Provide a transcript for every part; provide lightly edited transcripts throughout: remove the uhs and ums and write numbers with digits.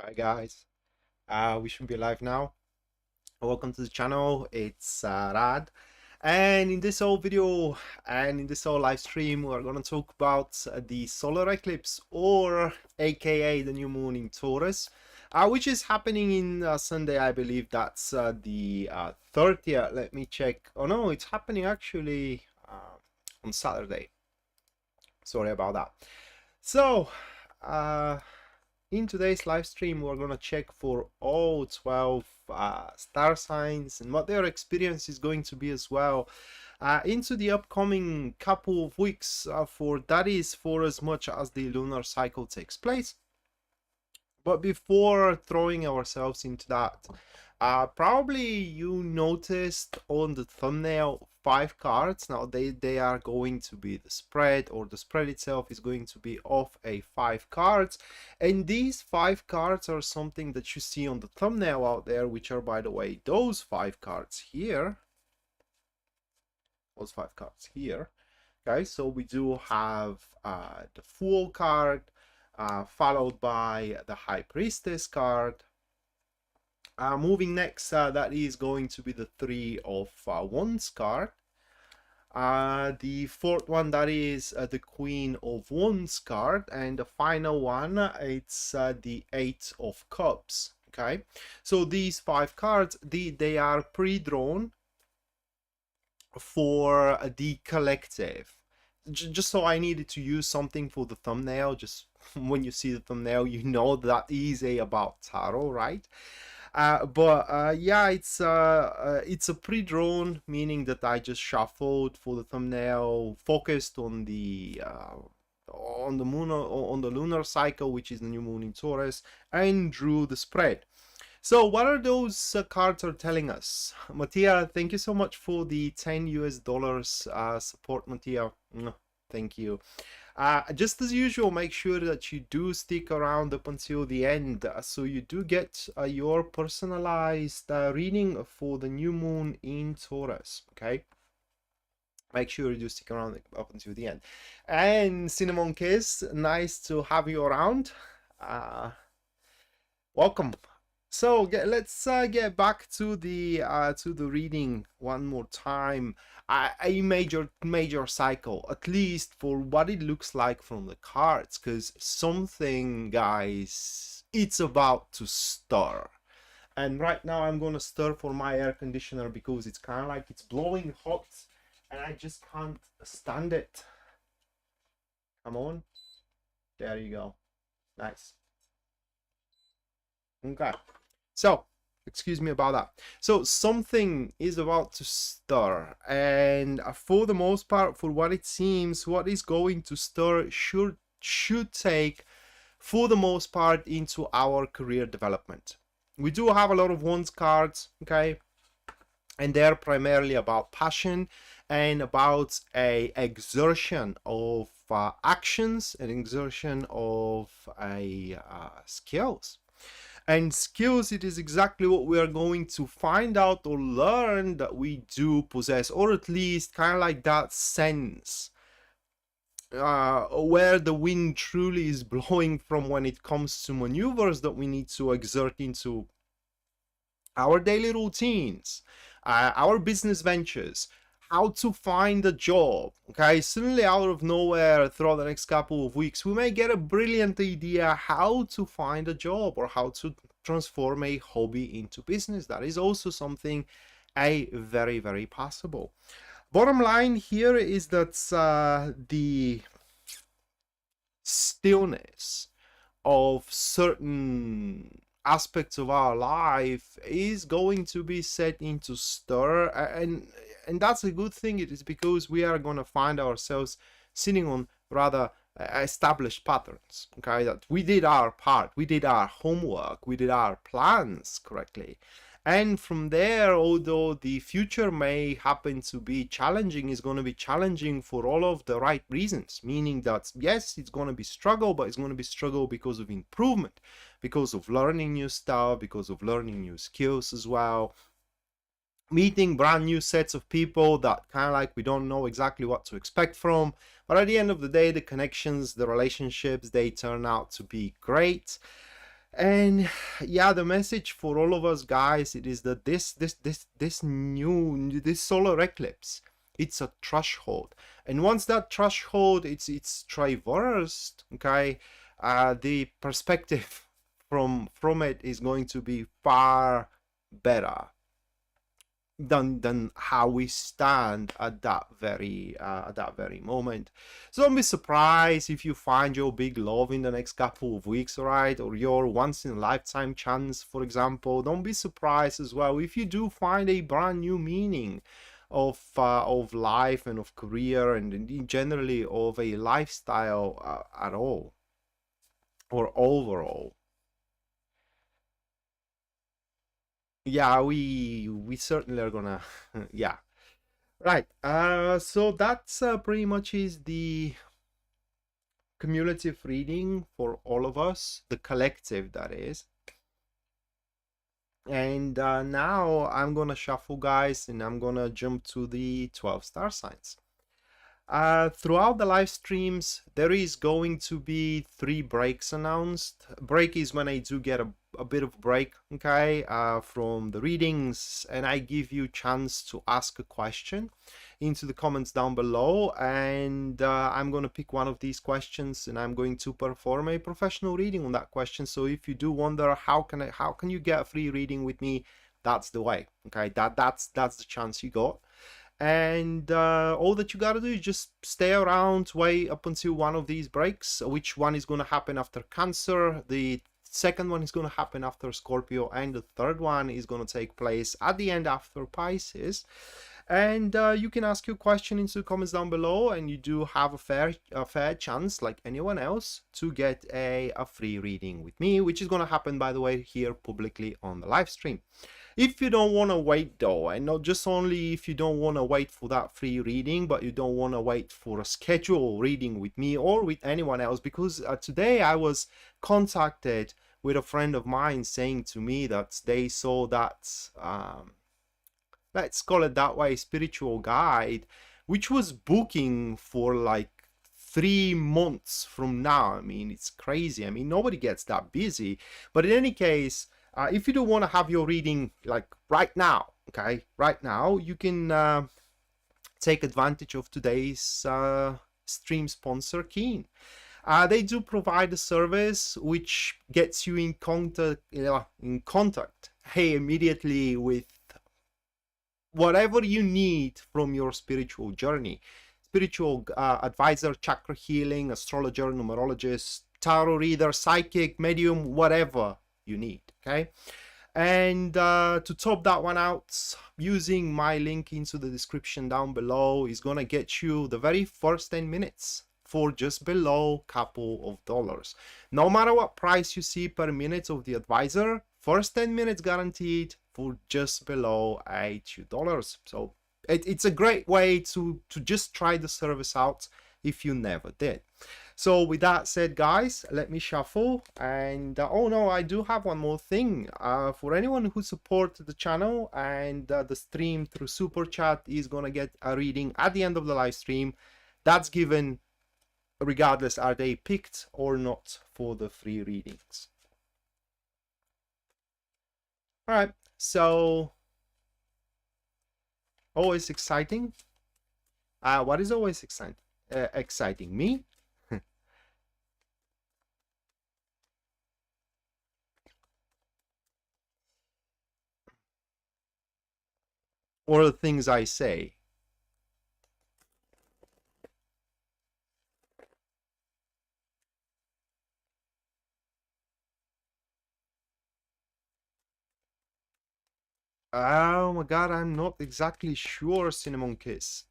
Hi guys, we should be live now. Welcome to the channel. It's Rad, and in this whole video and in this whole live stream, we're gonna talk about the solar eclipse, or AKA the new moon in Taurus, which is happening in Sunday. I believe that's the 30th. Let me check. Oh no, it's happening actually on Saturday. Sorry about that. So. In today's live stream, we're gonna check for all 12 star signs and what their experience is going to be as well into the upcoming couple of weeks, for that is for as much as the lunar cycle takes place. But before throwing ourselves into that, probably you noticed on the thumbnail 5 cards. Now they are going to be the spread, or the spread itself is going to be of a 5 cards, and these 5 cards are something that you see on the thumbnail out there, which are, by the way, those 5 cards here. Those 5 cards here. Okay, so we do have the Fool card, followed by the High Priestess card. Moving next, that is going to be the 3 of Wands card. The fourth one, that is the Queen of Wands card, and the final one, it's the 8 of Cups. Okay, so these 5 cards, they are pre-drawn for the collective. Just so I needed to use something for the thumbnail. Just when you see the thumbnail, you know that is about tarot, right? Yeah, it's a pre-drawn, meaning that I just shuffled for the thumbnail, focused on the moon, on the lunar cycle, which is the new moon in Taurus, and drew the spread. So what are those cards are telling us? Mattia, thank you so much for the $10 support, Mattia. Thank you. Just as usual, make sure that you do stick around up until the end, so you do get your personalized reading for the new moon in Taurus. Okay, make sure you do stick around up until the end. And Cinnamon Kiss, nice to have you around. Welcome. So let's get back to the reading one more time. A major cycle, at least for what it looks like from the cards, because something, guys, it's about to stir. And right now I'm gonna stir for my air conditioner because it's kind of like it's blowing hot and I just can't stand it. Come on, there you go. Nice. Okay, so excuse me about that. So something is about to stir, and for the most part, for what it seems, what is going to stir should take, for the most part, into our career development. We do have a lot of Wands cards, okay, and they're primarily about passion and about a exertion of actions, an exertion of skills. And skills, it is exactly what we are going to find out or learn that we do possess, or at least kind of like that sense where the wind truly is blowing from when it comes to maneuvers that we need to exert into our daily routines, our business ventures, how to find a job. Okay, suddenly out of nowhere, throughout the next couple of weeks, we may get a brilliant idea how to find a job or how to transform a hobby into business. That is also something very, very possible. Bottom line here is that the stillness of certain aspects of our life is going to be set into stir, and that's a good thing. It is because we are going to find ourselves sitting on rather established patterns. Okay, that we did our part, we did our homework, we did our plans correctly, and from there, although the future may happen to be challenging, is going to be challenging for all of the right reasons, meaning that yes, it's going to be struggle, but it's going to be struggle because of improvement, because of learning new stuff, because of learning new skills as well, meeting brand new sets of people that kind of like we don't know exactly what to expect from, but at the end of the day, the connections, the relationships, they turn out to be great. And yeah, the message for all of us guys, it is that this solar eclipse, it's a threshold, and once that threshold it's traversed, okay, the perspective from it is going to be far better than how we stand at that very moment. So don't be surprised if you find your big love in the next couple of weeks, right? Or your once in a lifetime chance, for example. Don't be surprised as well if you do find a brand new meaning of life and of career and indeed generally of a lifestyle at all or overall. Yeah, we certainly are gonna yeah. Right. So that's pretty much is the cumulative reading for all of us, the collective that is. And now I'm gonna shuffle, guys, and I'm gonna jump to the 12 star signs. Throughout the live streams, there is going to be 3 breaks announced. Break is when I do get a bit of break, okay, from the readings, and I give you chance to ask a question into the comments down below, and I'm going to pick one of these questions and I'm going to perform a professional reading on that question. So if you do wonder how can you get a free reading with me, that's the way, okay, that's the chance you got. And all that you gotta do is just stay around, wait up until one of these breaks, which one is going to happen after Cancer, the second one is going to happen after Scorpio, and the third one is going to take place at the end after Pisces. And you can ask your question into the comments down below, and you do have a fair chance, like anyone else, to get a free reading with me, which is going to happen, by the way, here publicly on the live stream. If you don't want to wait though, and not just only if you don't want to wait for that free reading, but you don't want to wait for a scheduled reading with me or with anyone else, because today I was contacted with a friend of mine saying to me that they saw that, let's call it that way, spiritual guide, which was booking for like 3 months from now. I mean, it's crazy. I mean, nobody gets that busy. But in any case, if you do want to have your reading like right now, okay, right now, you can take advantage of today's stream sponsor, Keen. They do provide a service which gets you in contact, hey, immediately with whatever you need from your spiritual journey. Spiritual advisor, chakra healing, astrologer, numerologist, tarot reader, psychic, medium, whatever you need, okay? And to top that one out, using my link into the description down below is gonna get you the very first 10 minutes for just below a couple of dollars. No matter what price you see per minute of the advisor, first 10 minutes guaranteed for just below $8. So it's a great way to just try the service out if you never did. So with that said, guys, let me shuffle. And oh no, I do have one more thing. For anyone who supports the channel and the stream through super chat is gonna get a reading at the end of the live stream. That's given regardless are they picked or not for the free readings. All right, so always exciting. What is always exciting me? Or the things I say. Oh my god, I'm not exactly sure, Cinnamon Kiss.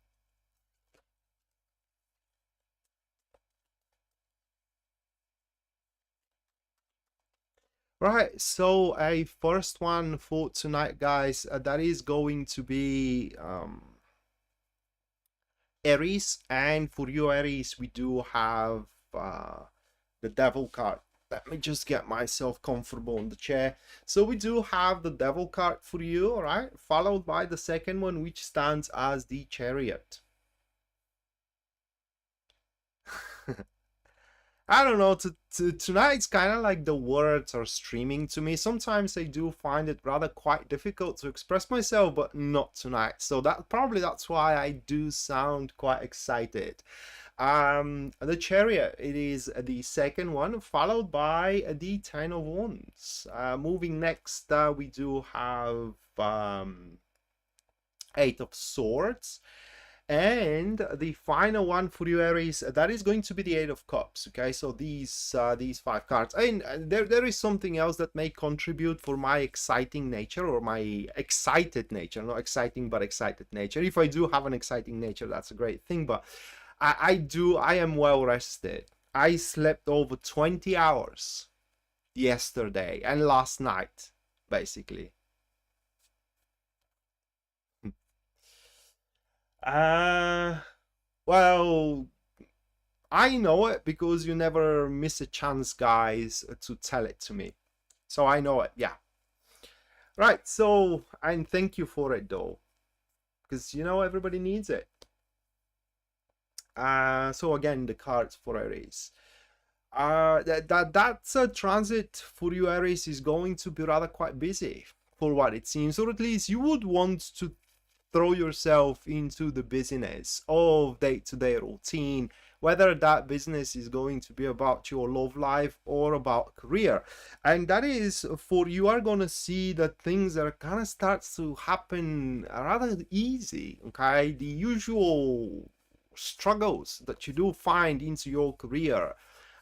Right, so a first one for tonight, guys, that is going to be Aries, and for you Aries, we do have the Devil card. Let me just get myself comfortable in the chair. So we do have the Devil card for you, all right, followed by the second one, which stands as the Chariot. I don't know, tonight's kind of like the words are streaming to me. Sometimes I do find it rather quite difficult to express myself, but not tonight. So that's why I do sound quite excited. The Chariot, it is the second one, followed by the Ten of Wands. Moving next, we do have Eight of Swords. And the final one for you, Aries, that is going to be the Eight of Cups. Okay, so these five cards, and there is something else that may contribute for my exciting nature, or my excited nature, not exciting but excited nature. If I do have an exciting nature, that's a great thing, but I am well rested. I slept over 20 hours yesterday and last night, basically. Well, I know it because you never miss a chance, guys, to tell it to me. So I know it, yeah. Right, so, and thank you for it though, because you know everybody needs it. So again, the cards for Aries. That's a transit for you, Aries, is going to be rather quite busy for what it seems, or at least you would want to throw yourself into the busyness of day-to-day routine, whether that business is going to be about your love life or about career. And that is for you are going to see that things are kind of starts to happen rather easy. Okay, the usual struggles that you do find into your career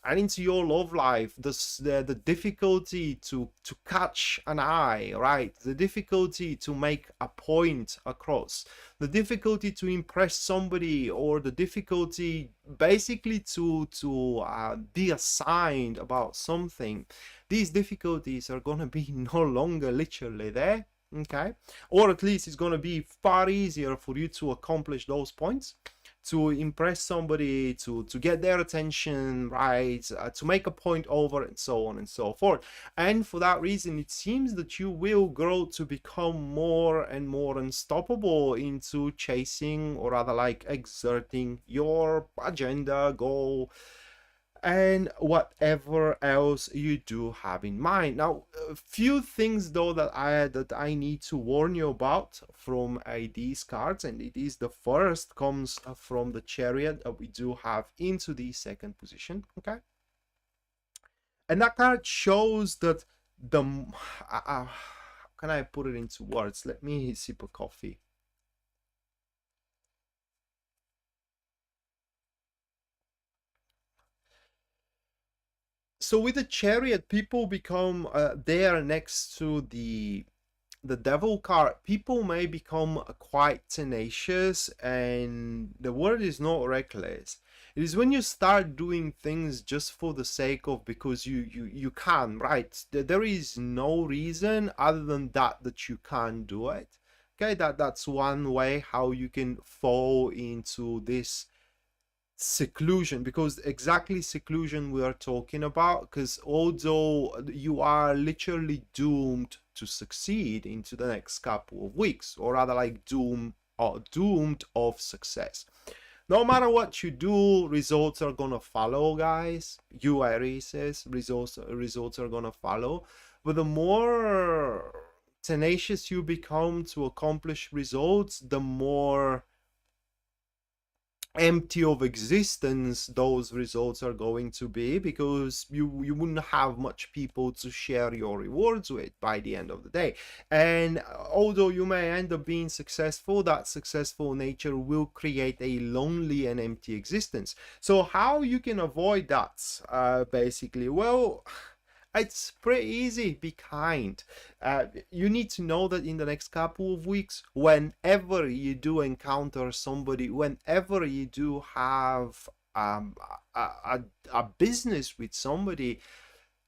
and into your love life, the difficulty to catch an eye, right? The difficulty to make a point across, the difficulty to impress somebody, or the difficulty basically to be assigned about something. These difficulties are going to be no longer literally there, okay? Or at least it's going to be far easier for you to accomplish those points, to impress somebody, to get their attention, right, to make a point over, and so on and so forth. And for that reason, it seems that you will grow to become more and more unstoppable into chasing, or rather like exerting, your agenda, goal, and whatever else you do have in mind. Now, a few things though that I need to warn you about from these cards, and it is the first comes from the Chariot that we do have into the second position, okay? And that card shows that the how can I put it into words? Let me sip a coffee. So with the Chariot, people become there next to the Devil card. People may become quite tenacious, and the word is not reckless. It is when you start doing things just for the sake of, because you can, right? There is no reason other than that you can do it. Okay, that's one way how you can fall into this seclusion, because exactly seclusion we are talking about, because although you are literally doomed to succeed into the next couple of weeks, or rather like doomed of success, no matter what you do, results are gonna follow, guys. You Aries, results are gonna follow. But the more tenacious you become to accomplish results, the more empty of existence those results are going to be, because you wouldn't have much people to share your rewards with by the end of the day. And although you may end up being successful, that successful nature will create a lonely and empty existence. So how you can avoid that, basically, well, it's pretty easy. Be kind. You need to know that in the next couple of weeks, whenever you do encounter somebody, whenever you do have a business with somebody,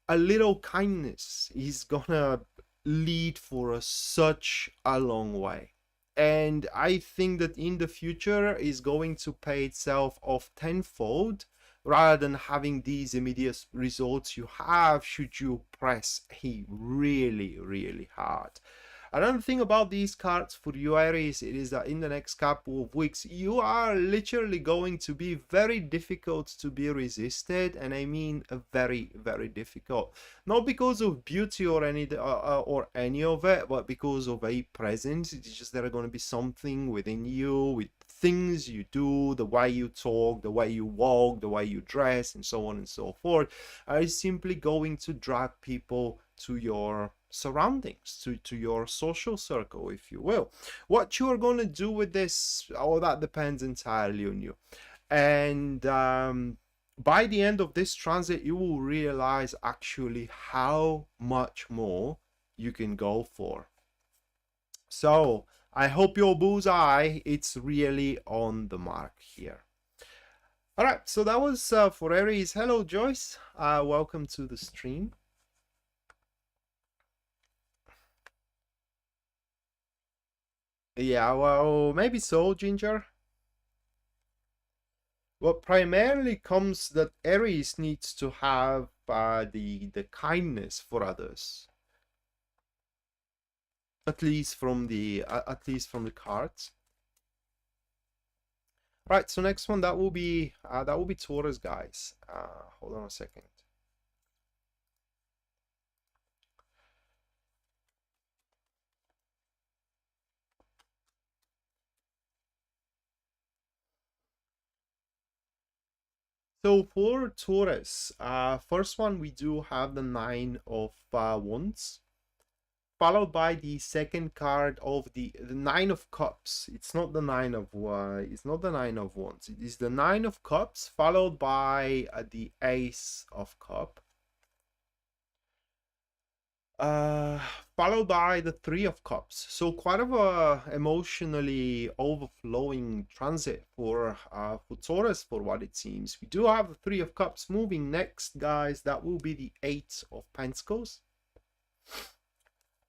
a little kindness is gonna lead for such a long way. And I think that in the future is going to pay itself off tenfold, rather than having these immediate results you have should you press really hard. Another thing about these cards for you, Aries, it is that in the next couple of weeks, you are literally going to be very difficult to be resisted. And I mean very, very difficult. Not because of beauty or any of it, but because of a presence. It's just there are going to be something within you, with things you do, the way you talk, the way you walk, the way you dress, and so on and so forth, are simply going to drag people to your surroundings, to your social circle, if you will. What you are going to do with this, oh, that depends entirely on you. And by the end of this transit, you will realize actually how much more you can go for. So I hope your bullseye, it's really on the mark here. All right, so that was for Aries. Hello, Joyce. Welcome to the stream. Yeah, well, maybe so, Ginger. What primarily comes that Aries needs to have the kindness for others. At least from the cards. Right, so next one, that will be Taurus, guys. Hold on a second. So for Taurus, first one, we do have the Nine of Wands, followed by the second card of the Nine of Cups. It's not the Nine of Wands. It is the Nine of Cups, followed by the Ace of Cup, followed by the Three of Cups. So quite of a emotionally overflowing transit for Taurus, for what it seems. We do have the Three of Cups moving next, guys. That will be the Eight of Pentacles.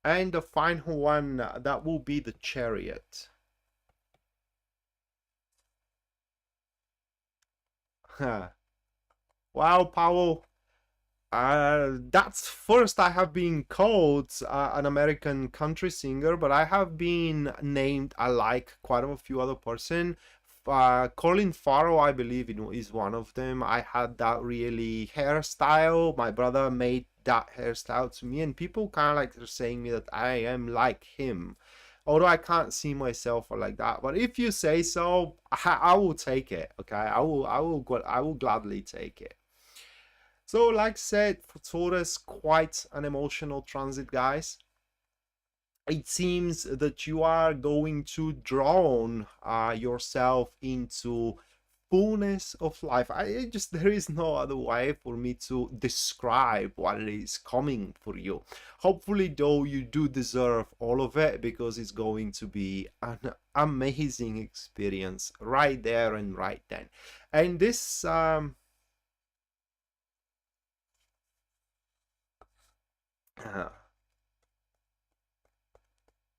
And the final one, that will be the Chariot. Wow, Powell. That's first I have been called an American country singer, but I have been named like quite a few other person. Colin Farrell, I believe, is one of them. I had that really hairstyle. My brother made that hairstyle to me, and people kind of like they're saying me that I am like him, although I can't see myself like that. But if you say so, I will take it. Okay, I will gladly take it. So like I said, for Taurus, quite an emotional transit, guys. It seems that you are going to drown yourself into fullness of life. There is no other way for me to describe what it is coming for you. Hopefully, though, you do deserve all of it, because it's going to be an amazing experience right there and right then. And this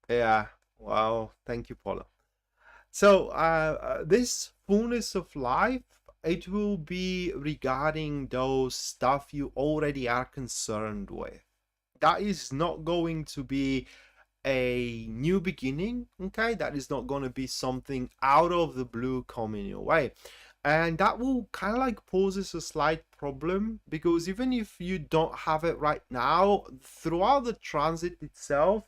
yeah, wow, thank you, Paula. So this fullness of life, it will be regarding those stuff you already are concerned with. That is not going to be a new beginning, okay? That is not going to be something out of the blue coming your way. And that will kind of like poses a slight problem, because even if you don't have it right now, throughout the transit itself,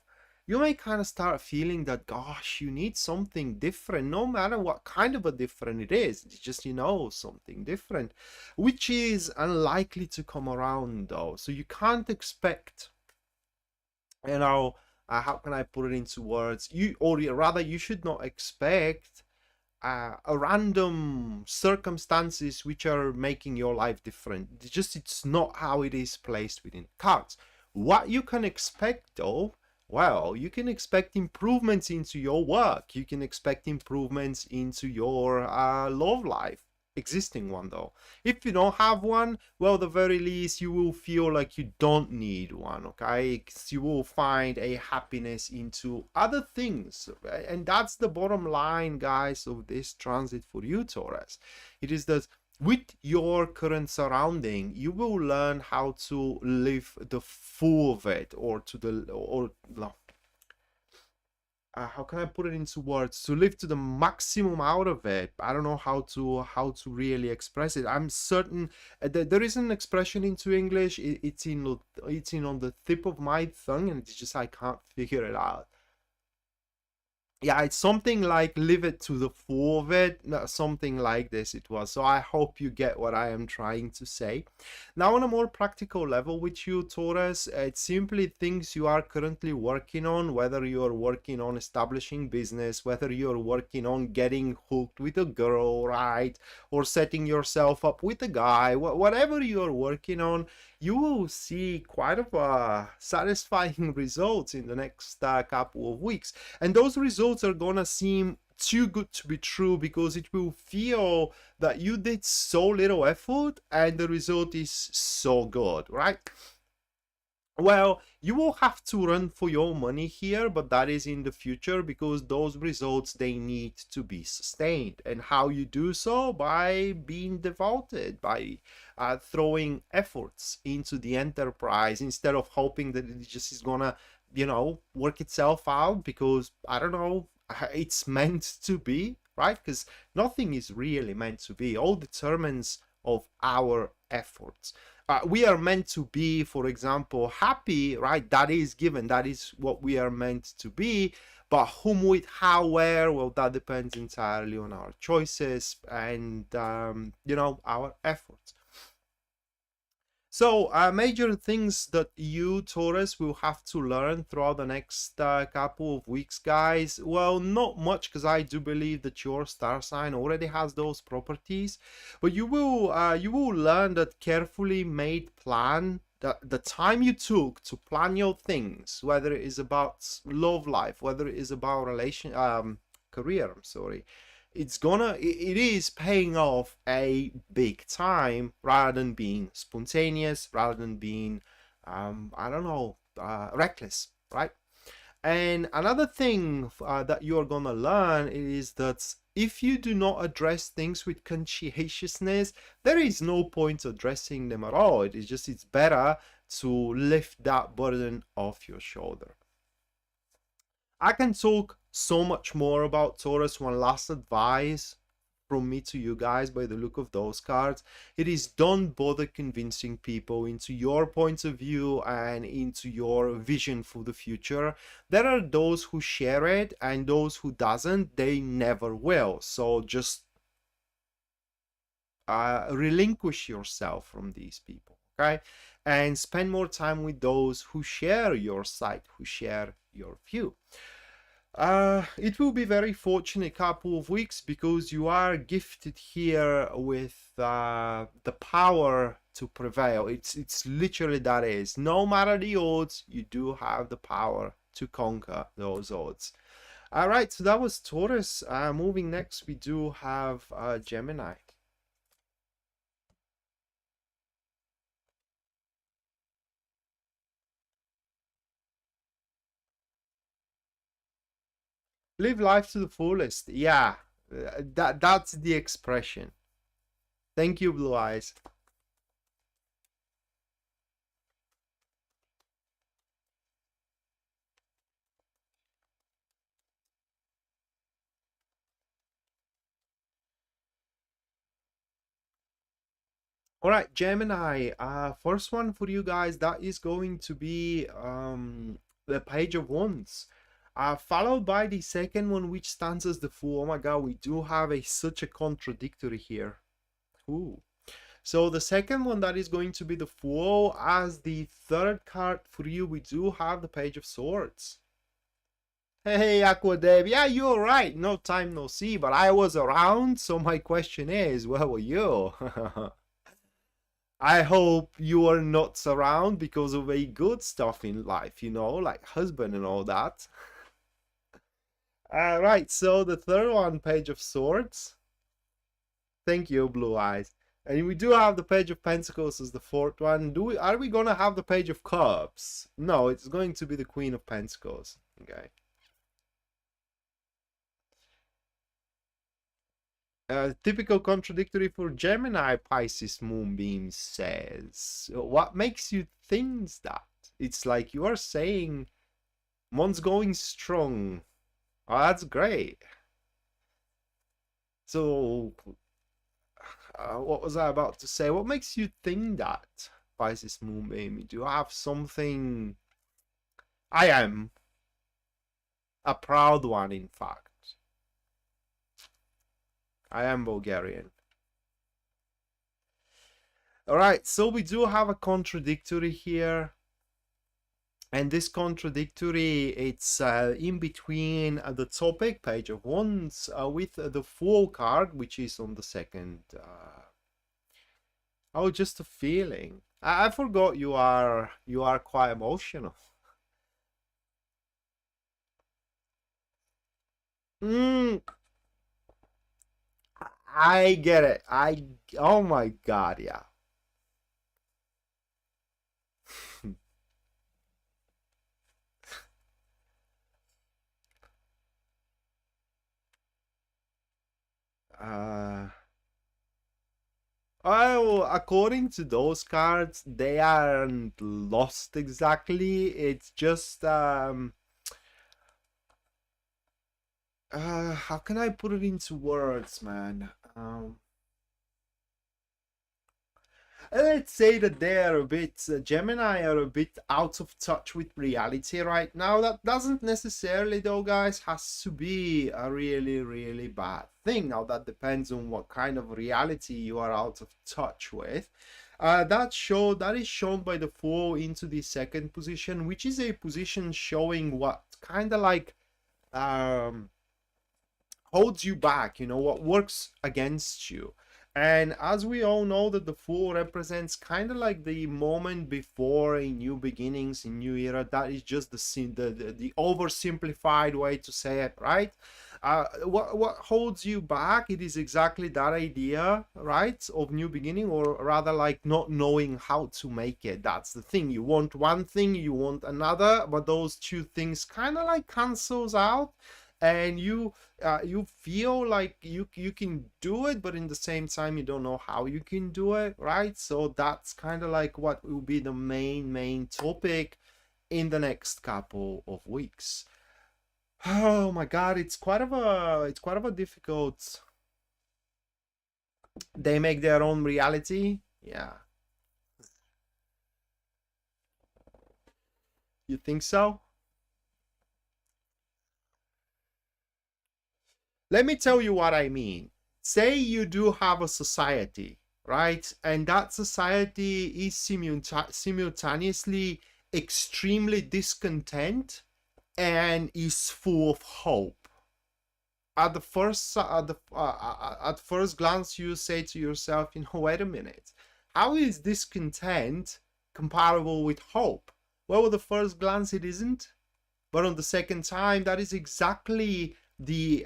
you may kind of start feeling that, gosh, you need something different, no matter what kind of a different it is. It's just, something different, which is unlikely to come around, though. So you can't expect, how can I put it into words? You should not expect a random circumstances which are making your life different. It's not how it is placed within cards. What you can expect, though, well, you can expect improvements into your work. You can expect improvements into your love life. Existing one, though. If you don't have one, well, the very least, you will feel like you don't need one, okay? You will find a happiness into other things. And that's the bottom line, guys, of this transit for you, Taurus. It is that with your current surrounding, you will learn how to live the full of it, how can I put it into words, to live to the maximum out of it. I don't know how to really express it. I'm certain there is an expression into English. It's in on the tip of my tongue, and it's just I can't figure it out. Yeah, it's something like live it to the full of it, something like this it was. So I hope you get what I am trying to say. Now, on a more practical level with you, Taurus, it's simply things you are currently working on, whether you're working on establishing business, whether you're working on getting hooked with a girl, right? Or setting yourself up with a guy, whatever you're working on, you will see quite a satisfying results in the next couple of weeks. And those results are gonna seem too good to be true, because it will feel that you did so little effort and the result is so good, right? Well, you will have to run for your money here, but that is in the future, because those results, they need to be sustained. And how you do so? By being devoted, by throwing efforts into the enterprise, instead of hoping that it just is gonna, you know, work itself out, because I don't know, it's meant to be, right? Because nothing is really meant to be. All determines of our efforts. We are meant to be, for example, happy, right? That is given. That is what we are meant to be. But whom, with, how, where, well, that depends entirely on our choices and, you know, our efforts. So major things that you, Taurus, will have to learn throughout the next couple of weeks, guys. Well, not much, because I do believe that your star sign already has those properties. But you will learn that carefully made plan, the time you took to plan your things, whether it is about love life, whether it is about career, I'm sorry, it is paying off a big time, rather than being spontaneous, rather than being I don't know, reckless, right? And another thing that you're gonna learn is that if you do not address things with conscientiousness, there is no point addressing them at all. It's better to lift that burden off your shoulder. I can talk so much more about Taurus. One last advice from me to you guys, by the look of those cards, it is don't bother convincing people into your point of view and into your vision for the future. There are those who share it, and those who doesn't, they never will. So just relinquish yourself from these people, okay? And spend more time with those who share your site, who share your view. It will be very fortunate couple of weeks, because you are gifted here with the power to prevail. It's literally that is. No matter the odds, you do have the power to conquer those odds. All right, so that was Taurus. Moving next, we do have Gemini. Live life to the fullest. Yeah, that's the expression. Thank you, Blue Eyes. All right, Gemini. First one for you guys, that is going to be the Page of Wands. Followed by the second one, which stands as the Fool. Oh my god, we do have such a contradictory here. Ooh. So the second one, that is going to be the Fool. As the third card for you, we do have the Page of Swords. Hey, Aquadev. Yeah, you're right. No time, no see. But I was around, so my question is, where were you? I hope you are not around because of a good stuff in life, you know, like husband and all that. All right, so the third one, Page of Swords. Thank you, Blue Eyes. And we do have the Page of Pentacles as the fourth one. Are we gonna have the Page of Cups? No, it's going to be the Queen of Pentacles. Okay. Typical contradictory for Gemini, Pisces Moonbeam says. What makes you think that? It's like you are saying one's going strong, Oh, that's great. So, what was I about to say? What makes you think that Pisces moon, baby? Do you have something? I am a proud one, in fact. I am Bulgarian. All right, so we do have a contradictory here. And this contradictory, it's in between the topic, page of wands, with the Fool card, which is on the second. Oh, just a feeling. I forgot you are quite emotional. Mm, I get it. Oh my God, yeah. uh, well, according to those cards, they aren't lost exactly. It's just how can I put it into words, man? Let's say that they are a bit, Gemini are a bit out of touch with reality right now. That doesn't necessarily, though, guys, has to be a really, really bad thing. Now, that depends on what kind of reality you are out of touch with. That is shown by the Fool into the second position, which is a position showing what kind of like holds you back, you know, what works against you. And as we all know, that the Fool represents kind of like the moment before a new beginnings, a new era. That is just the oversimplified way to say it, right? What holds you back? It is exactly that idea, right, of new beginning, or rather like not knowing how to make it. That's the thing. You want one thing, you want another, but those two things kind of like cancels out, and you feel like you can do it, but in the same time you don't know how you can do it, right? So that's kind of like what will be the main topic in the next couple of weeks. Oh my God, it's quite of a difficult. They make their own reality. Yeah, you think so? Let me tell you what I mean. Say you do have a society, right? And that society is simultaneously extremely discontent and is full of hope. At the at first glance, you say to yourself, you know, wait a minute, how is discontent comparable with hope? Well, at the first glance, it isn't. But on the second time, that is exactly the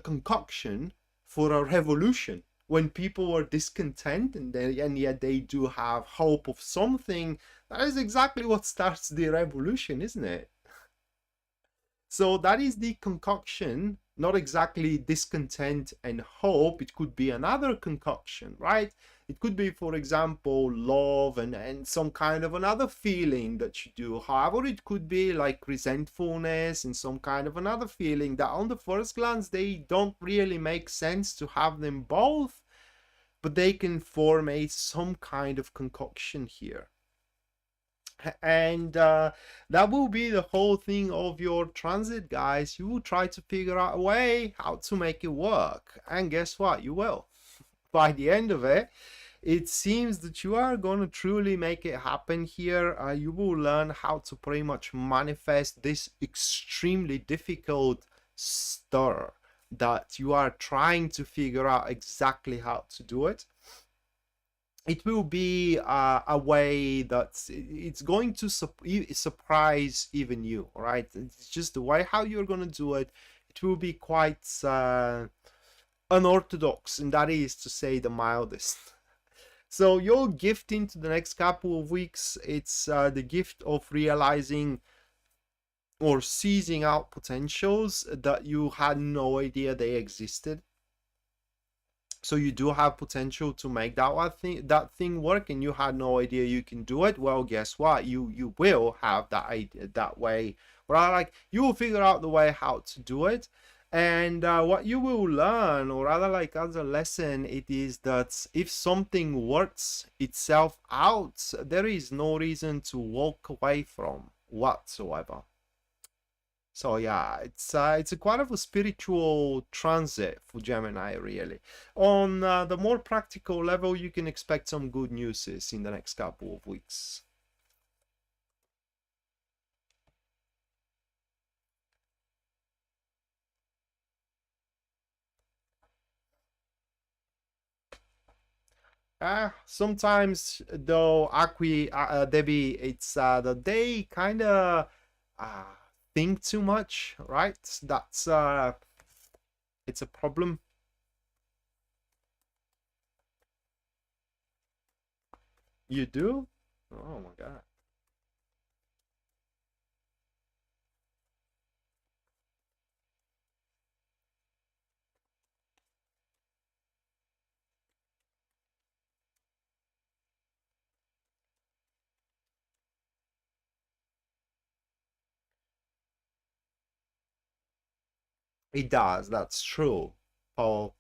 concoction for a revolution. When people are discontent and yet they do have hope of something, that is exactly what starts the revolution, isn't it? So that is the concoction, not exactly discontent and hope. It could be another concoction, right? It could be, for example, love and some kind of another feeling that you do. However, it could be like resentfulness and some kind of another feeling that on the first glance, they don't really make sense to have them both, but they can form some kind of concoction here. And that will be the whole thing of your transit, guys. You will try to figure out a way how to make it work, and guess what, you will. By the end of it, it seems that you are going to truly make it happen here. You will learn how to pretty much manifest this extremely difficult stir that you are trying to figure out exactly how to do it. It will be a way that it's going to surprise even you, right? It's just the way how you're going to do it. It will be quite unorthodox, and that is to say the mildest. So your gift into the next couple of weeks, it's the gift of realizing or seizing out potentials that you had no idea they existed. So you do have potential to make that thing work, and you had no idea you can do it. Well, guess what? You will have that idea that way, right? Like you will figure out the way how to do it. And what you will learn, or rather like as a lesson, it is that if something works itself out, there is no reason to walk away from whatsoever. So yeah, it's a quite of a spiritual transit for Gemini, really. On the more practical level, you can expect some good news in the next couple of weeks. Sometimes though, Debbie, it's that they kind of uh, think too much, right? That's it's a problem. You do? Oh my God. It does. That's true, Paul.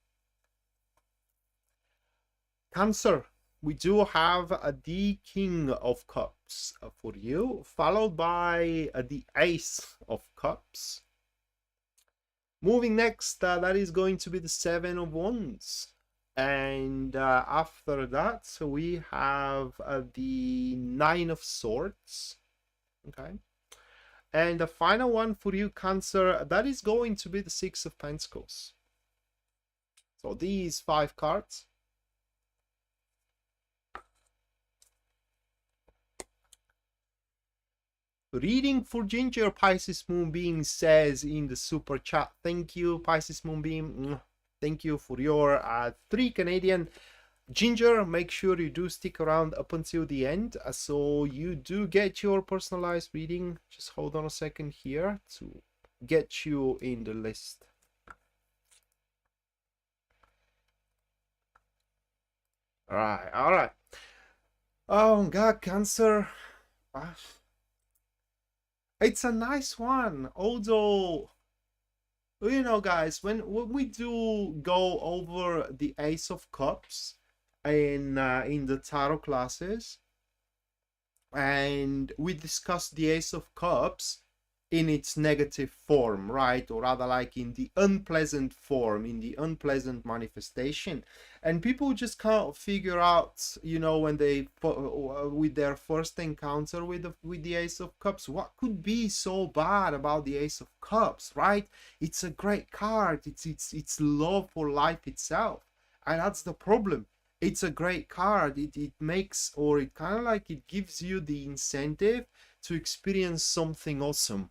Cancer, we do have the King of Cups for you, followed by the Ace of Cups. Moving next, that is going to be the Seven of Wands. And after that, so we have the Nine of Swords. Okay. And the final one for you, Cancer, that is going to be the Six of Pentacles. So these 5 cards. Reading for Ginger, Pisces Moonbeam says in the super chat. Thank you, Pisces Moonbeam. Thank you for your 3 Canadian. Ginger, make sure you do stick around up until the end, so you do get your personalized reading. Just hold on a second here to get you in the list. All right. Oh God, Cancer. It's a nice one, although, you know, guys, when we do go over the Ace of Cups in the tarot classes, and we discussed the Ace of Cups in its negative form, right? Or rather like in the unpleasant form, in the unpleasant manifestation. And people just can't figure out, you know, when they with their first encounter with the Ace of Cups, what could be so bad about the Ace of Cups, right? It's a great card. It's love for life itself. And that's the problem. It's a great card. It makes, or it kind of like it gives you the incentive to experience something awesome.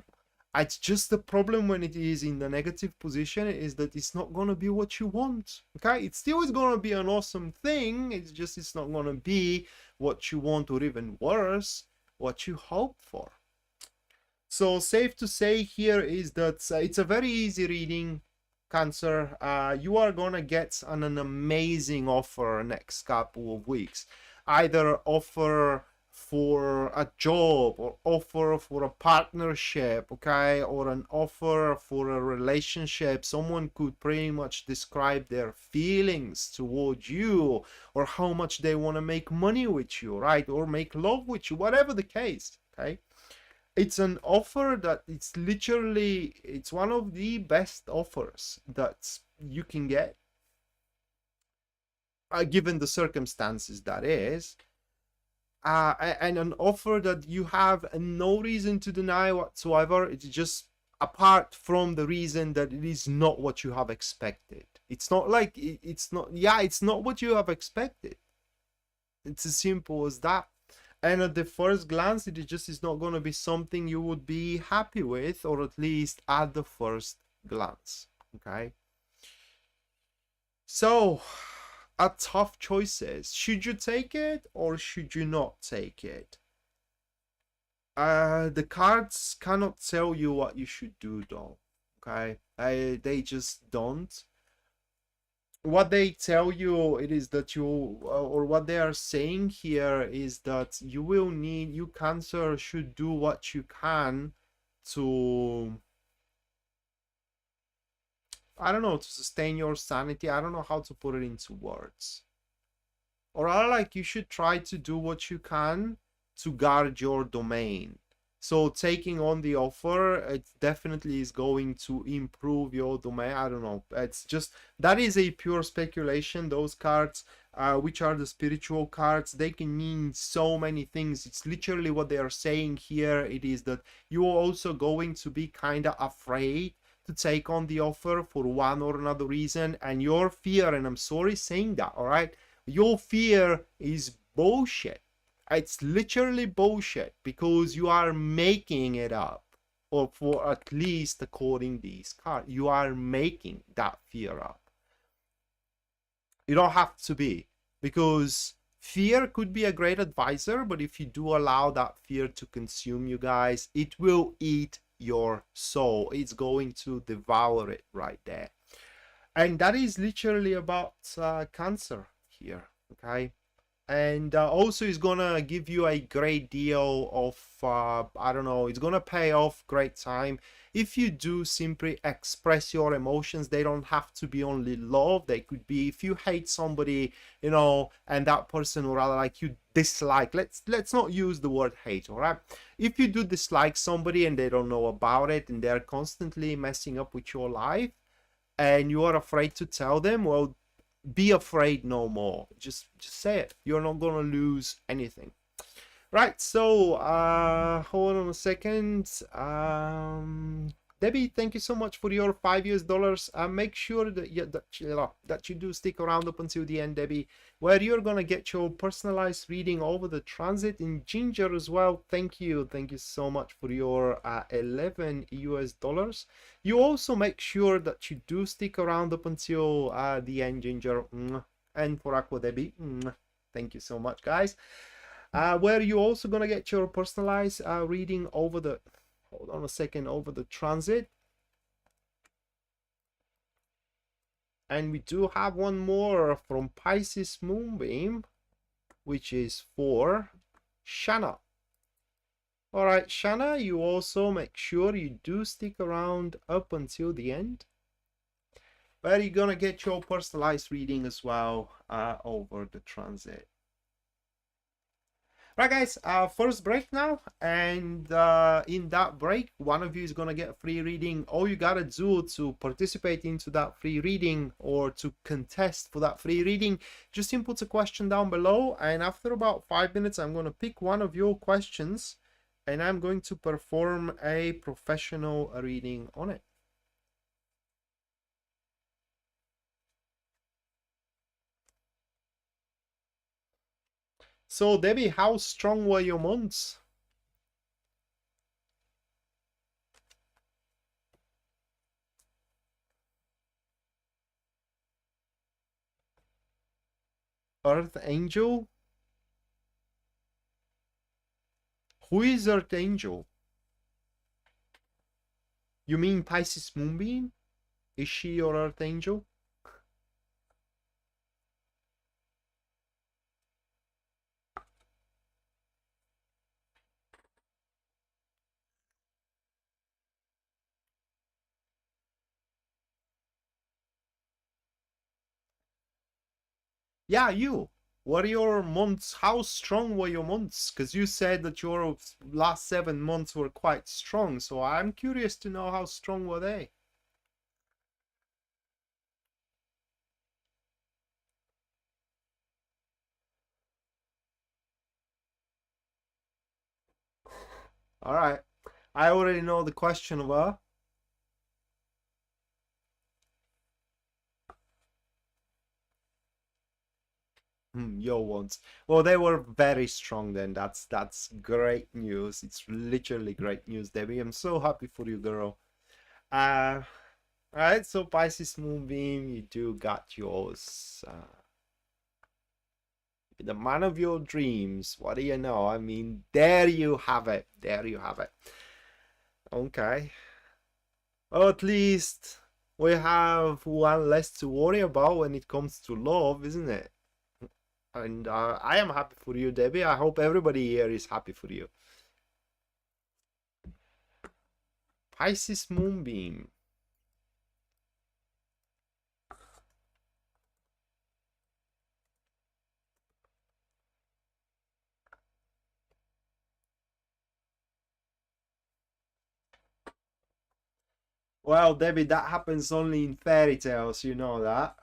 It's just the problem when it is in the negative position is that it's not going to be what you want. Okay, it still is going to be an awesome thing. It's just it's not going to be what you want, or even worse, what you hope for. So safe to say here is that it's a very easy reading, Cancer. You are gonna get an amazing offer next couple of weeks. Either offer for a job, or offer for a partnership, okay, or an offer for a relationship. Someone could pretty much describe their feelings towards you, or how much they want to make money with you, right, or make love with you, whatever the case. Okay, it's an offer that it's literally, it's one of the best offers that you can get, given the circumstances, that is, and an offer that you have no reason to deny whatsoever. It's just apart from the reason that it is not what you have expected. It's not like it's not, yeah, it's not what you have expected. It's as simple as that. And at the first glance, it just is not going to be something you would be happy with, or at least at the first glance. Okay, so a tough choices. Should you take it or should you not take it? The cards cannot tell you what you should do, though. Okay, they just don't. what they tell you, it is that you, or what they are saying here is that you will need, you Cancer should do what you can to, I don't know, to sustain your sanity. I don't know how to put it into words. Or like, you should try to do what you can to guard your domain. So taking on the offer, it definitely is going to improve your domain. I don't know. It's just, that is a pure speculation. Those cards, which are the spiritual cards, they can mean so many things. It's literally what they are saying here. It is that you are also going to be kind of afraid to take on the offer for one or another reason. And your fear, and I'm sorry saying that, all right? Your fear is bullshit. It's literally bullshit, because you are making it up, or for at least according to these cards, you are making that fear up. You don't have to be, because fear could be a great advisor, but if you do allow that fear to consume you guys, it will eat your soul. It's going to devour it right there. And that is literally about Cancer here, okay? And also is gonna give you a great deal of I don't know, it's gonna pay off great time if you do simply express your emotions. They don't have to be only love. They could be, if you hate somebody, you know, and that person, or rather like you dislike, let's not use the word hate, all right? If you do dislike somebody and they don't know about it, and they're constantly messing up with your life, and you are afraid to tell them, well, be afraid no more. Just say it. You're not gonna lose anything. Right, so hold on a second. Debbie, thank you so much for your $5 US. Make sure that you do stick around up until the end, Debbie, where you're gonna get your personalized reading over the transit in Ginger as well. Thank you so much for your $11 US. You also make sure that you do stick around up until the end, Ginger. And for Aqua, Debbie, thank you so much, guys. Where you also gonna get your personalized reading over the, hold on a second, over the transit. And we do have one more from Pisces Moonbeam, which is for Shanna. All right, Shanna, you also make sure you do stick around up until the end, where you're gonna get your personalized reading as well over the transit. Right, guys, first break now, and in that break, one of you is gonna get a free reading. All you gotta do to participate into that free reading, or to contest for that free reading, just input a question down below, and after about 5 minutes, I'm gonna pick one of your questions, and I'm going to perform a professional reading on it. So, Debbie, how strong were your months? Earth Angel? Who is Earth Angel? You mean Pisces Moonbeam? Is she your Earth Angel? Yeah, you. What are your months? How strong were your months? Because you said that your last 7 months were quite strong. So I'm curious to know, how strong were they? All right. I already know the question of her. Your ones. Well, they were very strong then. That's great news. It's literally great news, Debbie. I'm so happy for you, girl. All right, so Pisces Moonbeam, you do got yours. The man of your dreams. What do you know? I mean, there you have it. There you have it. Okay. Well, at least we have one less to worry about when it comes to love, isn't it? And I am happy for you, Debbie. I hope everybody here is happy for you. Pisces Moonbeam. Well, Debbie, that happens only in fairy tales, you know that.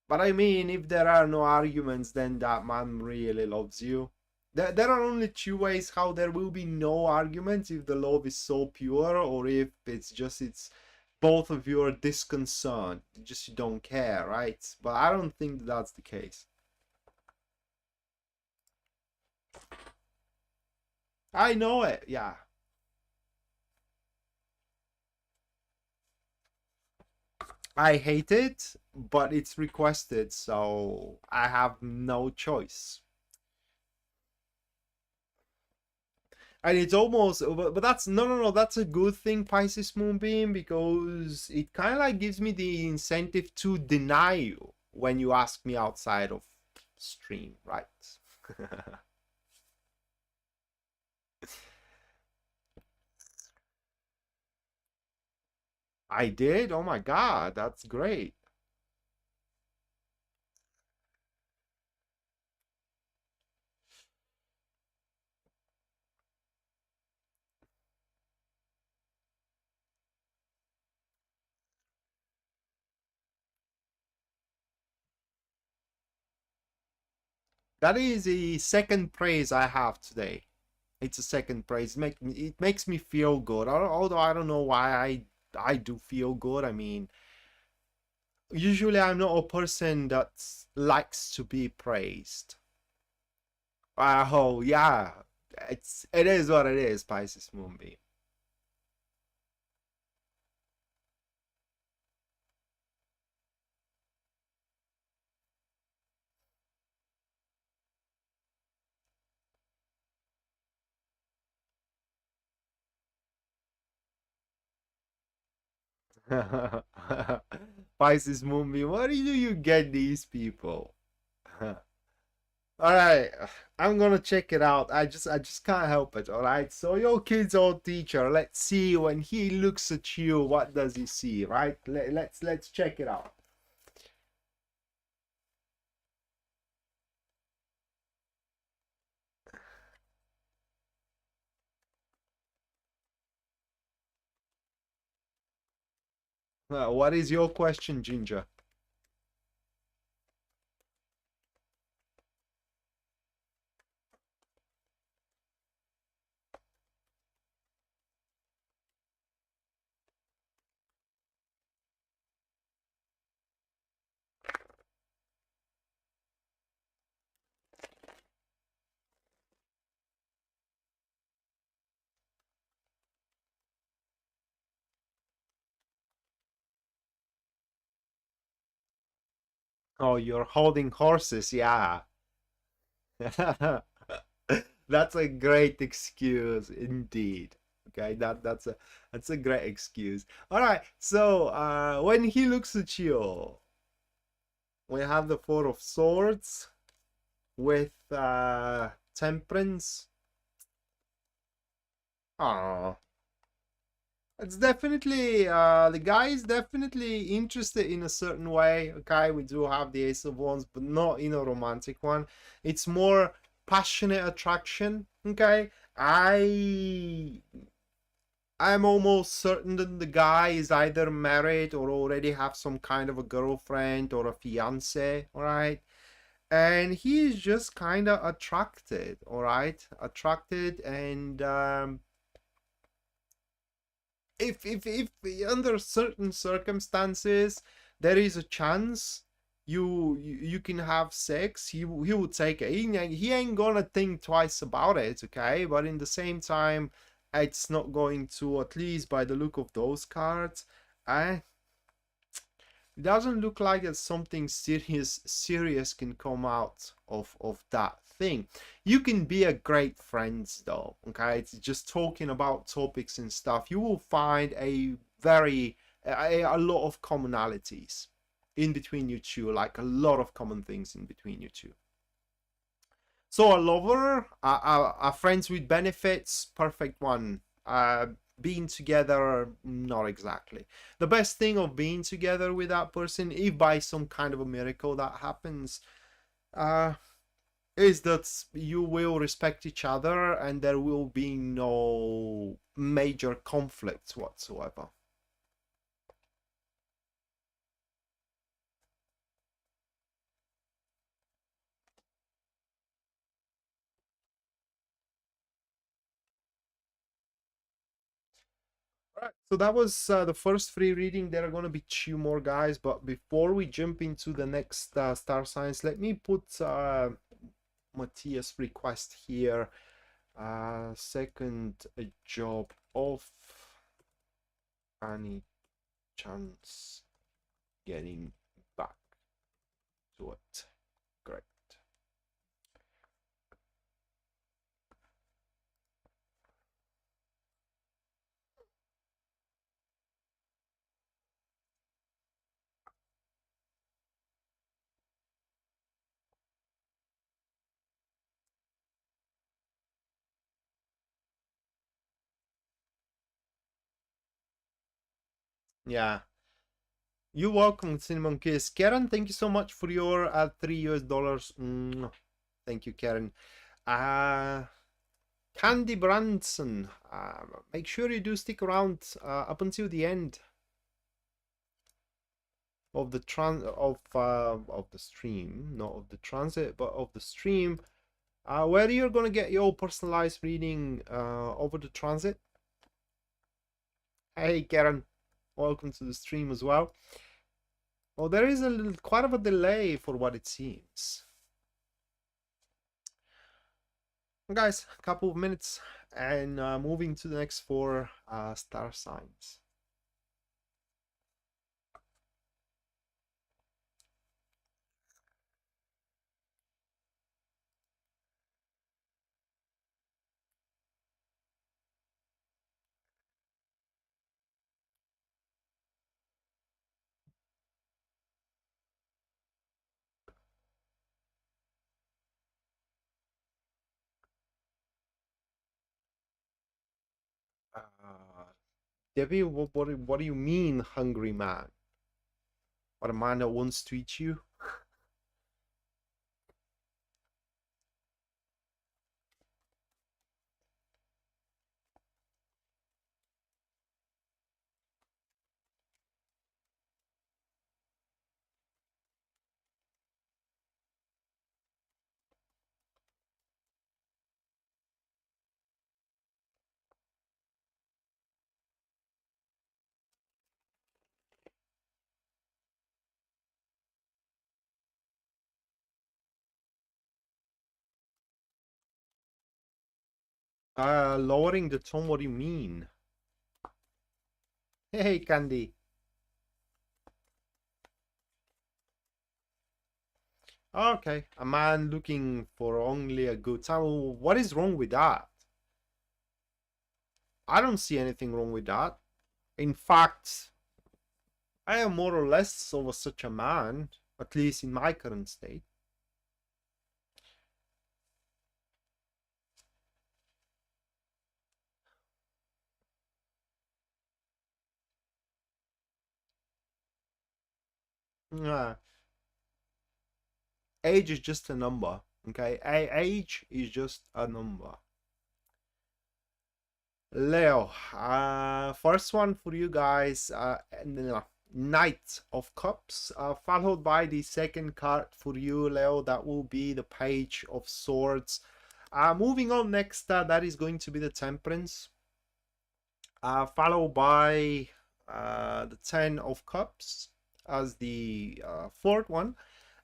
But I mean, if there are no arguments, then that man really loves you. There are only two ways how there will be no arguments: if the love is so pure, or if it's both of you are disconcerted, just you don't care, right? But I don't think that's the case. I know it, yeah. I hate it, but it's requested, so I have no choice. And it's almost, but that's no, that's a good thing, Pisces Moonbeam, because it kind of like gives me the incentive to deny you when you ask me outside of stream, right? I did? Oh my God, that's great. That is the second praise I have today. It's a second praise. It makes me feel good. Although I don't know why I do feel good. I mean, usually I'm not a person that likes to be praised. Oh yeah, it is what it is, Pisces Moonbeam. Pisces Moonbeam, where do you get these people? All right, I'm gonna check it out. I just can't help it. All right, so your kid's old teacher. Let's see when he looks at you, what does he see? Right? Let's check it out. What is your question, Ginger? Oh, you're holding horses, yeah. That's a great excuse indeed. Okay, that's a great excuse. All right, so when he looks at you, we have the Four of Swords with Temperance. Oh, it's definitely the guy is definitely interested in a certain way. Okay, we do have the Ace of Wands, but not in a romantic one. It's more passionate attraction. Okay, I'm almost certain that the guy is either married or already have some kind of a girlfriend or a fiance. All right, and he is just kind of attracted. All right, attracted, and if under certain circumstances there is a chance you can have sex, he would take it. He ain't gonna think twice about it, okay? But in the same time, it's not going to, at least by the look of those cards, I it doesn't look like that something serious can come out of that thing. You can be a great friends though, okay? It's just talking about topics and stuff. You will find a lot of commonalities in between you two, like a lot of common things in between you two. So a lover, a friends with benefits, perfect one. Being together, not exactly. The best thing of being together with that person, if by some kind of a miracle that happens, is that you will respect each other and there will be no major conflicts whatsoever. Right, so that was the first free reading. There are going to be two more, guys, but before we jump into the next star signs, let me put Matthias' request here. Second job of any chance getting back to it. Great. Yeah. You're welcome, Cinnamon Kiss. Karen, thank you so much for your $3 US. Thank you, Karen. Candy Branson, make sure you do stick around up until the end of the stream, not of the transit, but of the stream, where you're gonna get your personalized reading over the transit. Hey, Karen, welcome to the stream as well. Well, there is quite of a delay for what it seems. Guys, a couple of minutes and moving to the next four star signs. Debbie, what do you mean, hungry man? What, a man that wants to eat you? Lowering the tone, what do you mean? Hey, Candy. Okay, a man looking for only a good time. What is wrong with that? I don't see anything wrong with that. In fact, I am more or less of such a man, at least in my current state. Age is just a number, okay? Age is just a number. Leo, first one for you guys, Knight of Cups, followed by the second card for you, Leo. That will be the Page of Swords. Moving on next, that is going to be the Temperance, followed by the Ten of Cups as the fourth one,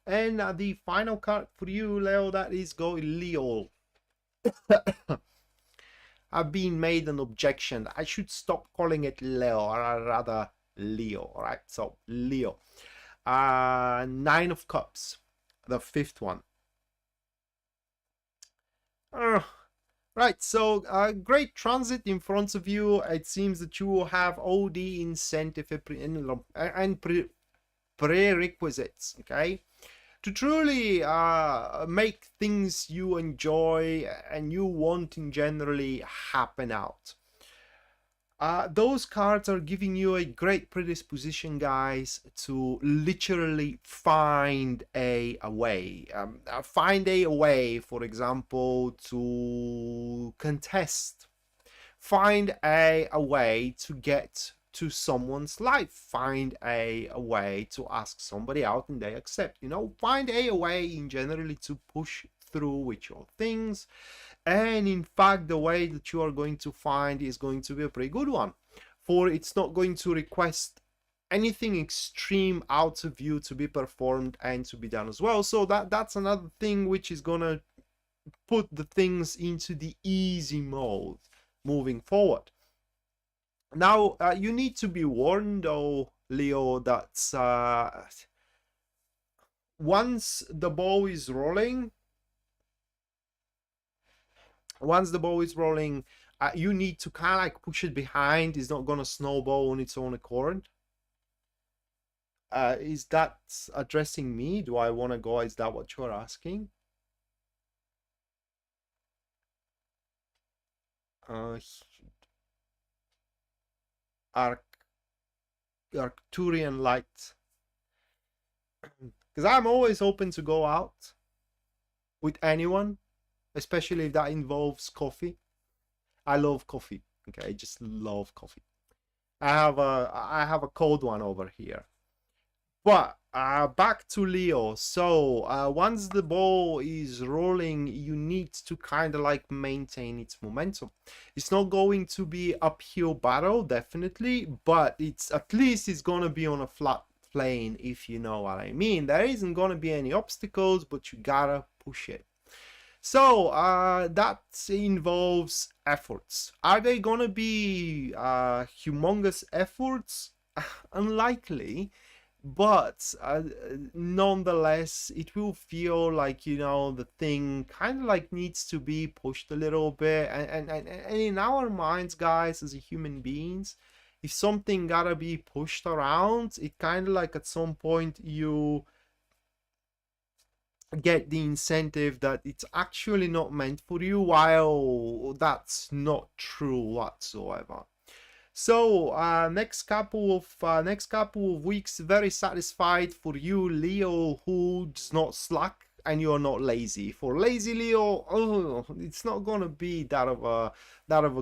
and the final card for you, Leo, that is going Leo. I've been made an objection. I should stop calling it Leo, or rather Leo. All right, so Leo. Nine of Cups, the fifth one. Right, so great transit in front of you. It seems that you will have all the incentive and prerequisites, okay, to truly make things you enjoy and you want in generally happen out. Those cards are giving you a great predisposition, guys, to literally find a way. Find a way, for example, to contest. Find a way to get to someone's life. Find a way to ask somebody out and they accept. You know, find a way in generally to push through with your things. And in fact, the way that you are going to find is going to be a pretty good one, for it's not going to request anything extreme out of you to be performed and to be done as well. So that's another thing which is gonna put the things into the easy mode moving forward. Now you need to be warned though, Leo, that once the ball is rolling, you need to kind of like push it behind. It's not gonna snowball on its own accord. Is that addressing me? Do I want to go? Is that what you're asking? Arcturian light. Because I'm always open to go out with anyone, especially if that involves coffee. I love coffee. Okay, I just love coffee. I have a cold one over here. But back to Leo. So once the ball is rolling, you need to kind of like maintain its momentum. It's not going to be uphill battle, definitely, but it's at least it's gonna be on a flat plane, if you know what I mean. There isn't gonna be any obstacles, but you gotta push it. So that involves efforts. Are they gonna be humongous efforts? Unlikely, but nonetheless it will feel like, you know, the thing kind of like needs to be pushed a little bit, and in our minds, guys, as human beings, if something gotta be pushed around, it kind of like at some point you get the incentive that it's actually not meant for you, while that's not true whatsoever. So next couple of weeks, very satisfied for you, Leo, who does not slack and you're not lazy. For lazy Leo, oh, it's not gonna be that of a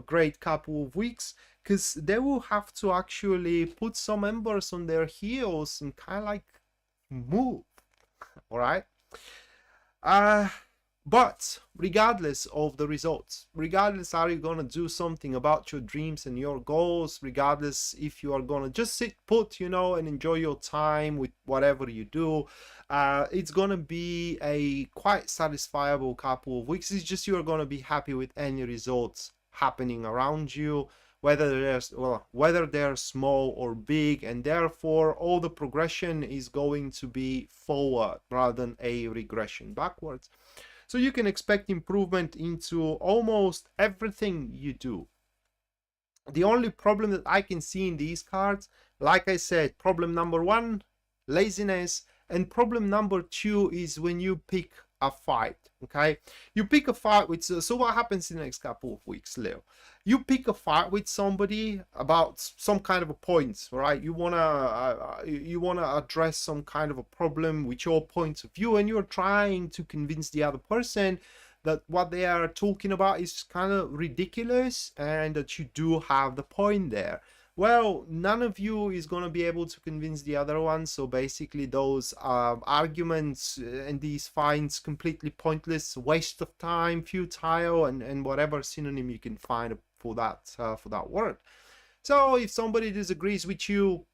great couple of weeks, because they will have to actually put some embers on their heels and kind of like move. All right. But regardless of the results, regardless are you gonna do something about your dreams and your goals, regardless if you are gonna just sit put, you know, and enjoy your time with whatever you do, it's gonna be a quite satisfiable couple of weeks. It's just you're gonna be happy with any results happening around you, whether they're small or big, and therefore all the progression is going to be forward rather than a regression backwards. So you can expect improvement into almost everything you do. The only problem that I can see in these cards, like I said, problem number one, laziness, and problem number two is when you pick a fight. Okay, you pick a fight with, so what happens in the next couple of weeks, Leo? You pick a fight with somebody about some kind of a point, right? You wanna address some kind of a problem with your point of view, and you're trying to convince the other person that what they are talking about is kind of ridiculous and that you do have the point there. Well, none of you is going to be able to convince the other one, so basically those arguments and these fights completely pointless, waste of time, futile, and whatever synonym you can find for that word. So if somebody disagrees with you,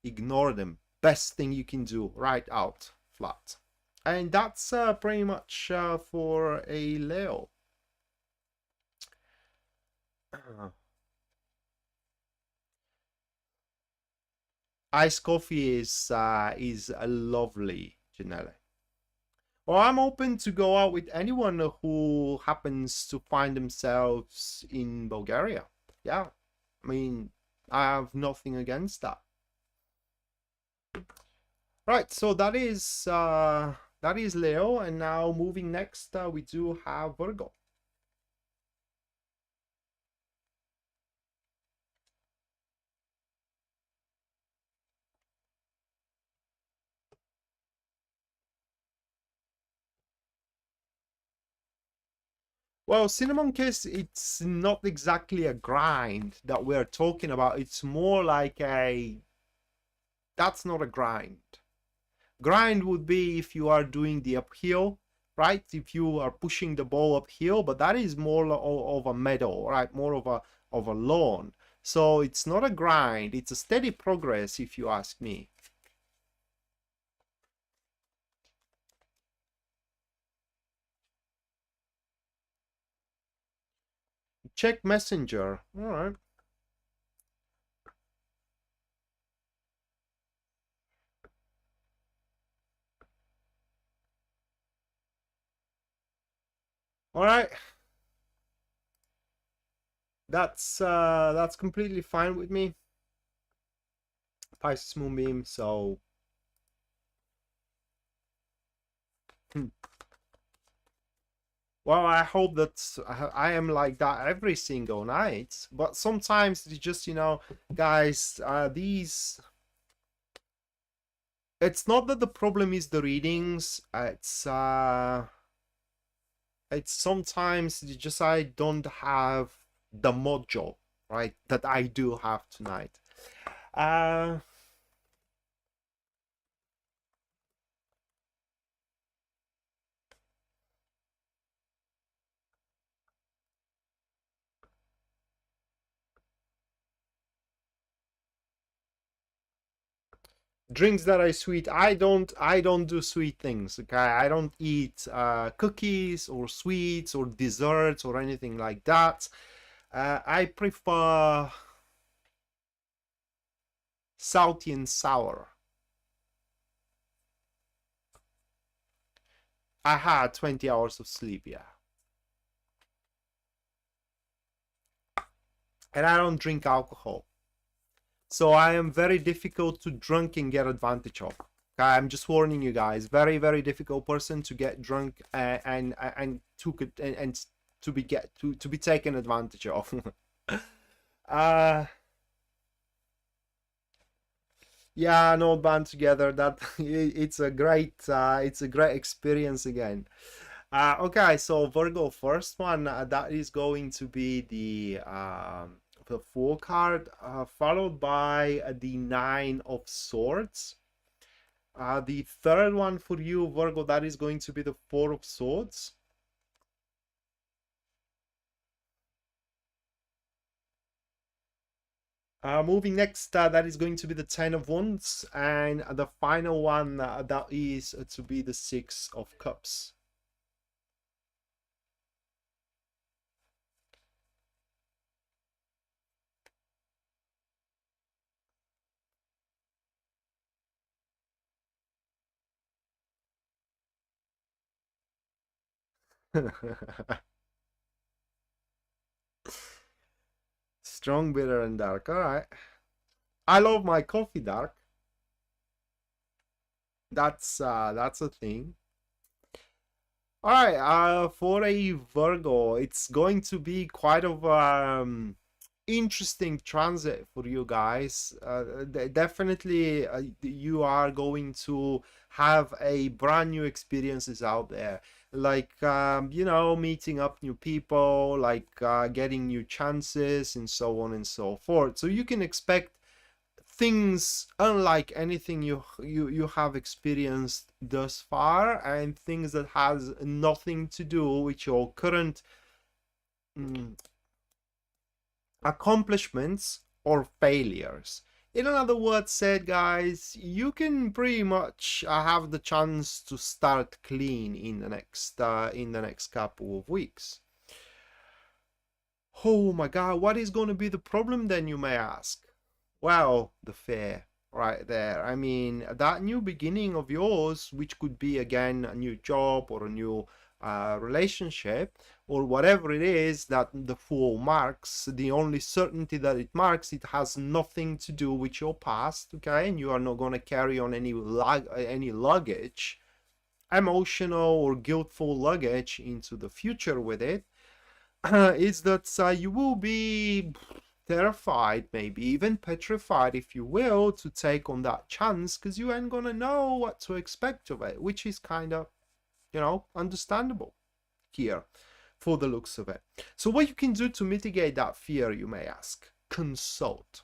ignore them. Best thing you can do, right out flat. And that's pretty much for a Leo. iced coffee is lovely, Janelle. Well, I'm open to go out with anyone who happens to find themselves in Bulgaria. Yeah, I mean, I have nothing against that. Right, so that is Leo, and now moving next, we do have Virgo. Well, Cinnamon Kiss, it's not exactly a grind that we're talking about. It's more like that's not a grind. Grind would be if you are doing the uphill, right? If you are pushing the ball uphill, but that is more of a meadow, right? More of a lawn. So it's not a grind. It's a steady progress, if you ask me. Check Messenger. All right. All right. That's completely fine with me. Pisces Moonbeam, so well, I hope that I am like that every single night. But sometimes it's just, guys, these. It's not that the problem is the readings. It's sometimes just I don't have the mojo, right? That I do have tonight. Drinks that are sweet, I don't do sweet things. Okay, I don't eat cookies or sweets or desserts or anything like that. I prefer salty and sour. I had 20 hours of sleep, yeah, and I don't drink alcohol, so I am very difficult to drink and get advantage of. Okay, I'm just warning you guys. Very, very difficult person to get drunk and to be taken advantage of. Yeah, an old band together. That it's a great experience again. Okay, so Virgo, first one that is going to be the Fool card, followed by the Nine of Swords. The third one for you, Virgo, that is going to be the Four of Swords. Moving next, that is going to be the Ten of Wands, and the final one that is to be the Six of Cups. Strong, bitter, and dark. All right. I love my coffee dark. That's a thing. All right. For a Virgo, it's going to be quite of interesting transit for you guys. Definitely, you are going to have a brand new experiences out there, like meeting up new people, like getting new chances, and so on and so forth. So you can expect things unlike anything you have experienced thus far, and things that has nothing to do with your current accomplishments or failures. In other words said, guys, you can pretty much have the chance to start clean in the next couple of weeks. Oh my god, what is going to be the problem then, you may ask? Well, the fear. right there. I mean, that new beginning of yours, which could be again a new job or a new relationship or whatever it is that the Fool marks, the only certainty that it marks, it has nothing to do with your past, okay? And you are not going to carry on any luggage, emotional or guiltful luggage into the future with it. Is that you will be terrified, maybe even petrified, if you will, to take on that chance because you ain't gonna know what to expect of it, which is kind of, understandable here for the looks of it. So what you can do to mitigate that fear, you may ask? Consult.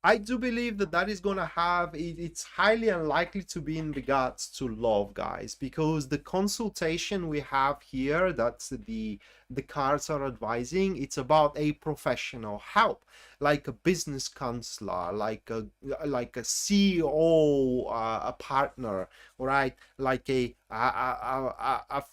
I do believe that that is going to have, it's highly unlikely to be in regards to love, guys, because the consultation we have here, that's the cards are advising, it's about a professional help, like a business counselor, like a CEO, a partner, right? Like a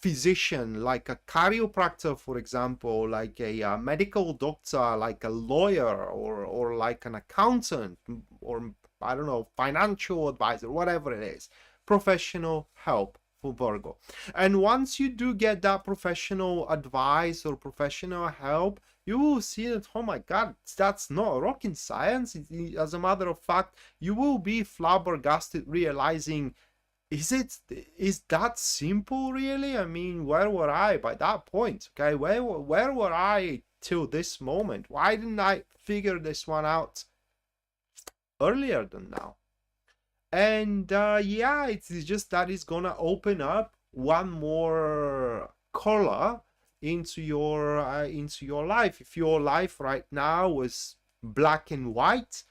physician, like a chiropractor, for example, like a medical doctor, like a lawyer, or like an accountant, or I don't know, financial advisor, whatever it is. Professional help for Virgo. And once you do get that professional advice or professional help, you will see that, oh my god, that's not rocket science. As a matter of fact, you will be flabbergasted realizing, is that simple really? I mean, where were I by that point? Okay, where were I till this moment? Why didn't I figure this one out earlier than now? And yeah, it's just that it's gonna open up one more color into your life. If your life right now was black and white,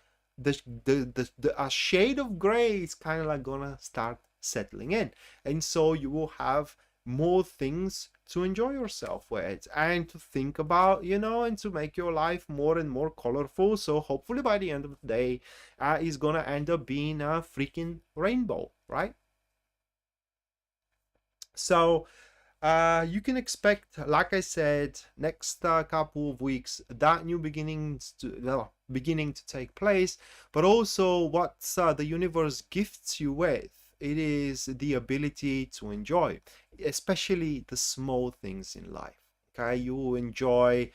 a shade of gray is kind of like gonna start settling in, and so you will have more things to enjoy yourself with and to think about, and to make your life more and more colorful. So hopefully by the end of the day, is gonna end up being a freaking rainbow, right? So you can expect, like I said, next couple of weeks, that new beginning to take place, but also what the universe gifts you with. It is the ability to enjoy, especially the small things in life. Okay, you will enjoy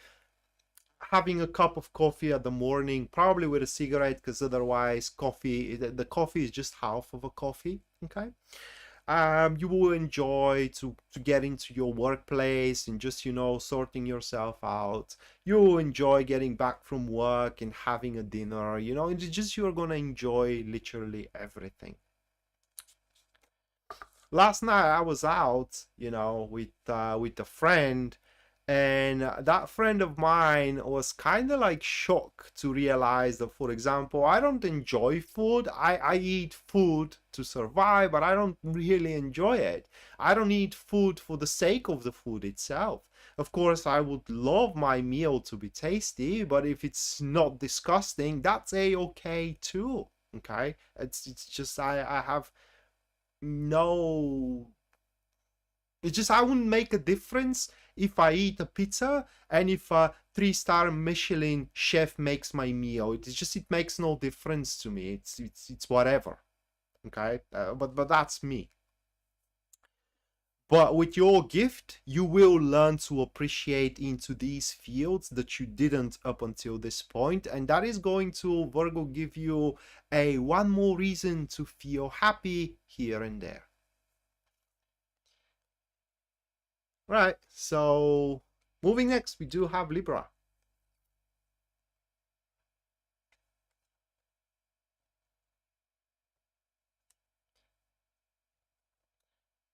having a cup of coffee at the morning, probably with a cigarette, because otherwise the coffee is just half of a coffee. Okay, you will enjoy to get into your workplace and just, sorting yourself out. You will enjoy getting back from work and having a dinner. It's just, you're gonna enjoy literally everything. Last night I was out, with a friend, and that friend of mine was kind of like shocked to realize that, for example, I don't enjoy food. I eat food to survive, but I don't really enjoy it. I don't eat food for the sake of the food itself. Of course, I would love my meal to be tasty, but if it's not disgusting, that's a-okay too. Okay, it's just I have no, it's just, I wouldn't make a difference if I eat a pizza and if a 3-star Michelin chef makes my meal. It's just, it makes no difference to me. It's whatever. Okay, but that's me. But with your gift, you will learn to appreciate into these fields that you didn't up until this point, and that is going to, Virgo, give you a one more reason to feel happy here and there. Right, so moving next, we do have Libra.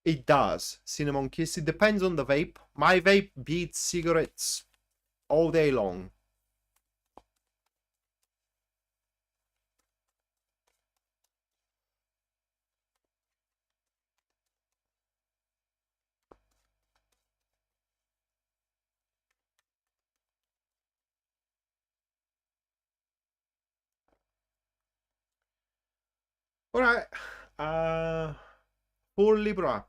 It does. Cinnamon Kiss. It depends on the vape. My vape beats cigarettes all day long. All right. Uh, for Libra.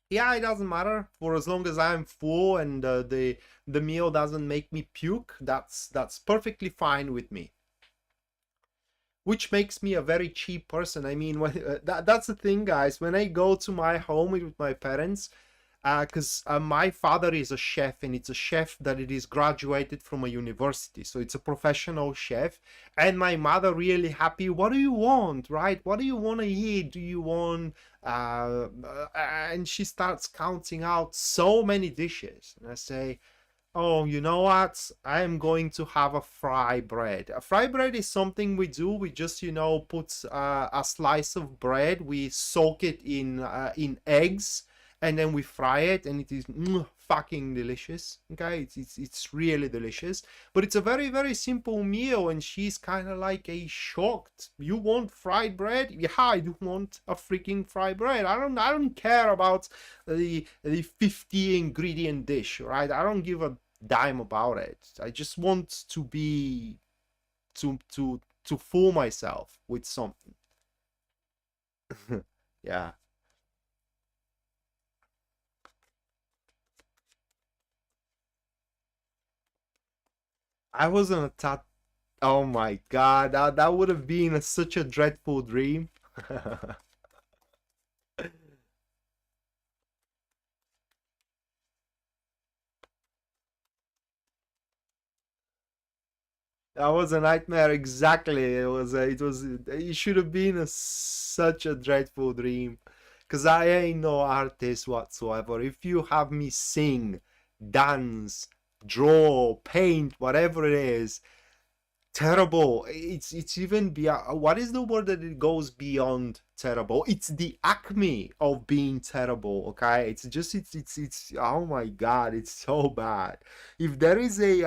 Yeah, it doesn't matter for as long as I'm full and the meal doesn't make me puke. That's perfectly fine with me. Which makes me a very cheap person. I mean, when, that's the thing, guys. When I go to my home with my parents, because my father is a chef, and it's a chef that it is graduated from a university, so it's a professional chef. And my mother really happy. What do you want, right? What do you want to eat? Do you want and she starts counting out so many dishes, and I say, oh, you know what? I am going to have a fry bread. A fry bread is something we do. We just, you know, put a slice of bread. We soak it in eggs, and then we fry it, and it is fucking delicious. Okay, it's really delicious. But it's a very very simple meal, and she's kind of like a shocked. You want fried bread? Yeah, I do want a freaking fried bread. I don't care about the 50 ingredient dish, right? I don't give a dime about it. I just want to be to fool myself with something. Yeah. I was on a tat. Oh my god, that would have been such a dreadful dream. That was a nightmare. Exactly. It should have been such a dreadful dream. Because I ain't no artist whatsoever. If you have me sing, dance, draw, paint, whatever it is, terrible. It's even beyond. What is the word that it goes beyond terrible? It's the acme of being terrible. Okay, it's just it's. Oh my god, it's so bad. If there is a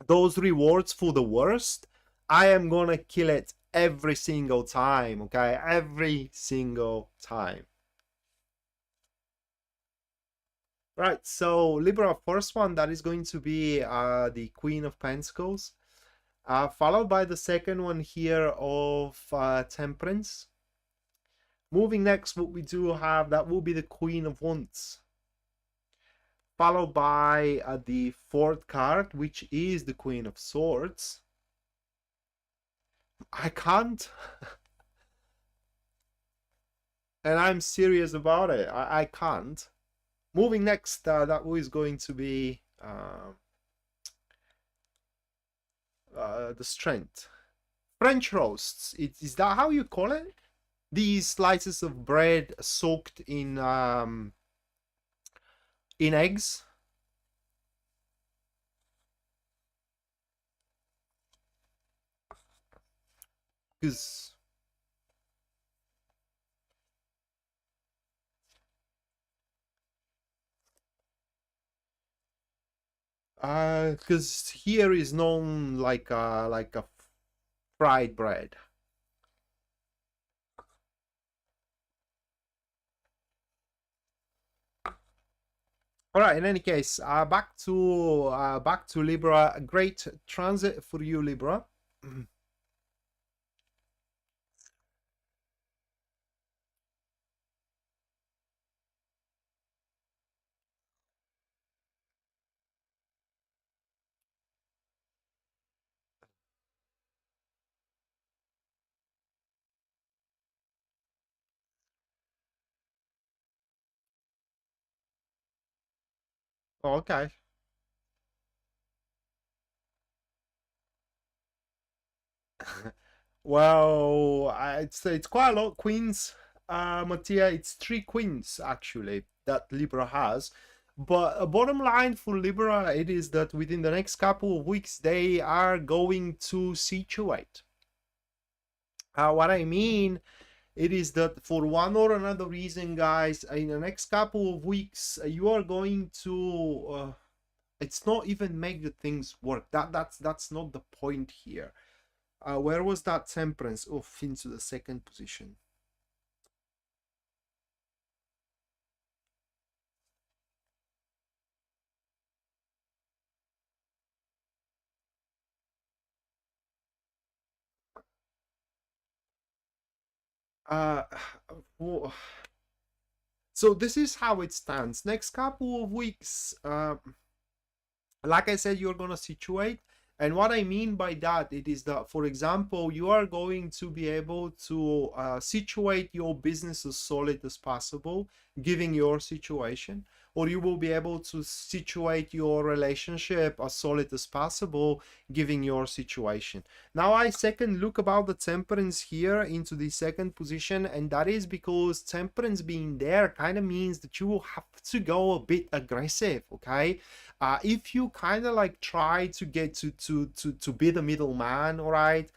those rewards for the worst, I am gonna kill it every single time, okay? Every single time. Right, so Libra, first one, that is going to be the Queen of Pentacles, followed by the second one here of Temperance. Moving next, what we do have, that will be the Queen of Wands, followed by the fourth card, which is the Queen of Swords. I can't and I'm serious about it. I can't. Moving next, that is going to be the strength. French roasts. Is that how you call it? These slices of bread soaked in eggs. Because here is known like a fried bread. All right. In any case, back to Libra. A great transit for you, Libra. Okay. Well, I'd say it's quite a lot. Queens, Mattia, it's three queens actually that Libra has. But a bottom line for Libra, it is that within the next couple of weeks, they are going to situate. What I mean, it is that for one or another reason, guys, in the next couple of weeks, you are going to. It's not even make the things work. That's not the point here. Where was that temperance? Off into the second position. Uh, So this is how it stands. Next couple of weeks, like I said, you're gonna situate. And what I mean by that, it is that, for example, you are going to be able to situate your business as solid as possible, given your situation, or you will be able to situate your relationship as solid as possible, given your situation. Now, I second look about the temperance here into the second position, and that is because temperance being there kind of means that you will have to go a bit aggressive, okay? If you kind of like try to get to be the middleman, all right,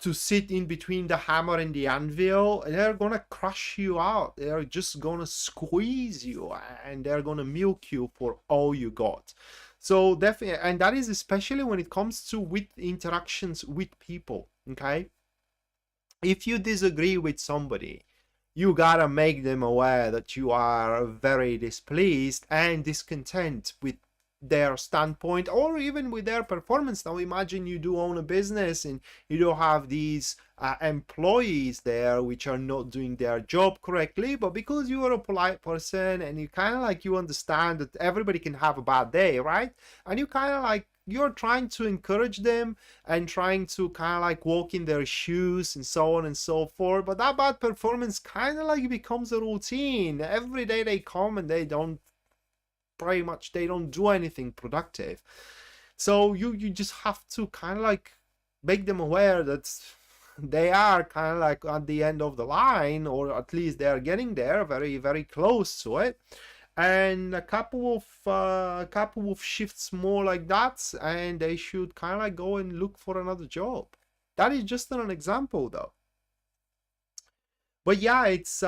to sit in between the hammer and the anvil, they're gonna crush you out. They're just gonna squeeze you, and they're gonna milk you for all you got. So definitely, and that is especially when it comes to with interactions with people, okay? If you disagree with somebody, you gotta make them aware that you are very displeased and discontent with their standpoint or even with their performance. Now imagine you do own a business and you do have these employees there which are not doing their job correctly, but because you are a polite person and you kind of like, you understand that everybody can have a bad day, right? And you kind of like, you're trying to encourage them and trying to kind of like walk in their shoes and so on and so forth, but that bad performance kind of like becomes a routine. Every day they come and they don't, pretty much they don't do anything productive. So you just have to kind of like make them aware that they are kind of like at the end of the line, or at least they are getting there, very very close to it. And a couple of shifts more like that, and they should kind of like go and look for another job. That is just an example though. But yeah, it's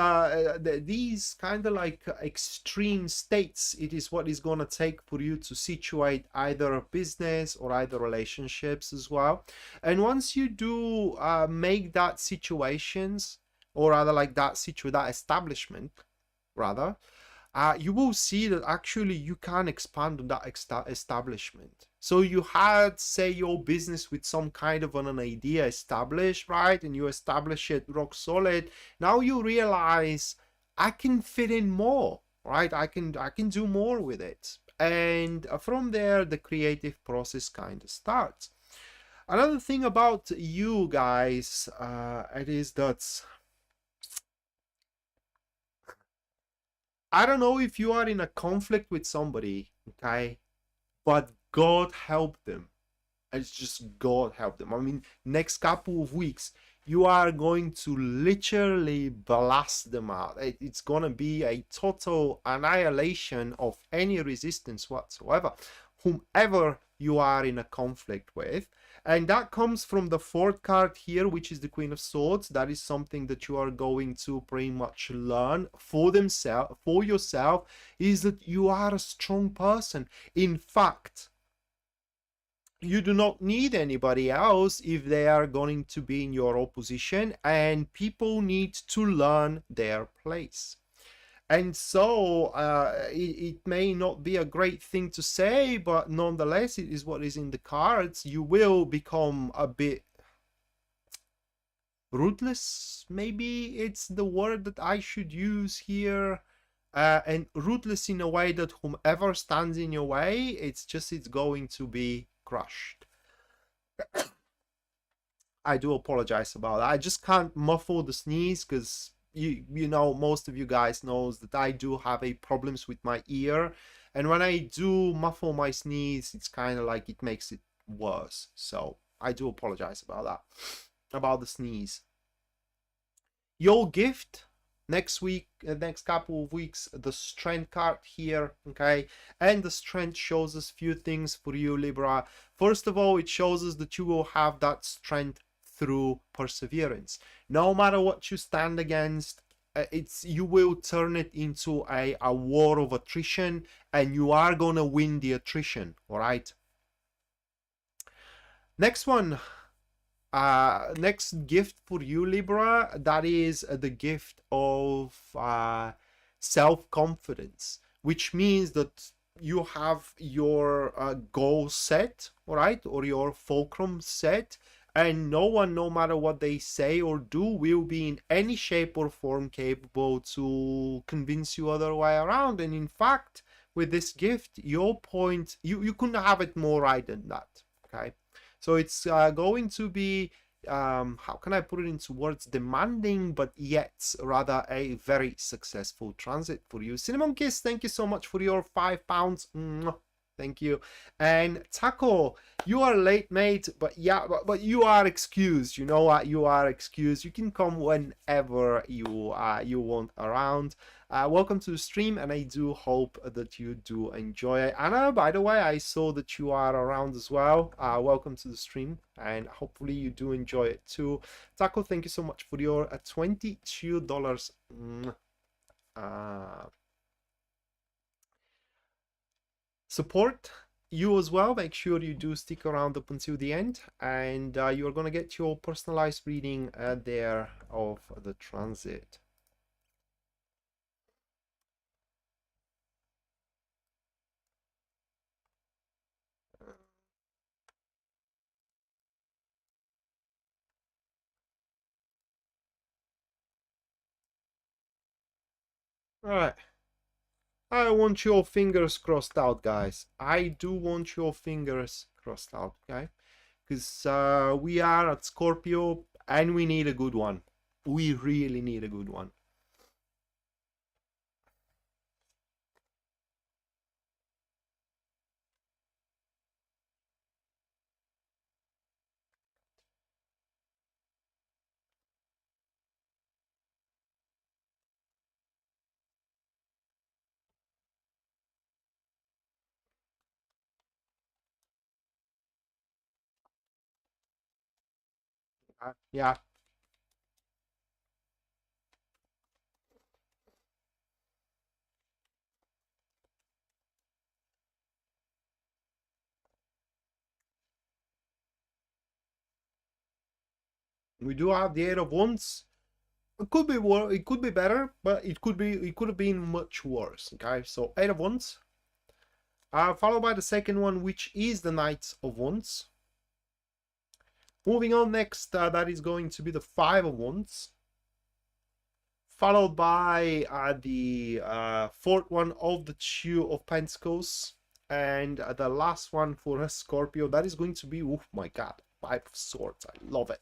these kind of like extreme states, it is what is going to take for you to situate either a business or either relationships as well. And once you do make that situations, or rather like that establishment rather, you will see that actually you can expand on that establishment. So you had, say, your business with some kind of an idea established, right? And you establish it rock solid. Now you realize I can fit in more, right? I can do more with it. And from there, the creative process kind of starts. Another thing about you guys, it is that I don't know if you are in a conflict with somebody, okay, but God help them. It's just God help them. I mean, next couple of weeks, you are going to literally blast them out. It's going to be a total annihilation of any resistance whatsoever, whomever you are in a conflict with. And that comes from the fourth card here, which is the Queen of Swords. That is something that you are going to pretty much learn for yourself, is that you are a strong person. In fact, you do not need anybody else if they are going to be in your opposition, and people need to learn their place. And so it may not be a great thing to say, but nonetheless, it is what is in the cards. You will become a bit ruthless, maybe it's the word that I should use here. And ruthless in a way that whomever stands in your way, it's going to be crushed. I do apologize about that. I just can't muffle the sneeze because you know, most of you guys knows that I do have a problems with my ear, and when I do muffle my sneeze, it's kind of like it makes it worse. So I do apologize about that, about the sneeze. Your gift next week, next couple of weeks, the strength card here, okay? And the strength shows us few things for you, Libra. First of all, it shows us that you will have that strength through perseverance. No matter what you stand against, you will turn it into a war of attrition, and you are gonna win the attrition. All right, next one, next gift for you, Libra, that is the gift of self-confidence, which means that you have your goal set, all right, or your fulcrum set, and no one, no matter what they say or do, will be in any shape or form capable to convince you other way around. And in fact, with this gift, your point, you couldn't have it more right than that. Okay, so it's going to be how can I put it into words, demanding, but yet rather a very successful transit for you. Cinnamon Kiss, thank you so much for your £5. Mwah. Thank you. And Taco, you are late, mate, but yeah, but you are excused. You know what? You are excused. You can come whenever you want around. Welcome to the stream, and I do hope that you do enjoy it. Anna, by the way, I saw that you are around as well. Welcome to the stream, and hopefully you do enjoy it too. Taco, thank you so much for your $22. Support you as well. Make sure you do stick around up until the end, and you're gonna get your personalized reading there of the transit. All right, I want your fingers crossed out, guys. I do want your fingers crossed out, okay? Because we are at Scorpio, and we need a good one. We really need a good one. Yeah. We do have the Eight of Wands. It could be worse, it could be better, but it could have been much worse. Okay, so Eight of Wands, followed by the second one, which is the Knight of Wands. Moving on next, that is going to be the Five of Wands, followed by the fourth one of the Two of Pentacles, and the last one for a Scorpio, that is going to be, oh my god, Five of Swords. I love it.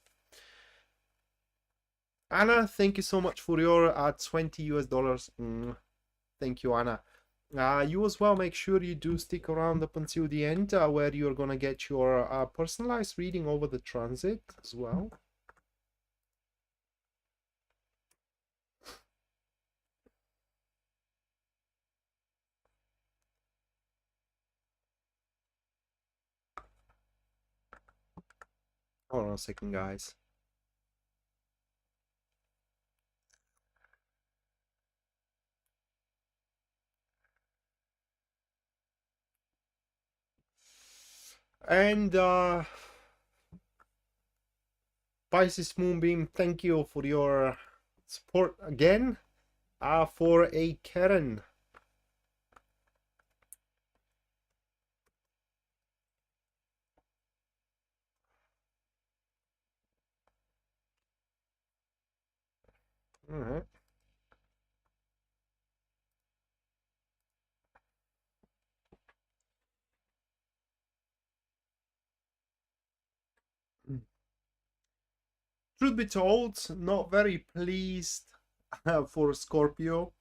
Anna, thank you so much for your $20 US. Thank you, Anna. You as well, make sure you do stick around up until the end, where you're gonna get your personalized reading over the transit as well. Hold on a second, guys. And Pisces Moonbeam, thank you for your support again. For a Karen. All right. Truth be told, not very pleased for Scorpio.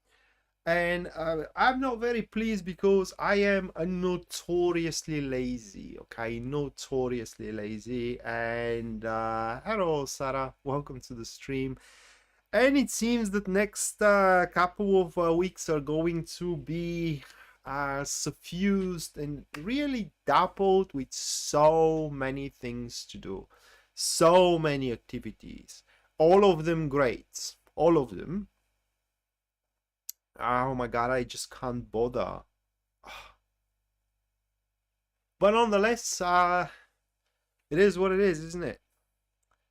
And I'm not very pleased because I am a notoriously lazy, okay? Notoriously lazy. And hello, Sarah. Welcome to the stream. And it seems that next couple of weeks are going to be suffused and really dappled with so many things to do. So many activities. All of them great. All of them. Oh my god, I just can't bother. But nonetheless, it is what it is, isn't it?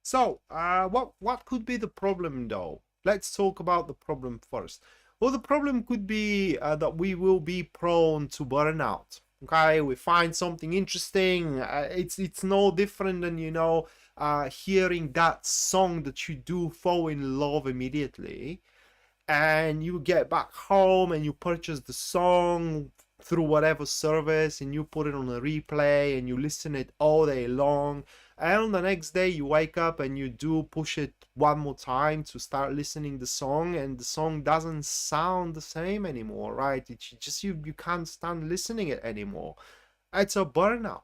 So, what could be the problem though? Let's talk about the problem first. Well, the problem could be that we will be prone to burnout. Okay, we find something interesting. It's no different than, you know, hearing that song that you do fall in love immediately, and you get back home and you purchase the song through whatever service and you put it on a replay and you listen it all day long, and on the next day you wake up and you do push it one more time to start listening the song, and the song doesn't sound the same anymore, right? It's just you can't stand listening it anymore. It's a burnout.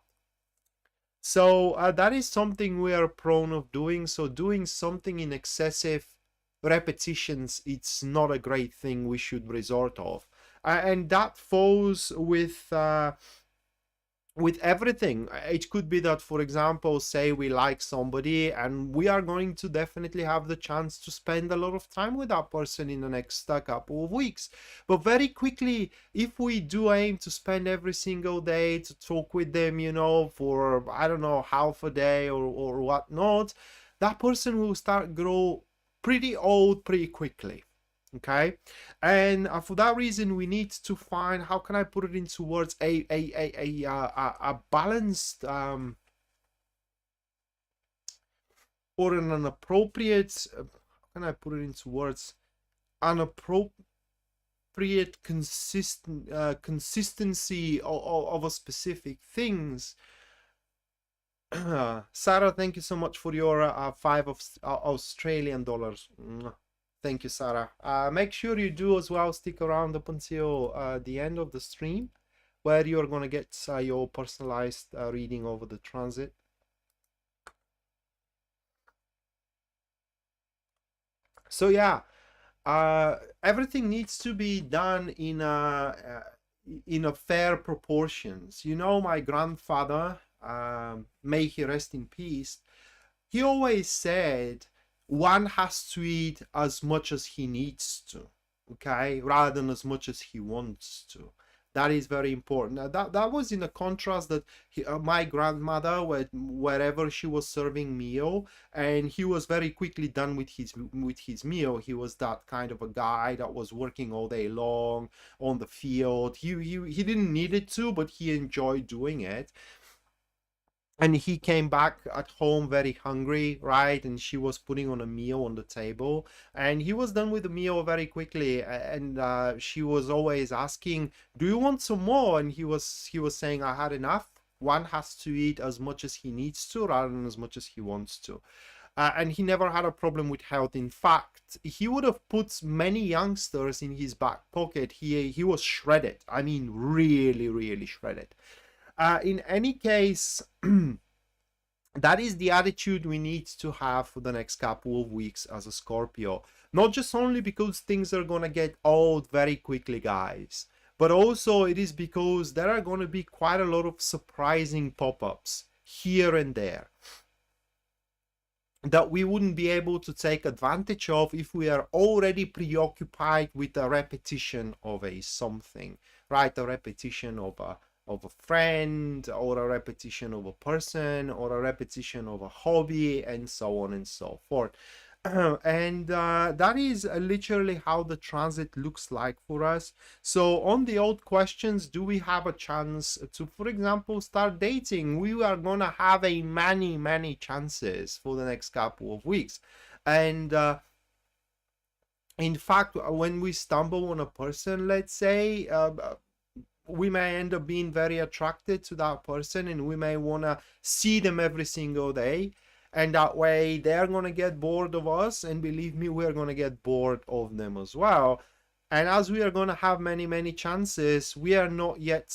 So that is something we are prone of doing. So doing something in excessive repetitions, it's not a great thing we should resort of. And that falls with everything. It could be that, for example, say we like somebody and we are going to definitely have the chance to spend a lot of time with that person in the next couple of weeks, but very quickly, if we do aim to spend every single day to talk with them, you know, for I don't know, half a day or whatnot, that person will start grow pretty old pretty quickly. Okay, and for that reason we need to find, how can I put it into words, a balanced or an appropriate how can I put it into words, an appropriate consistency of a specific things. Sarah, thank you so much for your 5 of Australian dollars. Thank you, Sarah. Make sure you do as well stick around up until the end of the stream, where you're going to get your personalized reading over the transit. So yeah, everything needs to be done in a fair proportions. You know, my grandfather, may he rest in peace, he always said, one has to eat as much as he needs to, okay, rather than as much as he wants to. That is very important. Now, that was in a contrast that my grandmother, wherever she was serving meal, and he was very quickly done with his meal. He was that kind of a guy that was working all day long on the field. He didn't need it to, but he enjoyed doing it. And he came back at home very hungry, right? And she was putting on a meal on the table, and he was done with the meal very quickly. And she was always asking, "Do you want some more?" And he was saying, "I had enough." One has to eat as much as he needs to, rather than as much as he wants to. And he never had a problem with health. In fact, he would have put many youngsters in his back pocket. He was shredded. I mean, really, really shredded. In any case, that is the attitude we need to have for the next couple of weeks as a Scorpio. Not just only because things are going to get old very quickly, guys, but also it is because there are going to be quite a lot of surprising pop-ups here and there that we wouldn't be able to take advantage of if we are already preoccupied with a repetition of a something, right? A repetition of a friend, or a repetition of a person, or a repetition of a hobby, and so on and so forth. And that is literally how the transit looks like for us. So on the old questions, do we have a chance to, for example, start dating? We are gonna have a many chances for the next couple of weeks. And in fact, when we stumble on a person, let's say, we may end up being very attracted to that person, and we may want to see them every single day, and that way they're going to get bored of us, and believe me, we're going to get bored of them as well. And as we are going to have many chances, we are not yet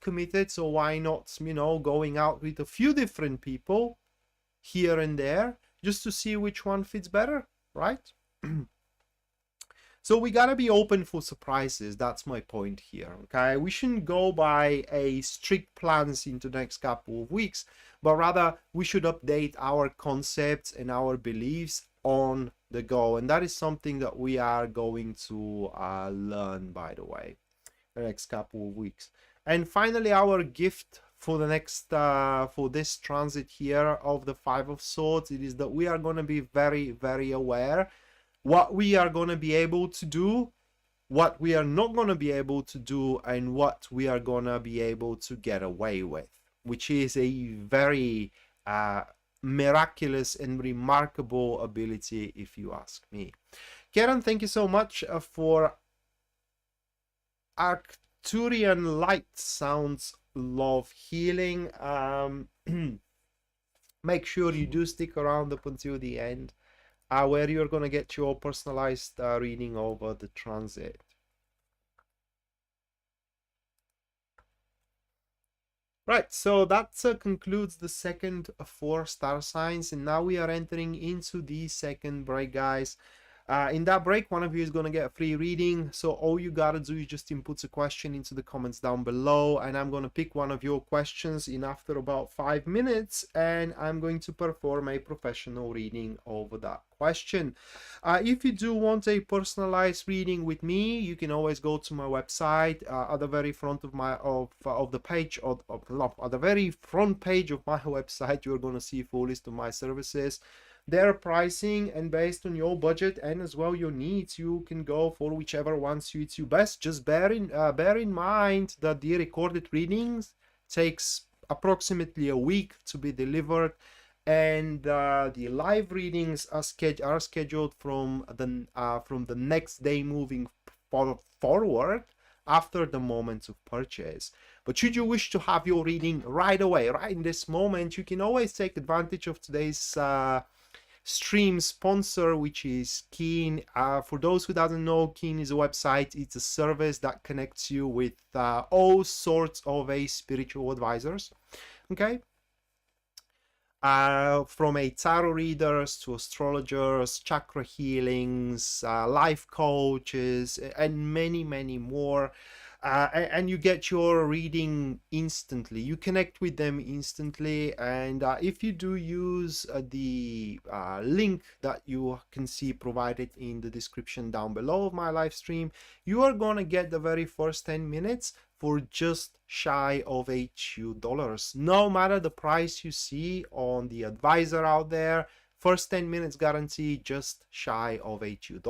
committed. So why not, you know, going out with a few different people here and there just to see which one fits better, right? So we gotta be open for surprises. That's my point here, okay? We shouldn't go by a strict plans into the next couple of weeks, but rather we should update our concepts and our beliefs on the go. And that is something that we are going to learn, by the way, the next couple of weeks. And finally, our gift for the next, for this transit here of the 5 of Swords, it is that we are going to be very aware what we are going to be able to do, what we are not going to be able to do, and what we are going to be able to get away with, which is a very miraculous and remarkable ability, if you ask me. Karen, thank you so much for Arcturian Light Sounds Love Healing. Make sure you do stick around up until the end, where you're going to get your personalized reading over the transit. Right, so that concludes the second 4 star signs, and now we are entering into the second break, guys. In that break, one of you is going to get a free reading, so all you gotta do is just input a question into the comments down below, and I'm going to pick one of your questions in after about 5 minutes, and I'm going to perform a professional reading over that question. If you do want a personalized reading with me, you can always go to my website at the very front of my the page at the very front page of my website. You're going to see a full list of my services, their pricing, and based on your budget and as well your needs, you can go for whichever one suits you best. Just bear in mind that the recorded readings takes approximately a week to be delivered, and the live readings are scheduled from the next day moving forward after the moment of purchase. But should you wish to have your reading right away, right in this moment, you can always take advantage of today's stream sponsor, which is Keen. For those who doesn't know, Keen is a website. It's a service that connects you with all sorts of spiritual advisors. Okay, from tarot readers to astrologers, chakra healings, life coaches, and many more. And you get your reading instantly. You connect with them instantly, and if you do use the link that you can see provided in the description down below of my live stream, you are gonna get the very first 10 minutes for just shy of $8. No matter the price you see on the advisor out there, first 10 minutes guarantee just shy of $8.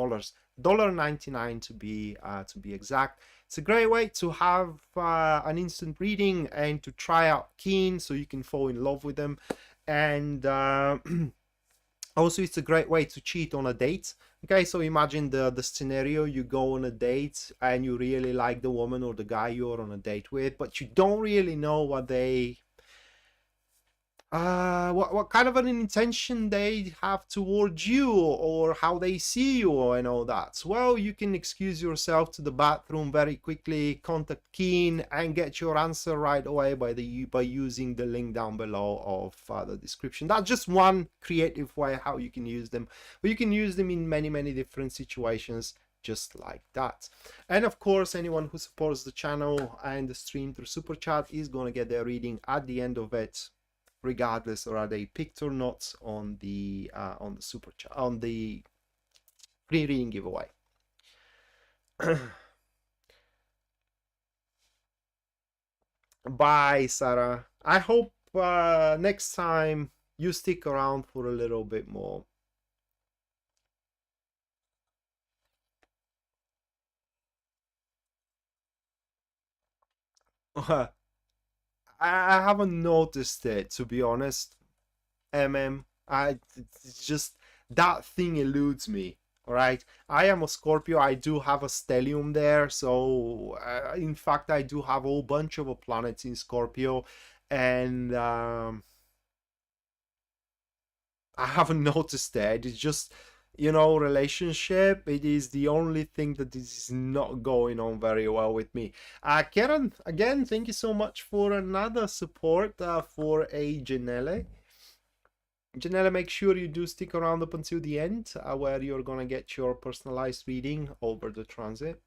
$1.99 to be exact. It's a great way to have an instant reading and to try out Keen so you can fall in love with them. And also, it's a great way to cheat on a date. Okay, so imagine the scenario: you go on a date and you really like the woman or the guy you're on a date with, but you don't really know what they what kind of an intention they have towards you or how they see you and all that. Well, you can excuse yourself to the bathroom very quickly, contact Keen, and get your answer right away by using the link down below of the description. That's just one creative way how you can use them, but you can use them in many different situations, just like that. And of course, anyone who supports the channel and the stream through super chat is going to get their reading at the end of it, regardless or are they picked or not on the super chat, on the free reading giveaway. Bye, Sarah. I hope next time you stick around for a little bit more. I haven't noticed it, to be honest. It's just that thing eludes me. All right, I am a Scorpio. I do have a stellium there, so in fact I do have a whole bunch of planets in Scorpio, and I haven't noticed that. It's just, you know, relationship, it is the only thing that is not going on very well with me. Karen, again, thank you so much for another support for a Janelle. Janelle, make sure you do stick around up until the end, where you're gonna get your personalized reading over the transit.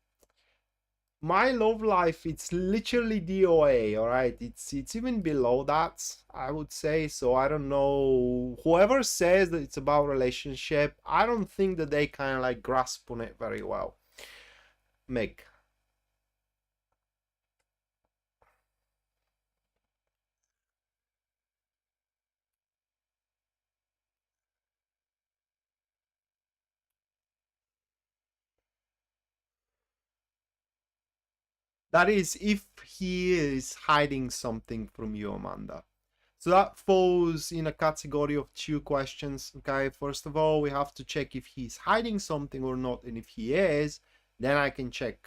My love life, it's literally DOA, all right? It's even below that, I would say. So I don't know, whoever says that it's about relationship, I don't think that they kind of like grasp on it very well. Meg. That is if he is hiding something from you, Amanda. So that falls in a category of two questions. Okay, first of all, we have to check if he's hiding something or not, and if he is, then I can check.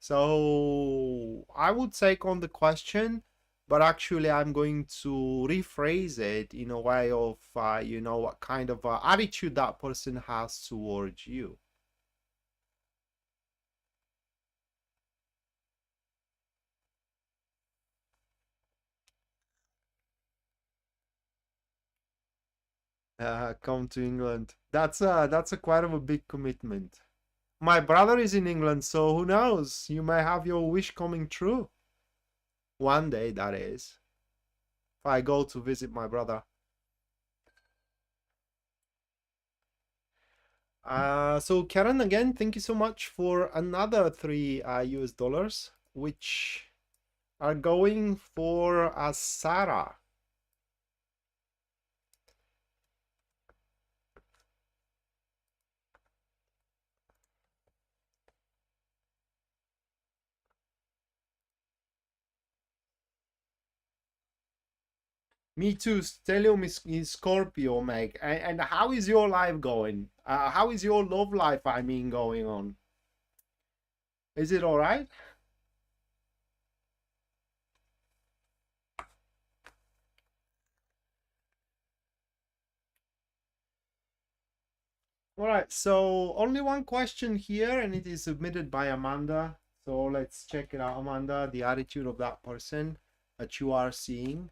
So I would take on the question, but actually I'm going to rephrase it in a way of you know, what kind of attitude that person has towards you. Come to England. That's a quite of a big commitment. My brother is in England, so who knows? You may have your wish coming true. One day, that is. If I go to visit my brother. So Karen, again, thank you so much for another 3 US dollars, which are going for Sarah. Me too. Stellium is Scorpio, Meg. And how is your life going? How is your love life, I mean, going on? Is it all right? All right, so only one question here, and it is submitted by Amanda. So let's check it out, Amanda, the attitude of that person that you are seeing.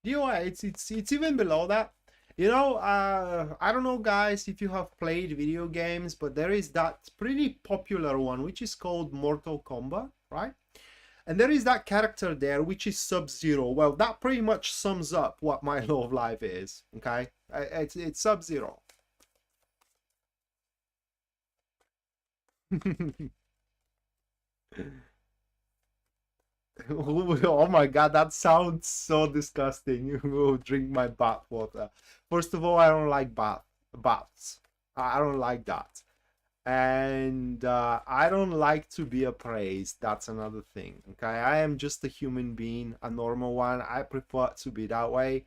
You know, it's even below that. You know, I don't know, guys, if you have played video games, but there is that pretty popular one, which is called Mortal Kombat, right? And there is that character there, which is Sub-Zero. Well, that pretty much sums up what my love life is, okay? It's Sub-Zero. Oh my god, that sounds so disgusting. You will drink my bath water. First of all, I don't like baths. I don't like that. And I don't like to be appraised. That's another thing. Okay, I am just a human being, a normal one. I prefer to be that way.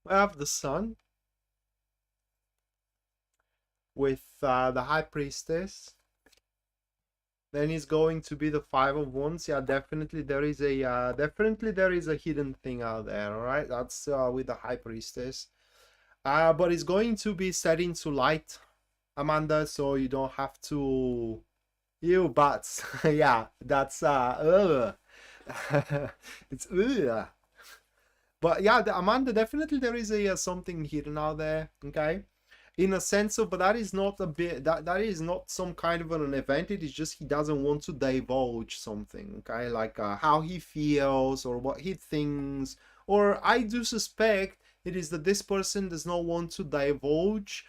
I have the sun with the High Priestess. Then he's going to be the Five of Wands. Yeah, definitely there is a hidden thing out there. All right, that's with the High Priestess. But it's going to be set into light, Amanda, so you don't have to. You bats. Yeah, that's it's but yeah, Amanda, definitely there is a something hidden out there. Okay, in a sense of, but that is not a bit, that is not some kind of an event. It is just he doesn't want to divulge something, okay, like how he feels or what he thinks. Or I do suspect it is that this person does not want to divulge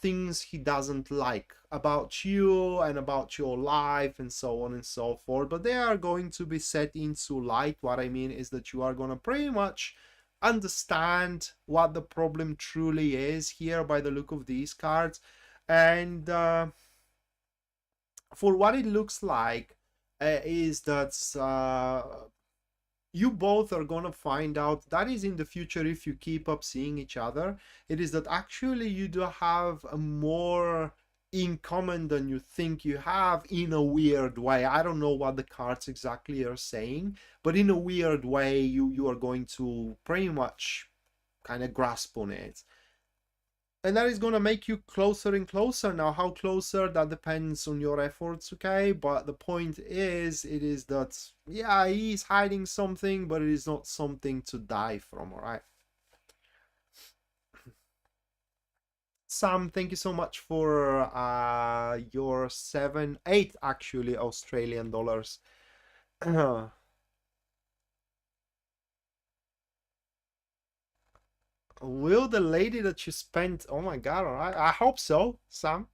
things he doesn't like about you and about your life and so on and so forth, but they are going to be set into light. What I mean is that you are going to pretty much understand what the problem truly is here by the look of these cards. And for what it looks like is that you both are gonna find out, that is in the future, if you keep up seeing each other, it is that actually you do have a more in common than you think you have, in a weird way. I don't know what the cards exactly are saying, but in a weird way you are going to pretty much kind of grasp on it, and that is going to make you closer and closer. Now how closer, that depends on your efforts, okay, but the point is, it is that yeah, he's hiding something, but it is not something to die from. All right, Sam, thank you so much for your 8 actually Australian dollars. Will the lady that you spent, oh my god, all right, I hope so, Sam.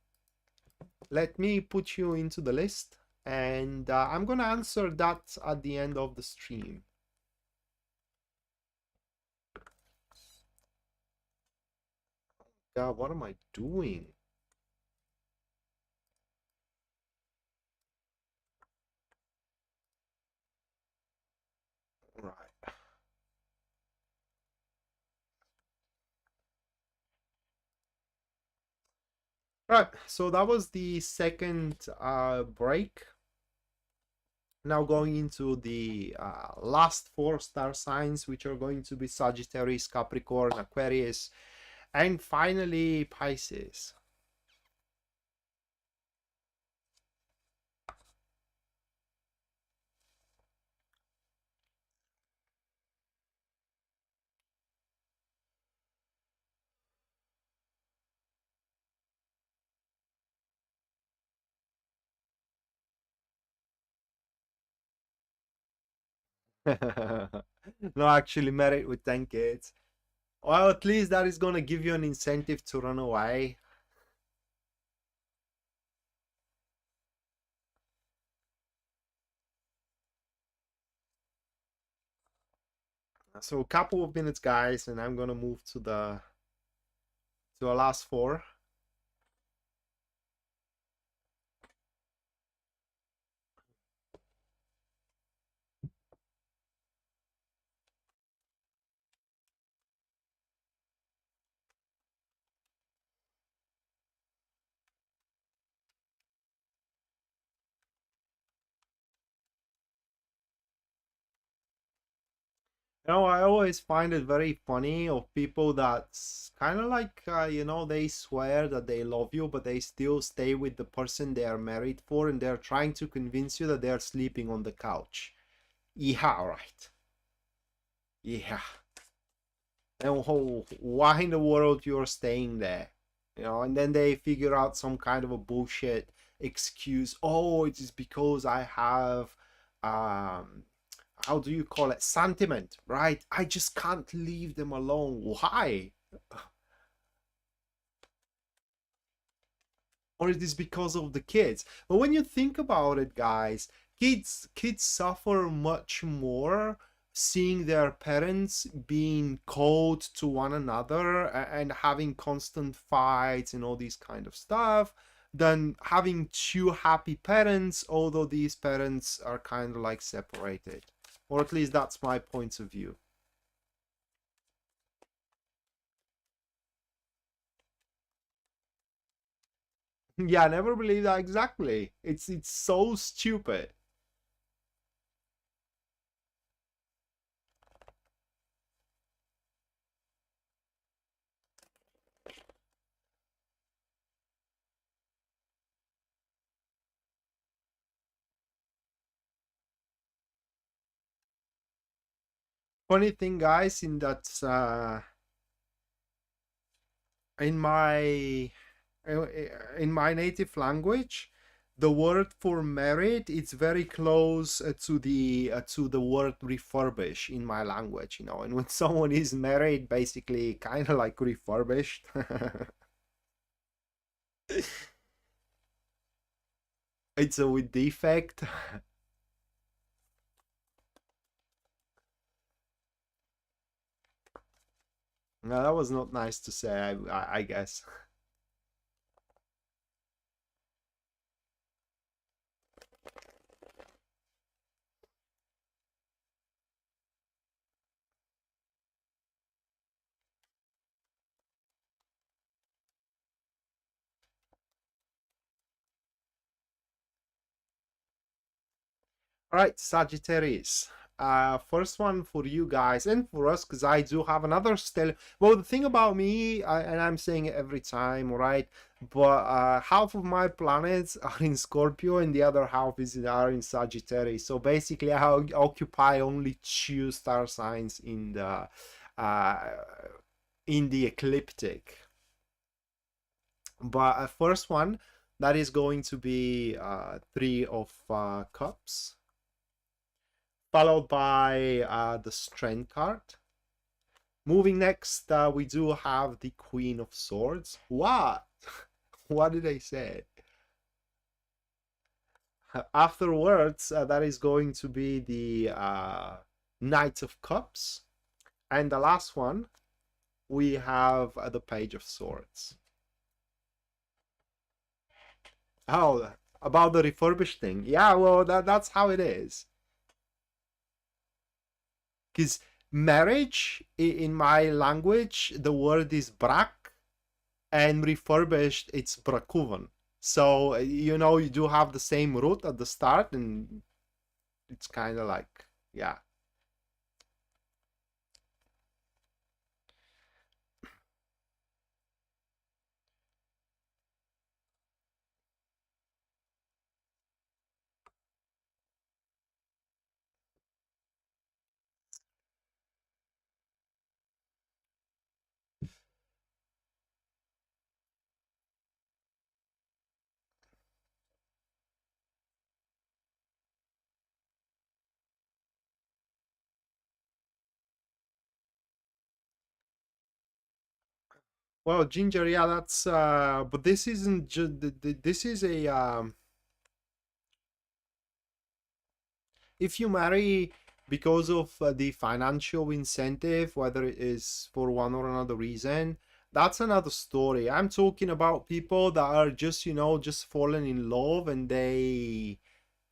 let me put you into the list, and I'm gonna answer that at the end of the stream. God, what am I doing? Right. Right, so that was the second break. Now going into the last 4 star signs, which are going to be Sagittarius, Capricorn, Aquarius, and finally Pisces. No, actually married with 10 kids. Well, at least that is gonna give you an incentive to run away. So a couple of minutes, guys, and I'm gonna move to the last 4. You know, I always find it very funny of people that's kind of like, you know, they swear that they love you, but they still stay with the person they are married for, and they're trying to convince you that they're sleeping on the couch. Yeah, right. Yeah. And why in the world you're staying there? You know, and then they figure out some kind of a bullshit excuse. Oh, it is because I have how do you call it, sentiment, right? I just can't leave them alone. Why? Or it is because of the kids. But when you think about it, guys, kids suffer much more seeing their parents being cold to one another and having constant fights and all these kind of stuff than having 2 happy parents, although these parents are kind of like separated. Or at least that's my point of view. Yeah, I never believed that. Exactly. It's so stupid. Funny thing, guys, in that in my in my native language, the word for married, it's very close to the word refurbish in my language, you know. And when someone is married, basically kind of like refurbished. It's a with defect. No, that was not nice to say, I guess. All right, Sagittarius. First one for you guys and for us, because I do have another stellar. Well, the thing about me, and I'm saying it every time, right? But half of my planets are in Scorpio, and the other half are in Sagittarius. So basically, I occupy only 2 star signs uh, in the ecliptic. But first one, that is going to be 3 of Cups, followed by the Strength card. Moving next, we do have the Queen of Swords. What? What did I say? Afterwards, that is going to be the Knight of Cups. And the last one, we have the Page of Swords. Oh, about the refurbished thing. Yeah, well, that's how it is. Because marriage, in my language, the word is brak, and refurbished, it's brakuvan. So, you know, you do have the same root at the start, and it's kind of like, yeah. Well, ginger, yeah, that's but this isn't just this is a if you marry because of the financial incentive, whether it is for one or another reason, that's another story. I'm talking about people that are just, you know, just falling in love, and they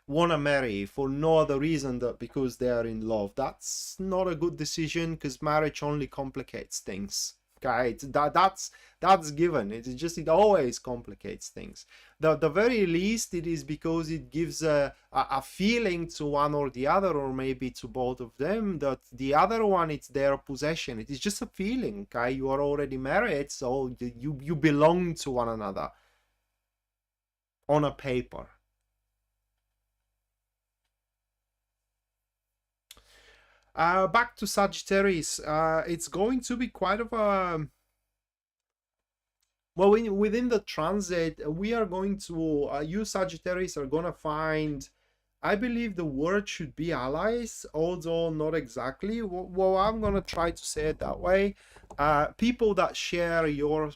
want to marry for no other reason than because they are in love. That's not a good decision, because marriage only complicates things. Okay, that's given. It's just, it always complicates things. The very least, it is because it gives a feeling to one or the other, or maybe to both of them, that the other one, it's their possession. It is just a feeling. Okay, you are already married, so you belong to one another on a paper. Back to Sagittarius. It's going to be quite of a well, within the transit, we are going to you Sagittarius are gonna find. I believe the word should be allies, although not exactly. Well, I'm gonna try to say it that way. People that share your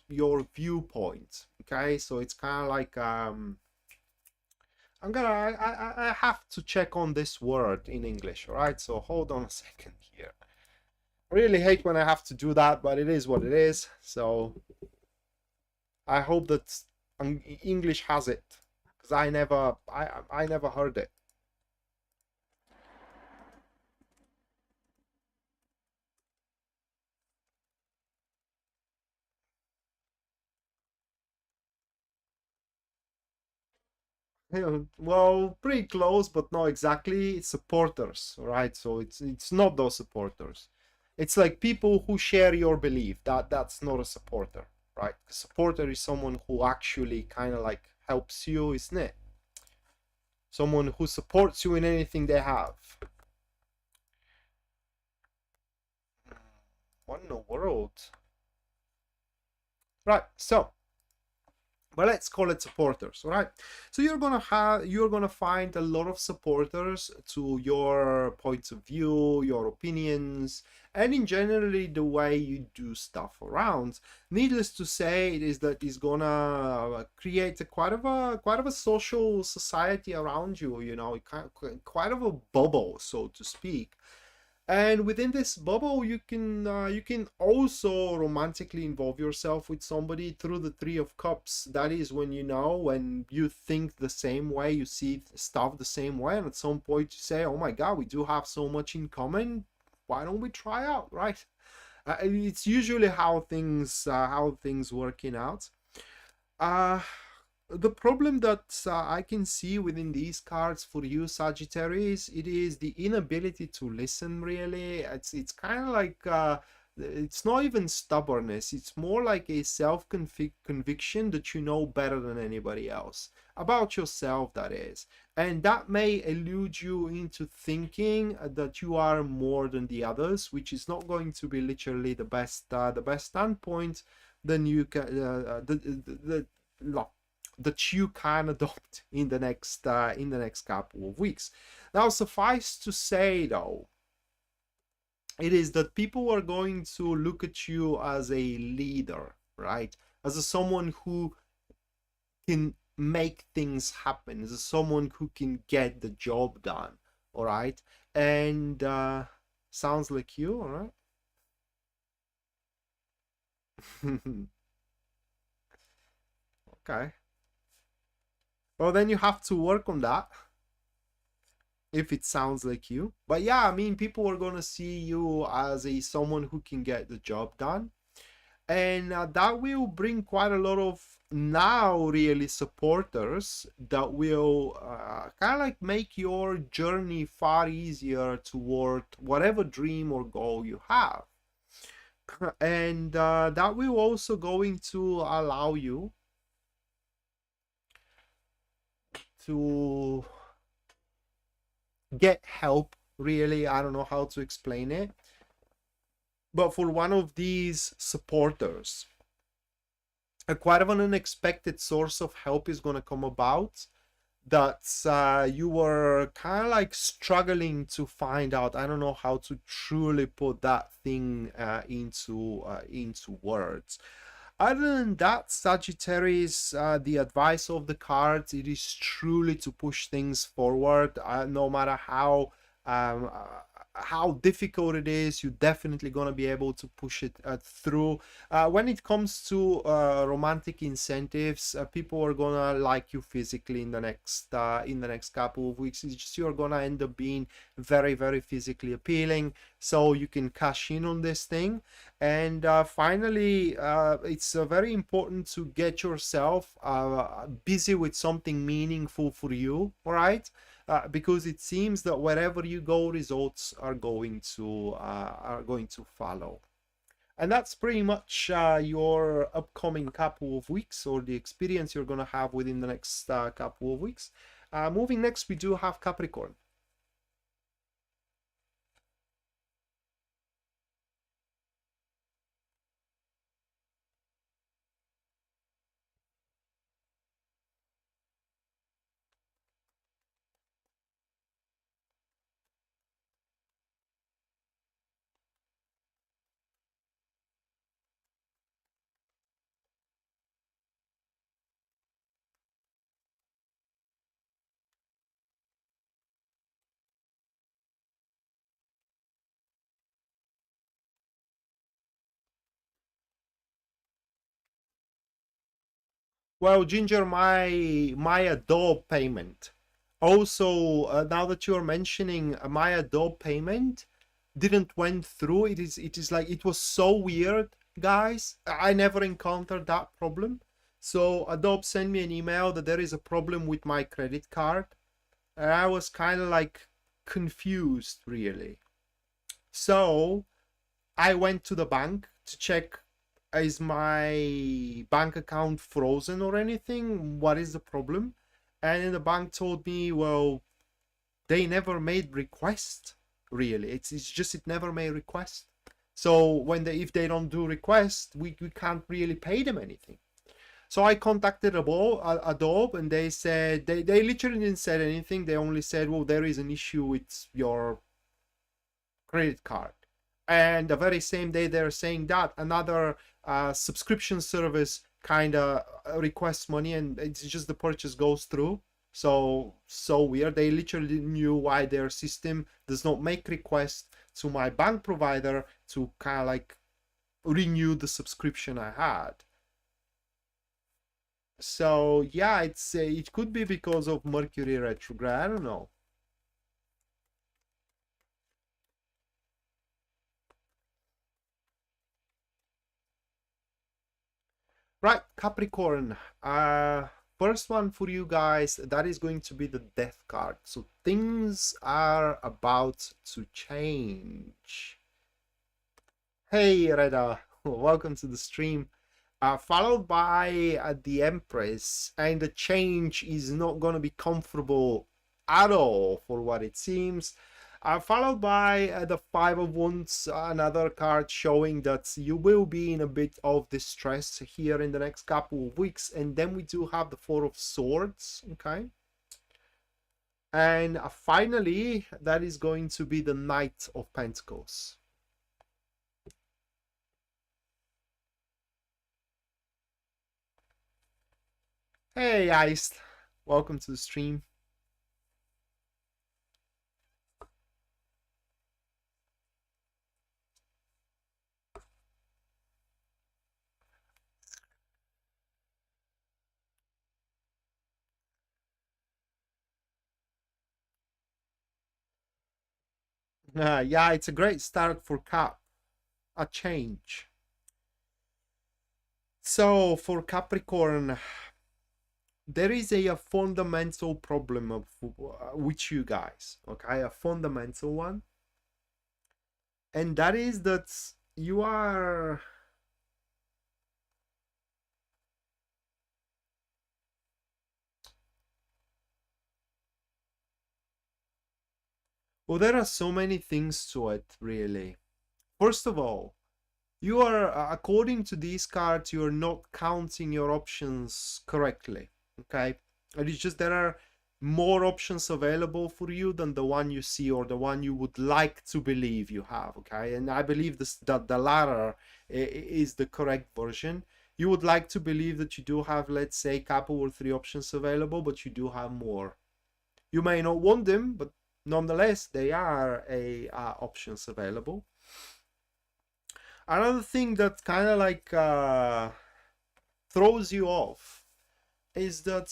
viewpoint. Okay, so it's kind of like I have to check on this word in English, all right? So hold on a second here. I really hate when I have to do that, but it is what it is. So I hope that English has it, because I never heard it. Well, pretty close, but not exactly. It's supporters, right? So it's not those supporters. It's like people who share your belief. That's not a supporter, right? A supporter is someone who actually kind of like helps you, isn't it? Someone who supports you in anything they have. What in the world? Right, so but let's call it supporters, all right? So you're gonna find a lot of supporters to your points of view, your opinions, and in generally the way you do stuff around. Needless to say, it is that it's gonna create quite of a social society around you, you know, quite of a bubble, so to speak. And within this bubble, you can also romantically involve yourself with somebody through the Three of Cups. That is when, you know, when you think the same way, you see stuff the same way, and at some point you say, oh my god, we do have so much in common, why don't we try out, right? It's usually how things working out. uh the problem that I can see within these cards for you, Sagittarius, it is the inability to listen, really. It's kind of like it's not even stubbornness, it's more like a self-conviction that you know better than anybody else about yourself, that is. And that may elude you into thinking that you are more than the others, which is not going to be literally the best standpoint. Then you can that you can adopt in the next couple of weeks. Now, suffice to say, though, it is that people are going to look at you as a leader, right? As someone who can make things happen, as someone who can get the job done. All right. And sounds like you. All right. Okay. Well, then you have to work on that if it sounds like you. But yeah, I mean, people are gonna see you as a someone who can get the job done, and that will bring quite a lot of now really supporters that will kind of like make your journey far easier toward whatever dream or goal you have. And that will also going to allow you to get help, really. I don't know how to explain it, but for one of these supporters, a quite of an unexpected source of help is going to come about that you were kind of like struggling to find out. I don't know how to truly put that thing into words. Other than that, Sagittarius, the advice of the cards, it is truly to push things forward, no matter um, uh, how difficult it is. You're definitely gonna be able to push it through. When it comes to romantic incentives, people are gonna like you physically in the next couple of weeks. It's just you're gonna end up being very, very physically appealing, so you can cash in on this thing. And finally, it's very important to get yourself busy with something meaningful for you, all right? Because it seems that wherever you go, results are going to follow. And that's pretty much your upcoming couple of weeks, or the experience you're going to have within the next couple of weeks. Moving next, we do have Capricorn. Well, Ginger, my Adobe payment. Also, now that you're mentioning my Adobe payment didn't went through. It is like, it was so weird, guys. I never encountered that problem. So Adobe sent me an email that there is a problem with my credit card. And I was kind of like confused, really. So I went to the bank to check, is my bank account frozen or anything? What is the problem? And then the bank told me, well, they never made request, really. It's just it never made request. So if they don't do request, we can't really pay them anything. So I contacted Adobe, and they said they literally didn't say anything. They only said, well, there is an issue with your credit card. And the very same day they're saying that another subscription service kind of requests money, and it's just the purchase goes through. So weird. They literally knew why their system does not make requests to my bank provider to kind of like renew the subscription I had. So yeah, it could be because of Mercury retrograde. I don't know. Right, Capricorn. First one for you guys, that is going to be the Death card. So things are about to change. Hey, Reda, welcome to the stream. Followed by the Empress, and the change is not going to be comfortable at all for what it seems. Followed by the Five of Wands, another card showing that you will be in a bit of distress here in the next couple of weeks. And then we do have the Four of Swords, okay? And finally, that is going to be the Knight of Pentacles. Hey, Ice. Welcome to the stream. Yeah, it's a great start for Cap. A change. So, for Capricorn, there is a fundamental problem with you guys, okay? A fundamental one. And that is that you are... Well, there are so many things to it, really. First of all, you are, according to these cards, you're not counting your options correctly, okay? It is just there are more options available for you than the one you see or the one you would like to believe you have, okay? And I believe that the latter is the correct version. You would like to believe that you do have, let's say, a couple or three options available, but you do have more. You may not want them, but nonetheless, they are options available. Another thing that kind of like throws you off is that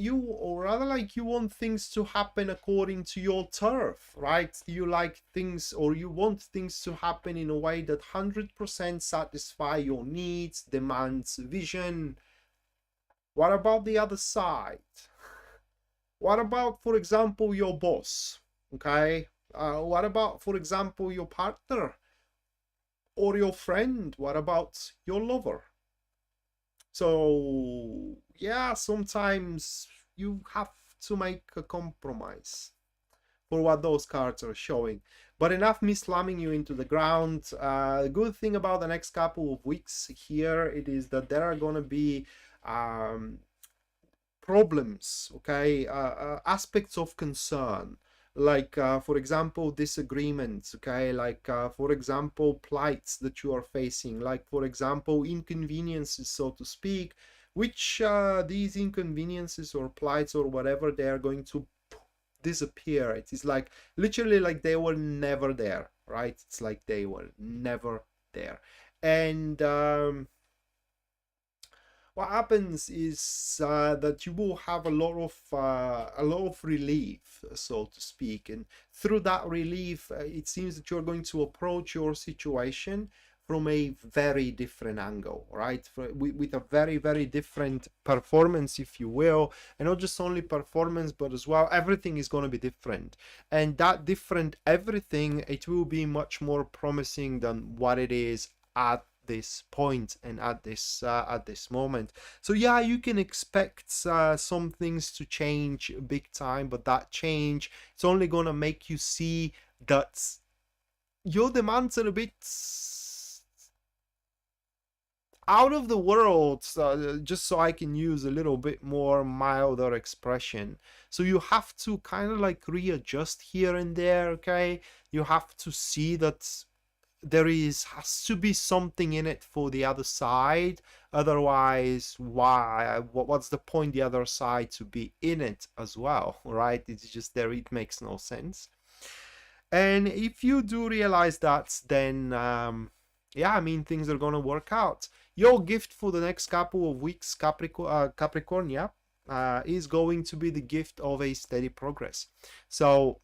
or rather like you want things to happen according to your turf, right? You like things, or you want things to happen in a way that 100% satisfy your needs, demands, vision. What about the other side? What about, for example, your boss? Okay. What about, for example, your partner or your friend? What about your lover? So yeah, sometimes you have to make a compromise for what those cards are showing. But enough me slamming you into the ground. The good thing about the next couple of weeks here, it is that there are gonna be problems, okay, aspects of concern, like for example disagreements, okay, like for example plights that you are facing, like for example inconveniences, so to speak, which these inconveniences or plights or whatever, they are going to disappear. It is like literally like they were never there, right? It's like they were never there. And what happens is that you will have a lot of relief, so to speak, and through that relief, it seems that you're going to approach your situation from a very different angle, right? With a very, very different performance, if you will, and not just only performance, but as well everything is going to be different, and that different everything, it will be much more promising than what it is at this point and at this moment. So yeah, you can expect some things to change big time, but that change, it's only gonna make you see that your demands are a bit out of the world, just so I can use a little bit more milder expression. So you have to kind of like readjust here and there, okay? You have to see that there has to be something in it for the other side. Otherwise, what's the point the other side to be in it as well, right? It's just there, it makes no sense. And if you do realize that, then yeah, I mean, things are gonna work out. Your gift for the next couple of weeks, Capricorn, yeah, is going to be the gift of a steady progress. So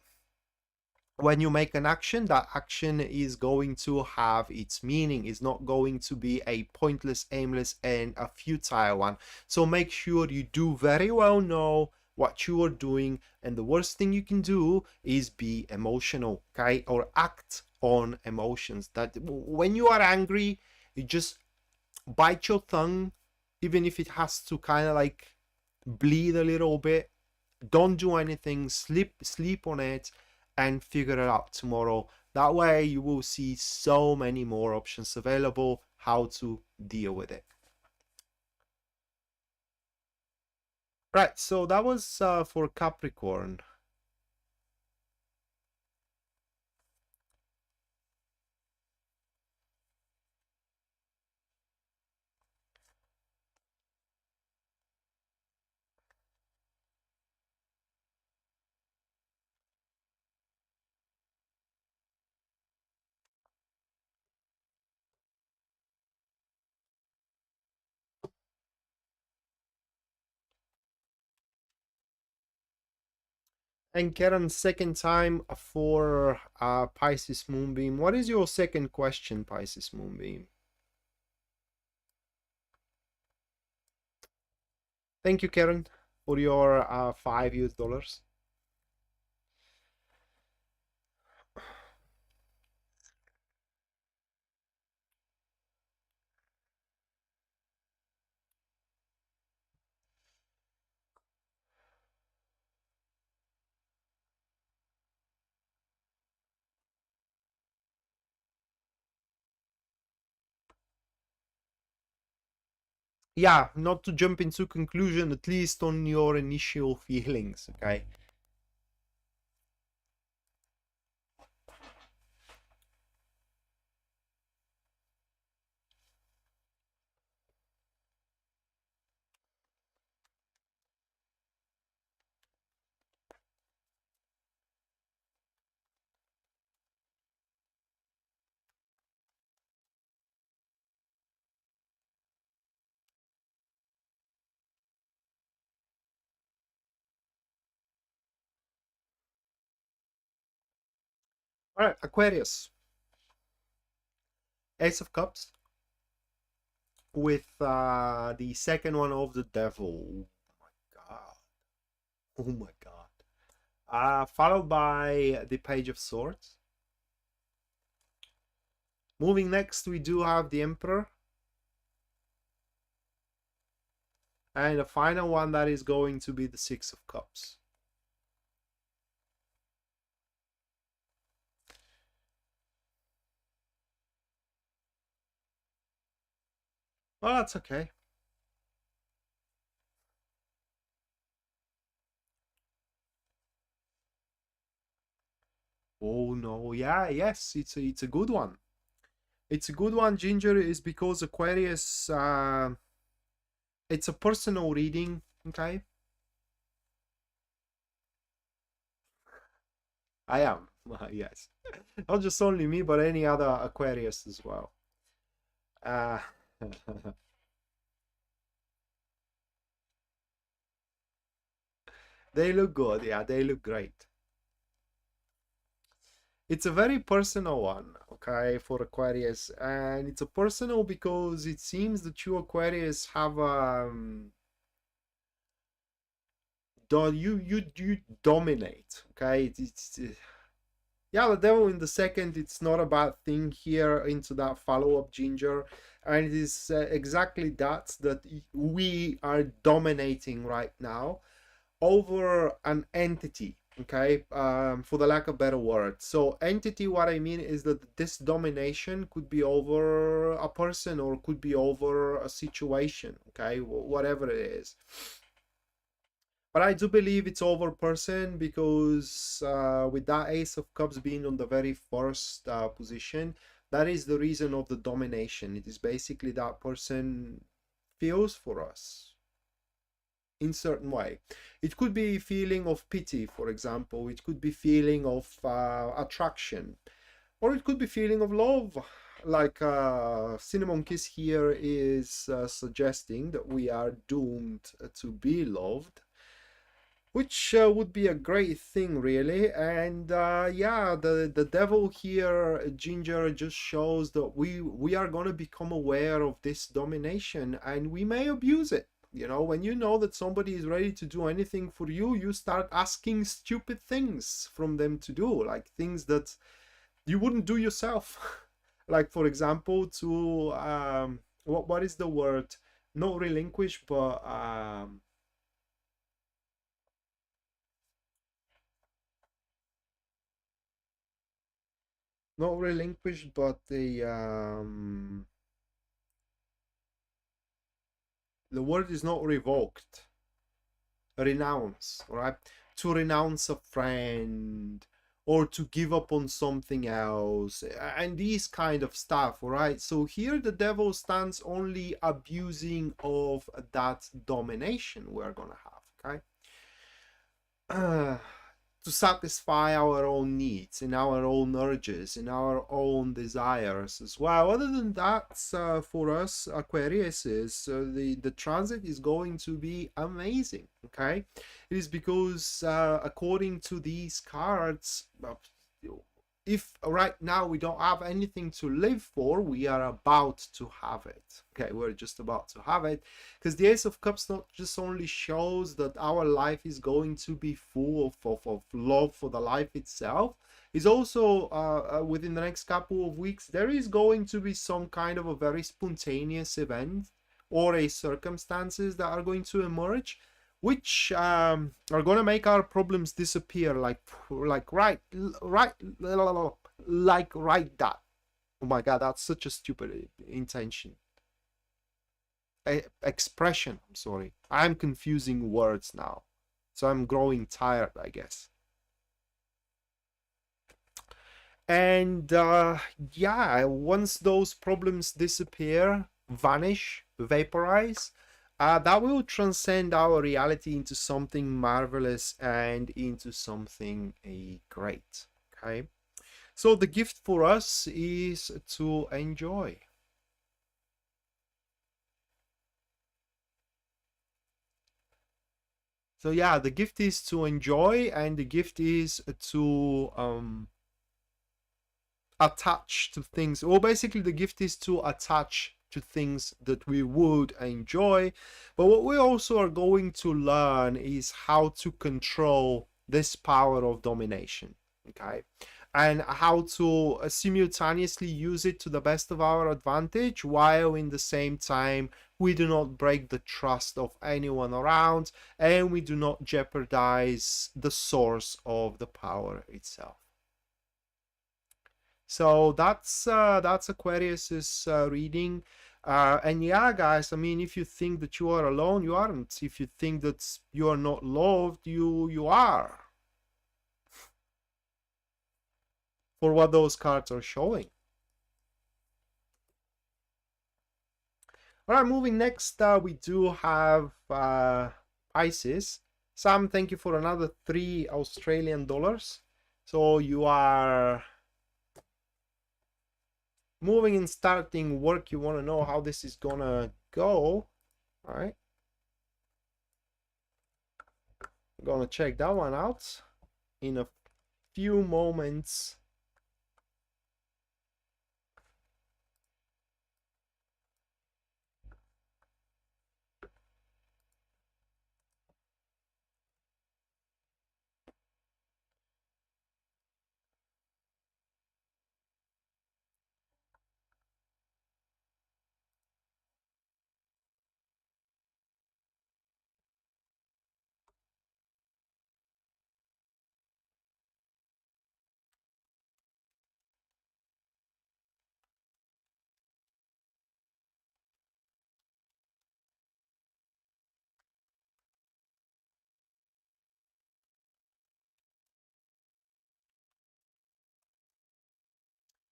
when you make an action, that action is going to have its meaning. It's not going to be a pointless, aimless, and a futile one. So make sure you do very well know what you are doing, and the worst thing you can do is be emotional, okay, or act on emotions. That when you are angry, you just bite your tongue, even if it has to kind of like bleed a little bit. Don't do anything, sleep on it, and figure it out tomorrow. That way you will see so many more options available how to deal with it. Right, so that was for Capricorn. And Karen, second time for Pisces Moonbeam. What is your second question, Pisces Moonbeam? Thank you, Karen, for your $5 US. Yeah, not to jump into conclusion, at least on your initial feelings, okay? All right, Aquarius. Ace of Cups with the second one of the devil. Oh my god. Oh my god. Followed by the Page of Swords. Moving next, we do have the Emperor. And the final one that is going to be the Six of Cups. Well, that's okay. Oh no, yeah, yes, it's a good one. It's a good one, Ginger, is because Aquarius, it's a personal reading, okay? I am, yes. Not just only me, but any other Aquarius as well. Uh, they look good, yeah, they look great. It's a very personal one, okay, for Aquarius, and it's a personal because it seems that you Aquarius have you dominate, okay? It's yeah, the devil in the second, it's not a bad thing here into that follow-up, Ginger, and it is exactly that we are dominating right now over an entity, okay, for the lack of better word. So entity, what I mean is that this domination could be over a person or could be over a situation, okay, whatever it is. But I do believe it's over person because with that Ace of Cups being on the very first position, that is the reason of the domination. It is basically that person feels for us in certain way. It could be feeling of pity, for example. It could be feeling of attraction, or it could be feeling of love. Like Cinnamon Kiss here is suggesting that we are doomed to be loved, which would be a great thing, really. And yeah, the devil here, Ginger, just shows that we are going to become aware of this domination, and we may abuse it. You know, when you know that somebody is ready to do anything for you, you start asking stupid things from them to do, like things that you wouldn't do yourself. Like, for example, to what is the word, not relinquish, but not relinquished, but the word is not revoked. Renounce, right? To renounce a friend or to give up on something else and these kind of stuff, right? So here the devil stands only abusing of that domination we're gonna have, okay? to satisfy our own needs and our own urges and our own desires as well. Other than that, for us Aquarius, is the transit is going to be amazing. Okay, it is because according to these cards, if right now we don't have anything to live for, we are about to have it. Okay, we're just about to have it, because the Ace of Cups not just only shows that our life is going to be full of love for the life itself, is also within the next couple of weeks there is going to be some kind of a very spontaneous event or a circumstances that are going to emerge, which are going to make our problems disappear like right that. Oh my god, that's such a stupid intention. Expression, I'm sorry. I'm confusing words now, so I'm growing tired, I guess. And yeah, once those problems disappear, vanish, vaporize, that will transcend our reality into something marvelous and into something great. Okay, so the gift for us is to enjoy. So yeah, the gift is to enjoy, and the gift is to attach to things. Well, basically the gift is to attach to things that we would enjoy, but what we also are going to learn is how to control this power of domination. Okay, and how to simultaneously use it to the best of our advantage, while in the same time we do not break the trust of anyone around, and we do not jeopardize the source of the power itself. So that's Aquarius's reading. And yeah, guys, I mean, if you think that you are alone, you aren't. If you think that you are not loved, you are. For what those cards are showing. All right, moving next, we do have Pisces. Sam, thank you for another 3 Australian dollars. So you are moving and starting work. You want to know how this is gonna go. All right, I'm gonna check that one out in a few moments.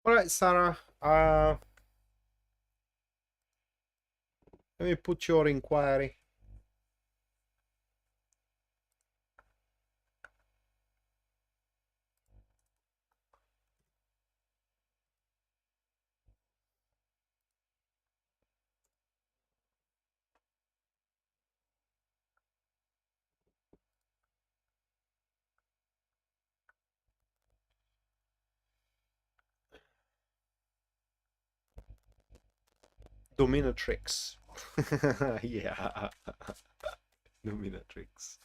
All right, Sarah, let me put your inquiry. Dominatrix. Yeah, Dominatrix.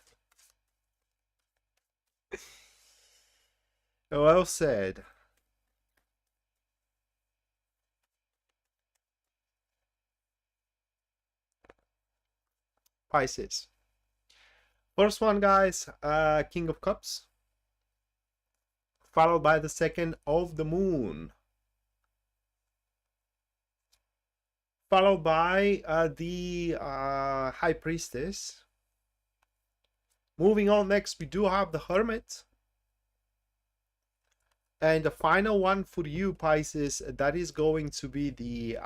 Well said. Pisces. First one, guys, King of Cups, followed by the second of the Moon, followed by the High Priestess. Moving on, next we do have the Hermit, and the final one for you, Pisces, that is going to be the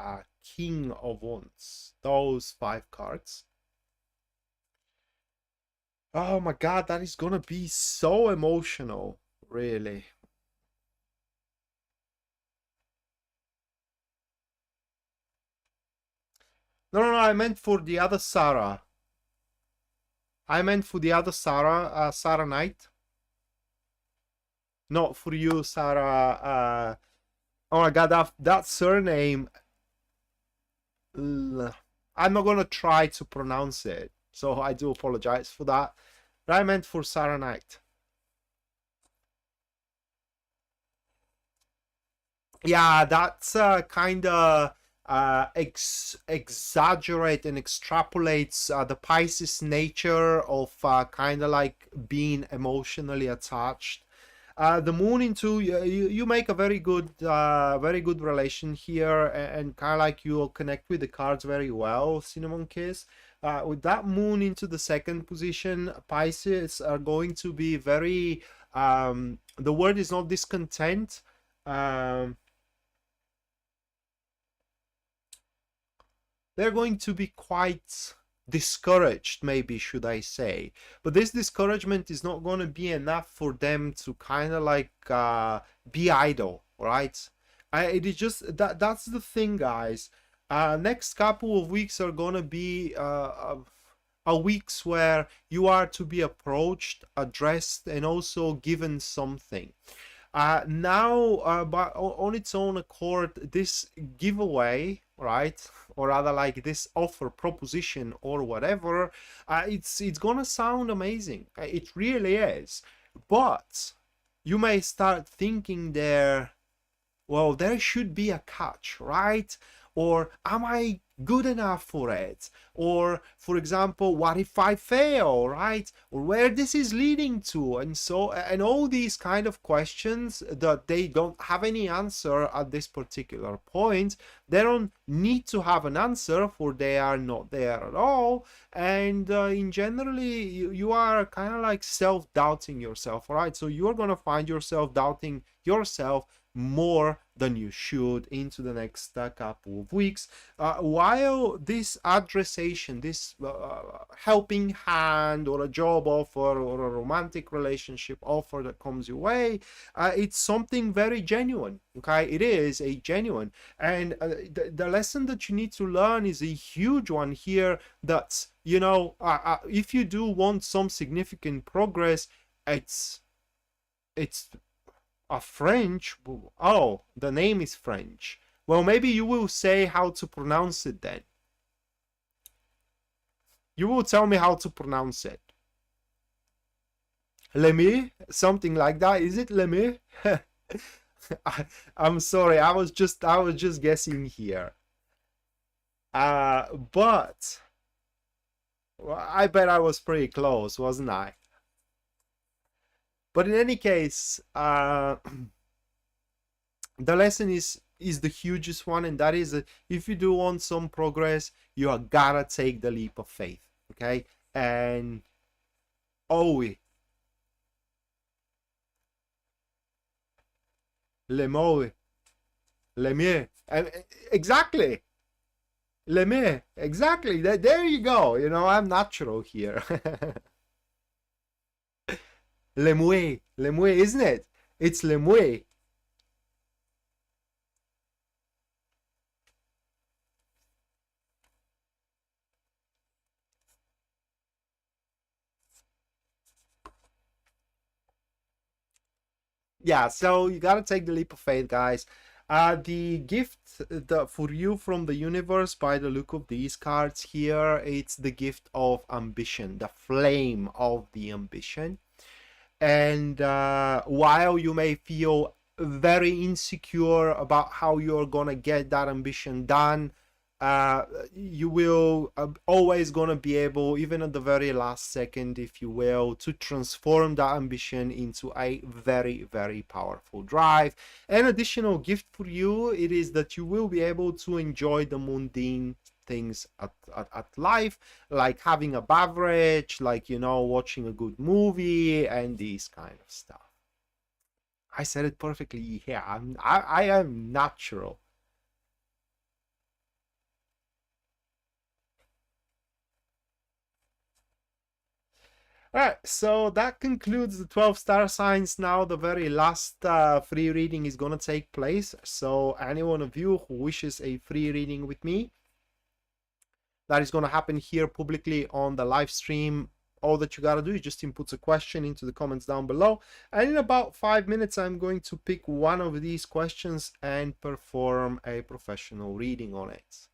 King of Wands. Those 5 cards. Oh my God, that is gonna be so emotional, really. No, no, no, I meant for the other Sarah. I meant for the other Sarah, Sarah Knight. Not for you, Sarah. Oh my God, that surname. I'm not gonna try to pronounce it, so I do apologize for that. But I meant for Sarah Knight. Yeah, that's kind of exaggerate and extrapolates the Pisces nature of kind of like being emotionally attached. The moon into you make a very good relation here, and kind of like you'll connect with the cards very well, Cinnamon Kiss. With that moon into the second position, Pisces are going to be very. The word is not discontent. Um, they're going to be quite discouraged, maybe should I say. But this discouragement is not going to be enough for them to kind of like be idle, right? It is just that's the thing, guys. Next couple of weeks are going to be weeks where you are to be approached, addressed, and also given something. Now, but on its own accord, this giveaway, right, or rather like this offer proposition or whatever, it's gonna sound amazing. It really is. But you may start thinking there, well, there should be a catch, right? Or am I good enough for it? Or, for example, what if I fail, right? Or where this is leading to, and so, and all these kind of questions that they don't have any answer at this particular point. They don't need to have an answer, for they are not there at all. And in generally, you are kind of like self-doubting yourself, right? So you're gonna find yourself doubting yourself more than you should into the next couple of weeks. While this addressation, this helping hand or a job offer or a romantic relationship offer that comes your way, it's something very genuine. Okay, it is a genuine, and the lesson that you need to learn is a huge one here. That if you do want some significant progress, it's a French. Oh, the name is French. Well, maybe you will say how to pronounce it then. You will tell me how to pronounce it. Lemi? Something like that. Is it Lemi? I'm sorry. I was just guessing here. But well, I bet I was pretty close, wasn't I? But in any case, the lesson is the hugest one, and that is that if you do want some progress, you are gotta take the leap of faith. Okay, and oh, le mot, le mieux, exactly, le mieux, exactly. There you go. I'm natural here. Le mouet, isn't it? It's le mouet. Yeah, so you gotta take the leap of faith, guys. The gift for you from the universe, by the look of these cards here, it's the gift of ambition, the flame of the ambition. And while you may feel very insecure about how you're gonna get that ambition done, you will always gonna be able, even at the very last second, if you will, to transform that ambition into a very, very powerful drive. An additional gift for you, it is that you will be able to enjoy the mundane things at life, like having a beverage, like watching a good movie and these kind of stuff. I said it perfectly. Yeah, I am natural. All right, so that concludes the 12 star signs. Now the very last free reading is gonna take place. So any one of you who wishes a free reading with me, that is gonna happen here publicly on the live stream. All that you gotta do is just input a question into the comments down below, and in about 5 minutes I'm going to pick one of these questions and perform a professional reading on it.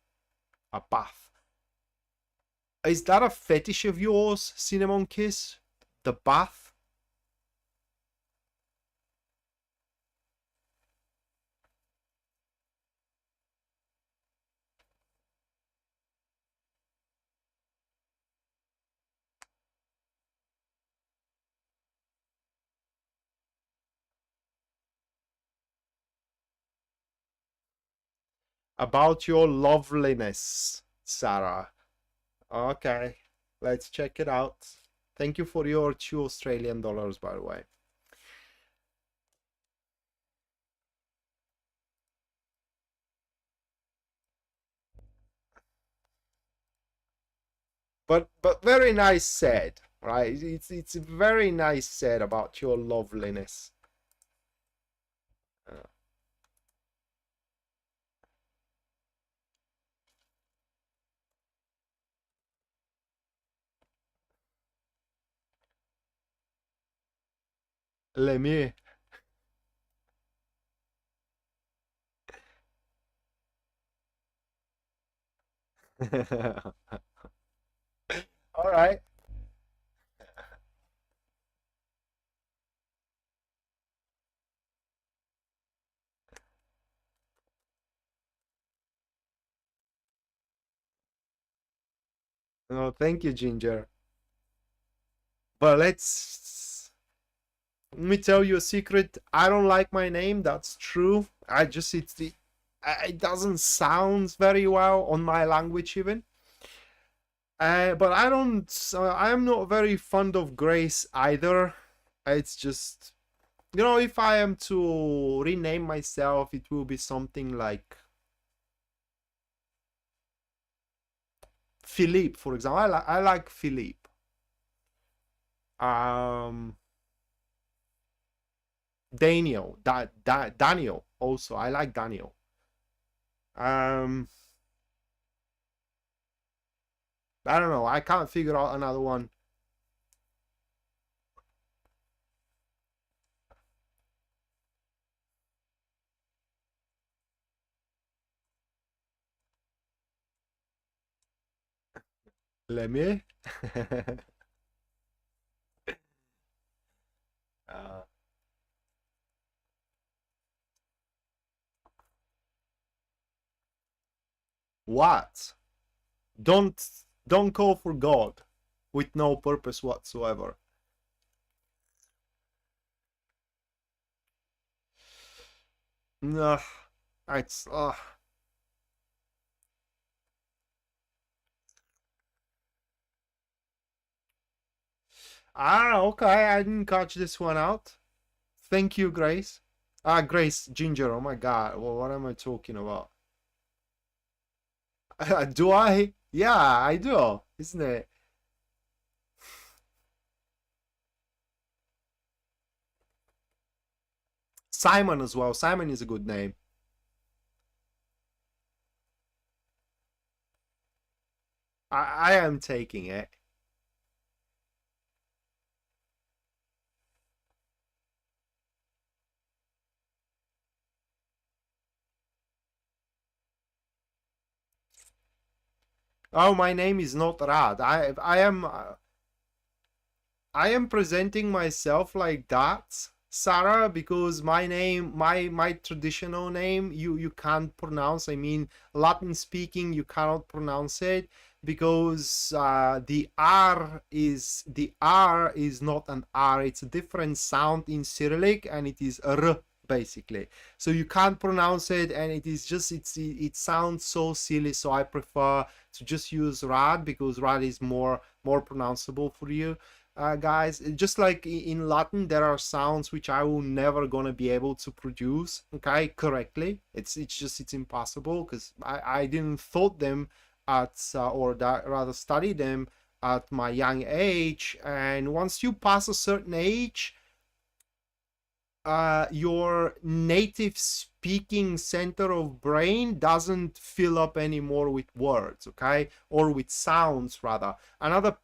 A bath. Is that a fetish of yours, Cinnamon Kiss? The bath? About your loveliness, Sarah. Okay, let's check it out. Thank you for your $2 Australian, by the way. But very nice said, right? It's very nice said about your loveliness. Le mie. All right. No, thank you, Ginger. But let me tell you a secret. I don't like my name. That's true. I just it doesn't sound very well on my language even. But I don't. I am not very fond of Grace either. It's just, you know, if I am to rename myself, it will be something like Philippe, for example. I like Philippe. Daniel, Daniel also. I like Daniel. I don't know. I can't figure out another one. Let me. uh, what? Don't call for God with no purpose whatsoever. Ugh, it's okay. I didn't catch this one out. Thank you, Grace. Grace Ginger. Oh my God. Well, what am I talking about? Do I? Yeah, I do. Isn't it? Simon as well. Simon is a good name. I am taking it. Oh, my name is not Rad. I am presenting myself like that, Sarah, because my name, my traditional name, you can't pronounce. I mean, Latin speaking, you cannot pronounce it because the R is not an R. It's a different sound in Cyrillic, and it is R basically. So you can't pronounce it, and it is just it sounds so silly. So I prefer to just use Rad because Rad is more pronounceable for you. Guys, just like in Latin, there are sounds which I will never gonna be able to produce, okay, correctly. It's impossible because I didn't thought them at or that rather study them at my young age, and once you pass a certain age, your native speaking center of brain doesn't fill up anymore with words, okay, or with sounds rather. Another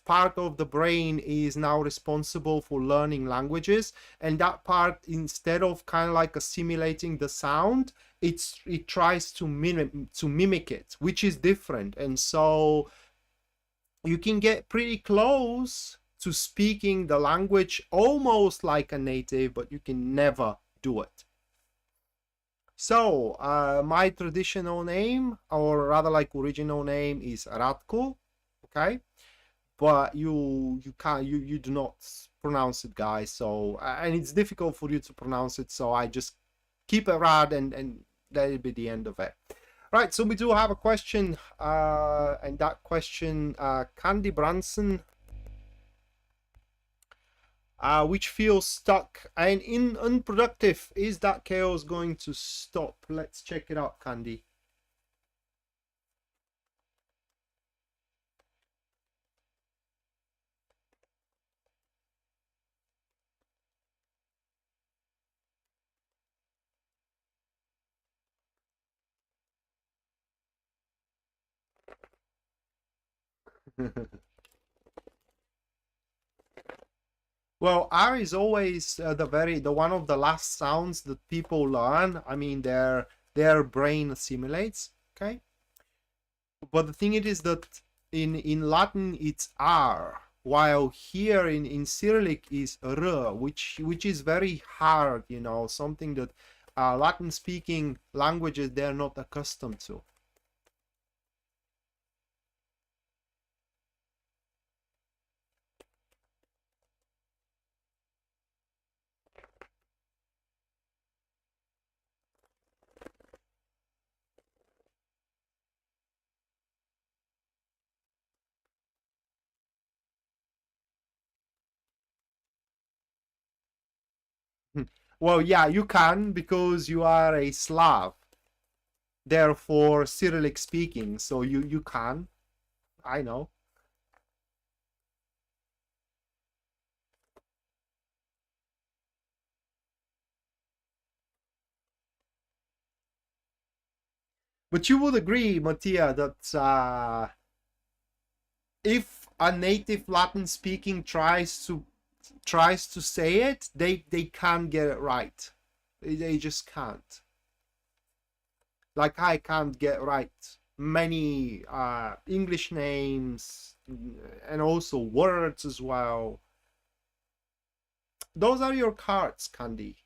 part of the brain is now responsible for learning languages, and that part, instead of kind of like assimilating the sound, it tries to mimic it, which is different. And so you can get pretty close to speaking the language almost like a native, but you can never do it. So my traditional name, or rather like original name, is Radko, okay, but you do not pronounce it, guys. So and it's difficult for you to pronounce it, so I just keep it Rad, and that'll be the end of it. Right, so we do have a question, and that question, Candy Branson, which feels stuck and unproductive. Is that chaos going to stop? Let's check it out, Candy. Well, R is always the one of the last sounds that people learn. I mean, their brain assimilates. Okay, but the thing it is that in Latin it's R, while here in Cyrillic is R, which is very hard. You know, something that Latin speaking languages they're not accustomed to. Well, yeah, you can, because you are a Slav, therefore Cyrillic speaking, so you can. I know. But you would agree, Mattia, that if a native Latin speaking tries to say it, they can't get it right. They just can't. Like I can't get right many English names and also words as well. Those are your cards, Candy.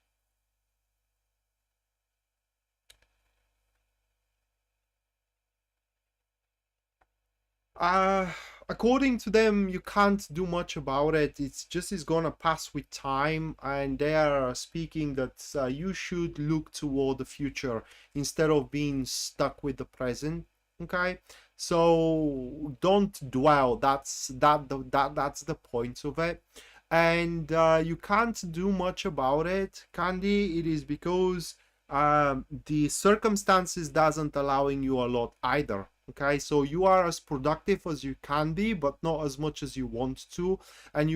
According to them, you can't do much about it. It's gonna pass with time, and they are speaking that you should look toward the future instead of being stuck with the present. Okay, so don't dwell. That's the point of it, and you can't do much about it, Candy. It is because the circumstances doesn't allowing you a lot either. Okay, so you are as productive as you can be, but not as much as you want to, and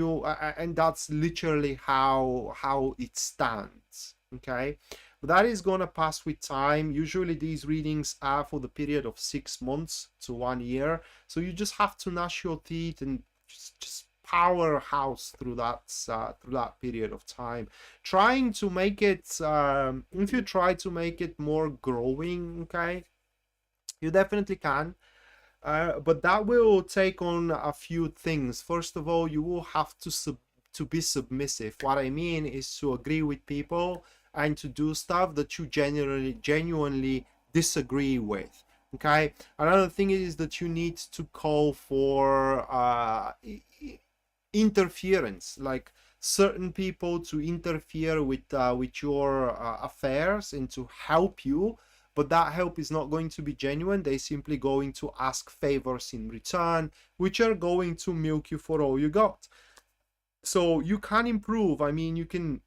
and that's literally how it stands. Okay, but that is gonna pass with time. Usually these readings are for the period of 6 months to 1 year, so you just have to gnash your teeth and just powerhouse through that period of time, trying to make it if you try to make it more growing, okay, you definitely can, but that will take on a few things. First of all, you will have to be submissive. What I mean is to agree with people and to do stuff that you genuinely disagree with. Okay, another thing is that you need to call for interference, like certain people to interfere with your affairs and to help you, but that help is not going to be genuine. They simply going to ask favors in return, which are going to milk you for all you got. So you can improve. I mean, you can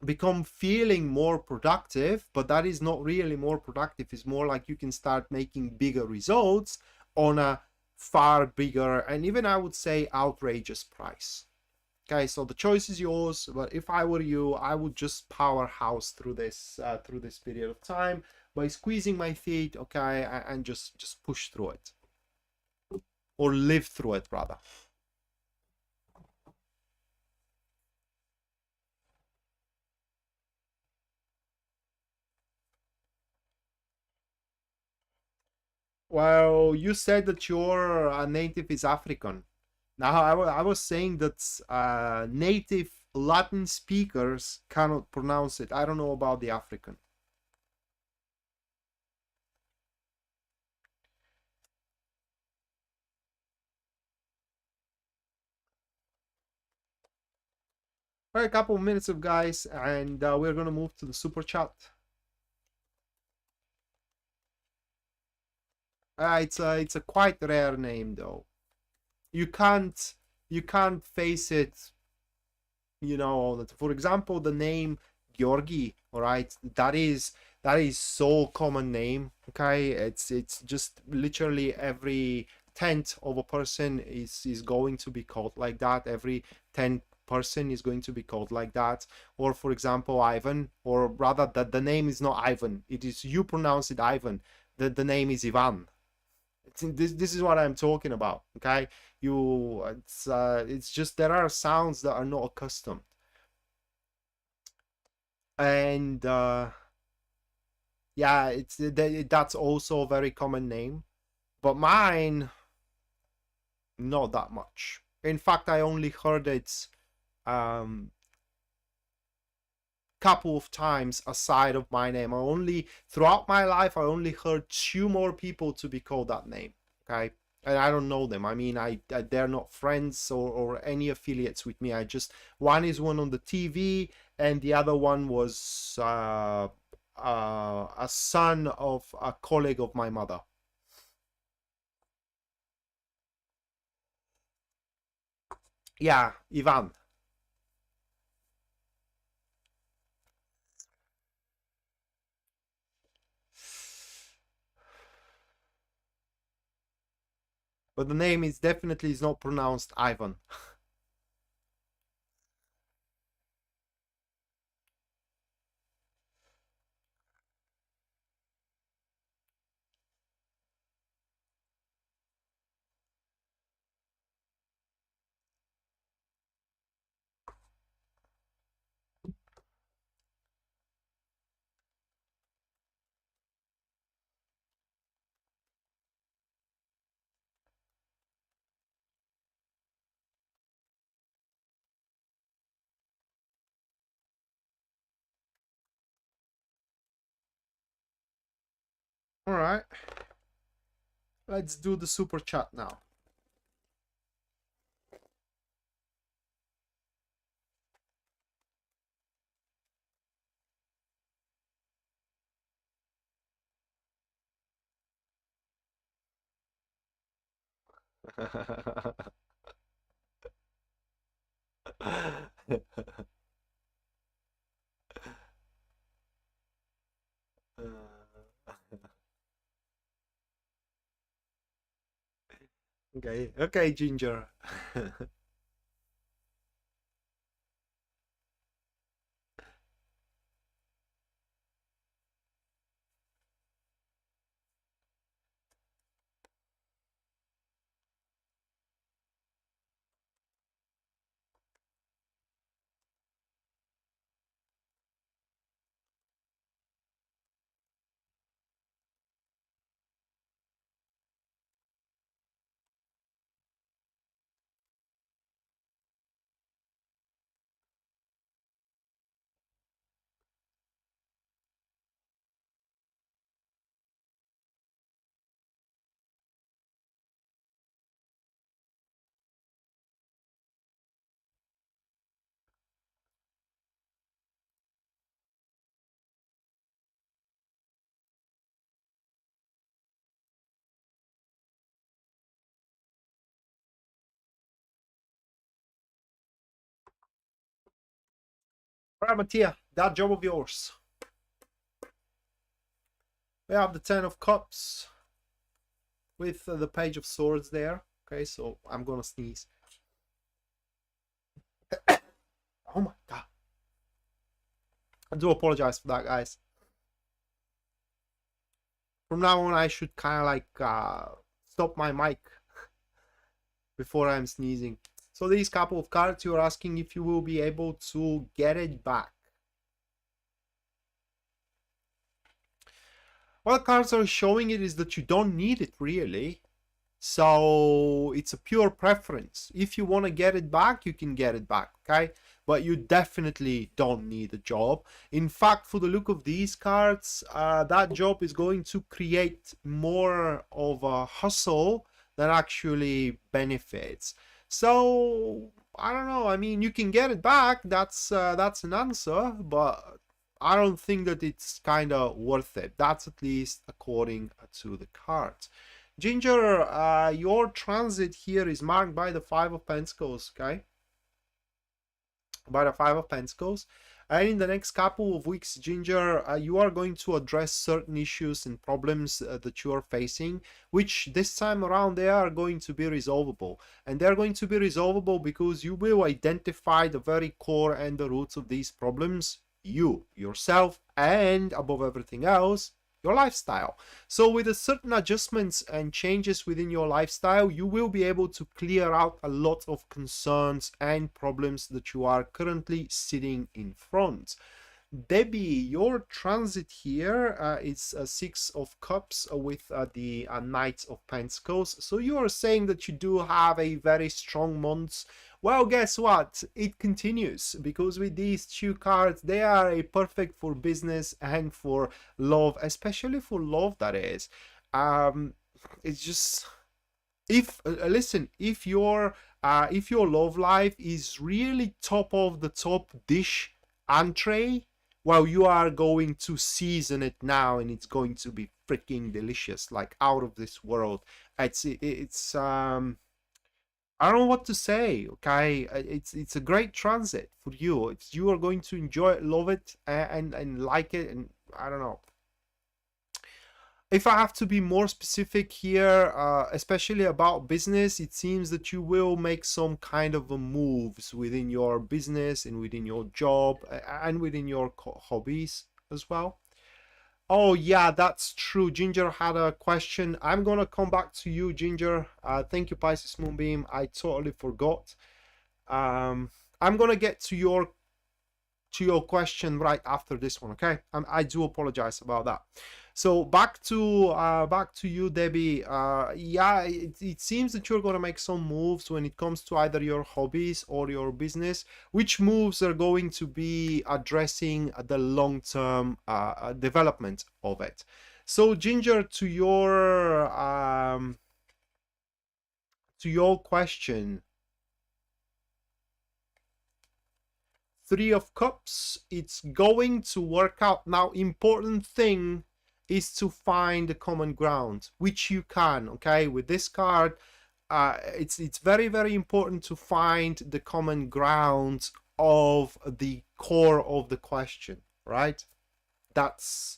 become feeling more productive, but that is not really more productive. It's more like you can start making bigger results on a far bigger, and even I would say outrageous price. Okay, so the choice is yours, but if I were you, I would just powerhouse through this period of time by squeezing my feet, okay, and just push through it, or live through it rather. Well, you said that your native is African. Now, I was saying that native Latin speakers cannot pronounce it. I don't know about the African. All right, a couple of minutes of guys, and we're gonna move to the super chat. It's a quite rare name though. You can't face it, you know. For example, the name Georgi, all right, that is so common name. Okay, it's just literally every 10th of a person is going to be called like that. Every 10th person is going to be called like that. Or for example, Ivan, or rather that the name is not Ivan, it is, you pronounce it Ivan, the name is Ivan. This is what I'm talking about. Okay, it's just there are sounds that are not accustomed, and yeah, that's also a very common name, but mine not that much. In fact, I only heard it um couple of times aside of my name. I only, throughout my life, I only heard two more people to be called that name. Okay, and I don't know them. I mean, they're not friends or any affiliates with me. I just, one is one on the TV, and the other one was a son of a colleague of my mother. Yeah, Ivan. But the name is definitely is not pronounced Ivan. All right, let's do the super chat now. Okay, okay, Ginger. All right, Mattia, that job of yours. We have the Ten of Cups. with the Page of Swords there. Okay, so I'm gonna sneeze. Oh my god. I do apologize for that, guys. From now on, I should kind of like stop my mic before I'm sneezing. So these couple of cards, you're asking if you will be able to get it back. What cards are showing it is that you don't need it really. So it's a pure preference. If you want to get it back, you can get it back, okay? But you definitely don't need a job. In fact, for the look of these cards, that job is going to create more of a hustle than actually benefits. So I don't know. I mean, you can get it back. That's an answer, but I don't think that it's kind of worth it. That's at least according to the cards. Ginger, your transit here is marked by the Five of Pentacles, okay? By the Five of Pentacles. And in the next couple of weeks, Ginger, you are going to address certain issues and problems that you are facing, which this time around they are going to be resolvable. And they're going to be resolvable because you will identify the very core and the roots of these problems, you, yourself, and above everything else, your lifestyle. So with a certain adjustments and changes within your lifestyle, you will be able to clear out a lot of concerns and problems that you are currently sitting in front. Debbie, your transit here is a Six of Cups with the Knight of Pentacles. So you are saying that you do have a very strong month. Well, guess what? It continues, because with these two cards, they are a perfect for business and for love, especially for love, that is. It's just, if listen, if your love life is really top of the top dish entree, well, you are going to season it now, and it's going to be freaking delicious, like out of this world. It's I don't know what to say. Okay, it's a great transit for you. You are going to enjoy it, love it, and like it, and I don't know. If I have to be more specific here, especially about business, it seems that you will make some kind of a moves within your business and within your job and within your hobbies as well. Oh yeah, that's true. Ginger had a question. I'm gonna come back to you, Ginger. Thank you, Pisces Moonbeam. I totally forgot. I'm gonna get to your question right after this one. Okay, I do apologize about that. So back to you, Debbie. Yeah, it seems that you're gonna make some moves when it comes to either your hobbies or your business. Which moves are going to be addressing the long-term development of it? So Ginger, to your question, Three of Cups, it's going to work out. Now, important thing is to find the common ground, which you can, okay? With this card, it's very, very important to find the common ground of the core of the question, right? That's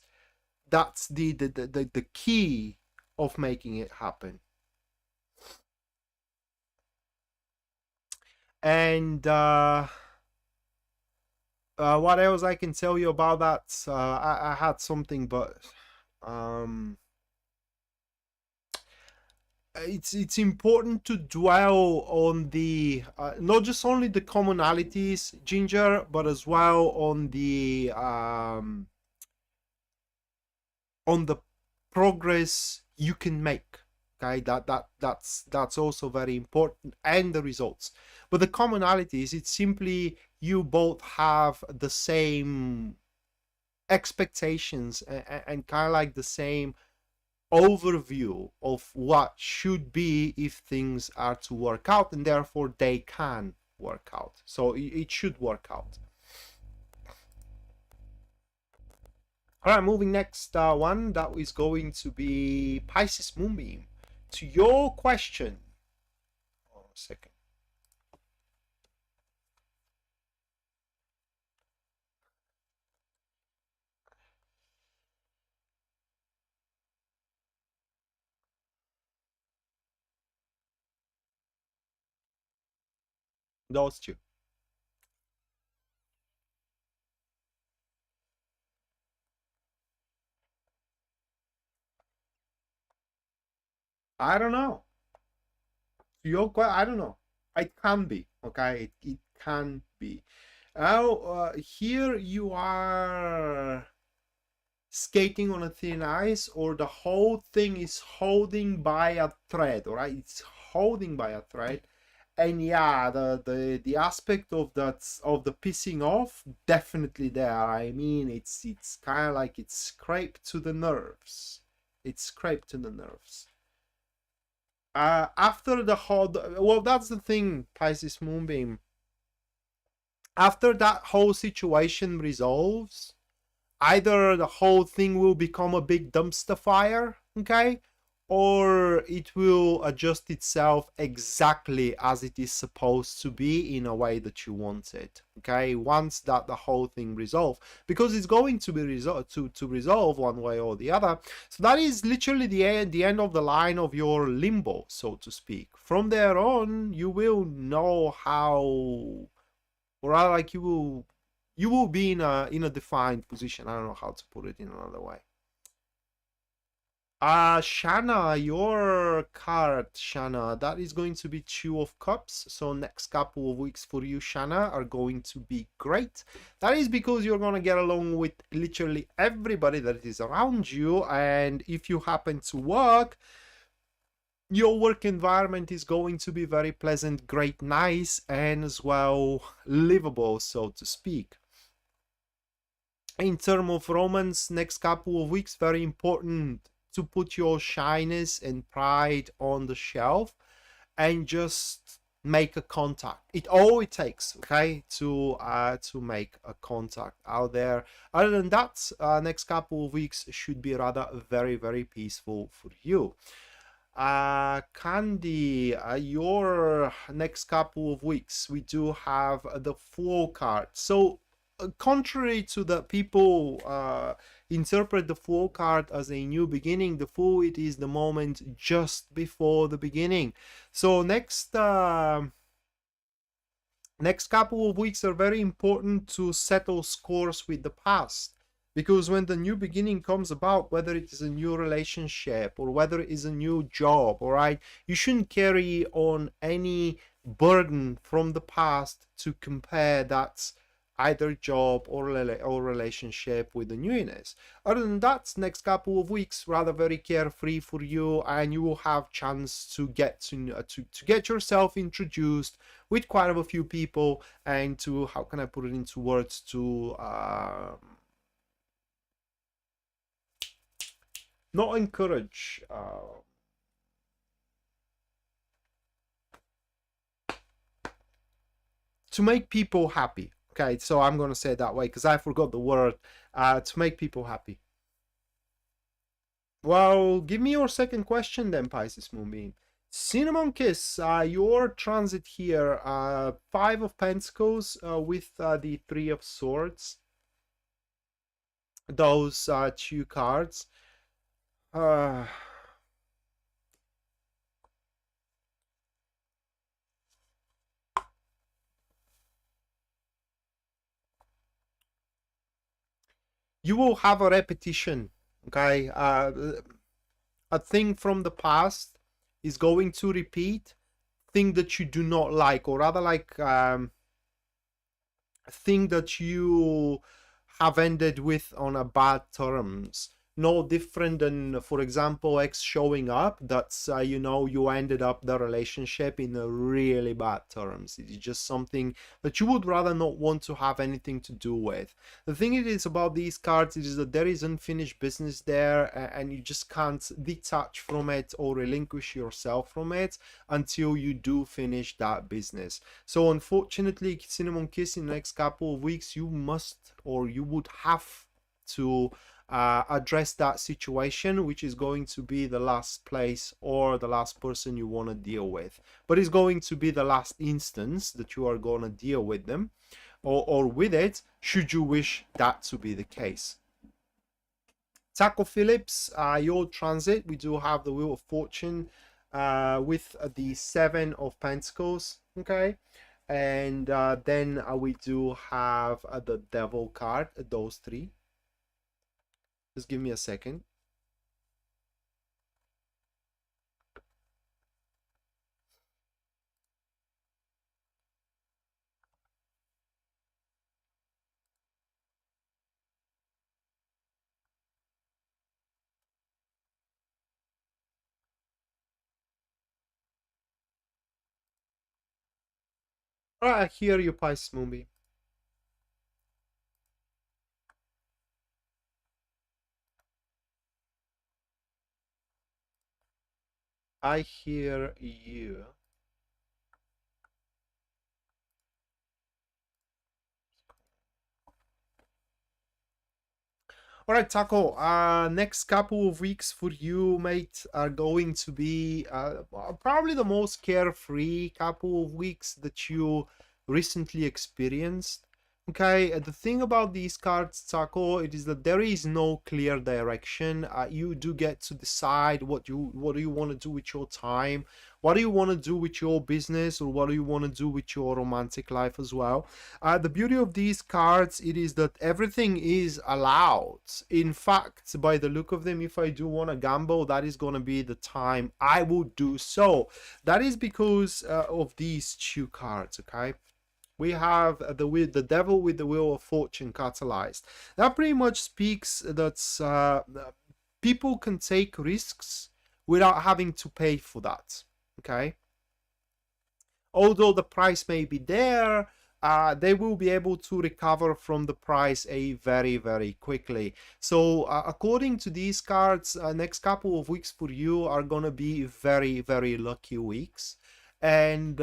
the key of making it happen. And what else I can tell you about that? I had something, but it's important to dwell on the not just only the commonalities, Ginger, but as well on the progress you can make. Okay, that's also very important, and the results. But the commonalities, it's simply you both have the same expectations and kind of like the same overview of what should be if things are to work out, and therefore they can work out. So it should work out. All right, moving next one, that is going to be Pisces Moonbeam. To your question, hold on a second. Those two. I don't know. I don't know. It can be, okay? It can be. Oh, here you are skating on a thin ice, or the whole thing is holding by a thread, all right? It's holding by a thread. And yeah, the aspect of that, of the pissing off, definitely there. I mean, it's kind of like it's scraped to the nerves. It's scraped to the nerves. After the whole, well, that's the thing, Pisces Moonbeam. After that whole situation resolves, either the whole thing will become a big dumpster fire, okay, or it will adjust itself exactly as it is supposed to be in a way that you want it, okay, once that the whole thing resolves, because it's going to be to resolve one way or the other. So that is literally the end of the line of your limbo, so to speak. From there on, you will know how, or rather, like, you will be in a defined position. I don't know how to put it in another way. Shanna, your card, Shanna, that is going to be Two of Cups. So next couple of weeks for you, Shanna, are going to be great. That is because you're going to get along with literally everybody that is around you. And if you happen to work, your work environment is going to be very pleasant, great, nice, and as well livable, so to speak. In terms of romance, next couple of weeks, very important to put your shyness and pride on the shelf and just make a contact. All it takes, okay, to make a contact out there. Other than that, next couple of weeks should be rather very, very peaceful for you. Candy, your next couple of weeks, we do have the Fool card. So contrary to the people interpret the Fool card as a new beginning, the Fool, it is the moment just before the beginning. So next couple of weeks are very important to settle scores with the past, because when the new beginning comes about, whether it is a new relationship or whether it is a new job, all right, you shouldn't carry on any burden from the past to compare that either job or relationship with the newness. Other than that, next couple of weeks rather very carefree for you, and you will have chance to get to get yourself introduced with quite a few people, and to, how can I put it into words, to not encourage, to make people happy. Okay, so I'm gonna say it that way because I forgot the word. To make people happy. Well, give me your second question then, Pisces Moonbeam. Cinnamon Kiss, your transit here, Five of Pentacles with the Three of Swords. Those two cards. You will have a repetition, okay? A thing from the past is going to repeat, thing that you do not like, or rather like thing that you have ended with on a bad terms. No different than, for example, ex showing up. That's you know, you ended up the relationship in a really bad terms. It's just something that you would rather not want to have anything to do with. The thing it is about these cards is that there is unfinished business there, and you just can't detach from it or relinquish yourself from it until you do finish that business. So unfortunately, Cinnamon Kiss, in the next couple of weeks, you must, or you would have to address that situation, which is going to be the last place or the last person you want to deal with, but it's going to be the last instance that you are going to deal with them, or with it, should you wish that to be the case. Taco Phillips, your transit, we do have the Wheel of Fortune with the Seven of Pentacles, okay. And then we do have the devil card, those three. Just give me a second. All right, I hear you, Pisces Moonbeam. I hear you. All right, Taco. Next couple of weeks for you, mate, are going to be probably the most carefree couple of weeks that you recently experienced. Okay, the thing about these cards, Taco, it is that there is no clear direction. You do get to decide what do you want to do with your time, what do you want to do with your business, or what do you want to do with your romantic life as well. The beauty of these cards, it is that everything is allowed. In fact, by the look of them, if I do want to gamble, that is going to be the time I would do so. That is because of these two cards, okay? We have the devil with the wheel of fortune catalyzed. That pretty much speaks that people can take risks without having to pay for that, okay? Although the price may be there, they will be able to recover from the price very, very quickly. So according to these cards, next couple of weeks for you are gonna be very, very lucky weeks. And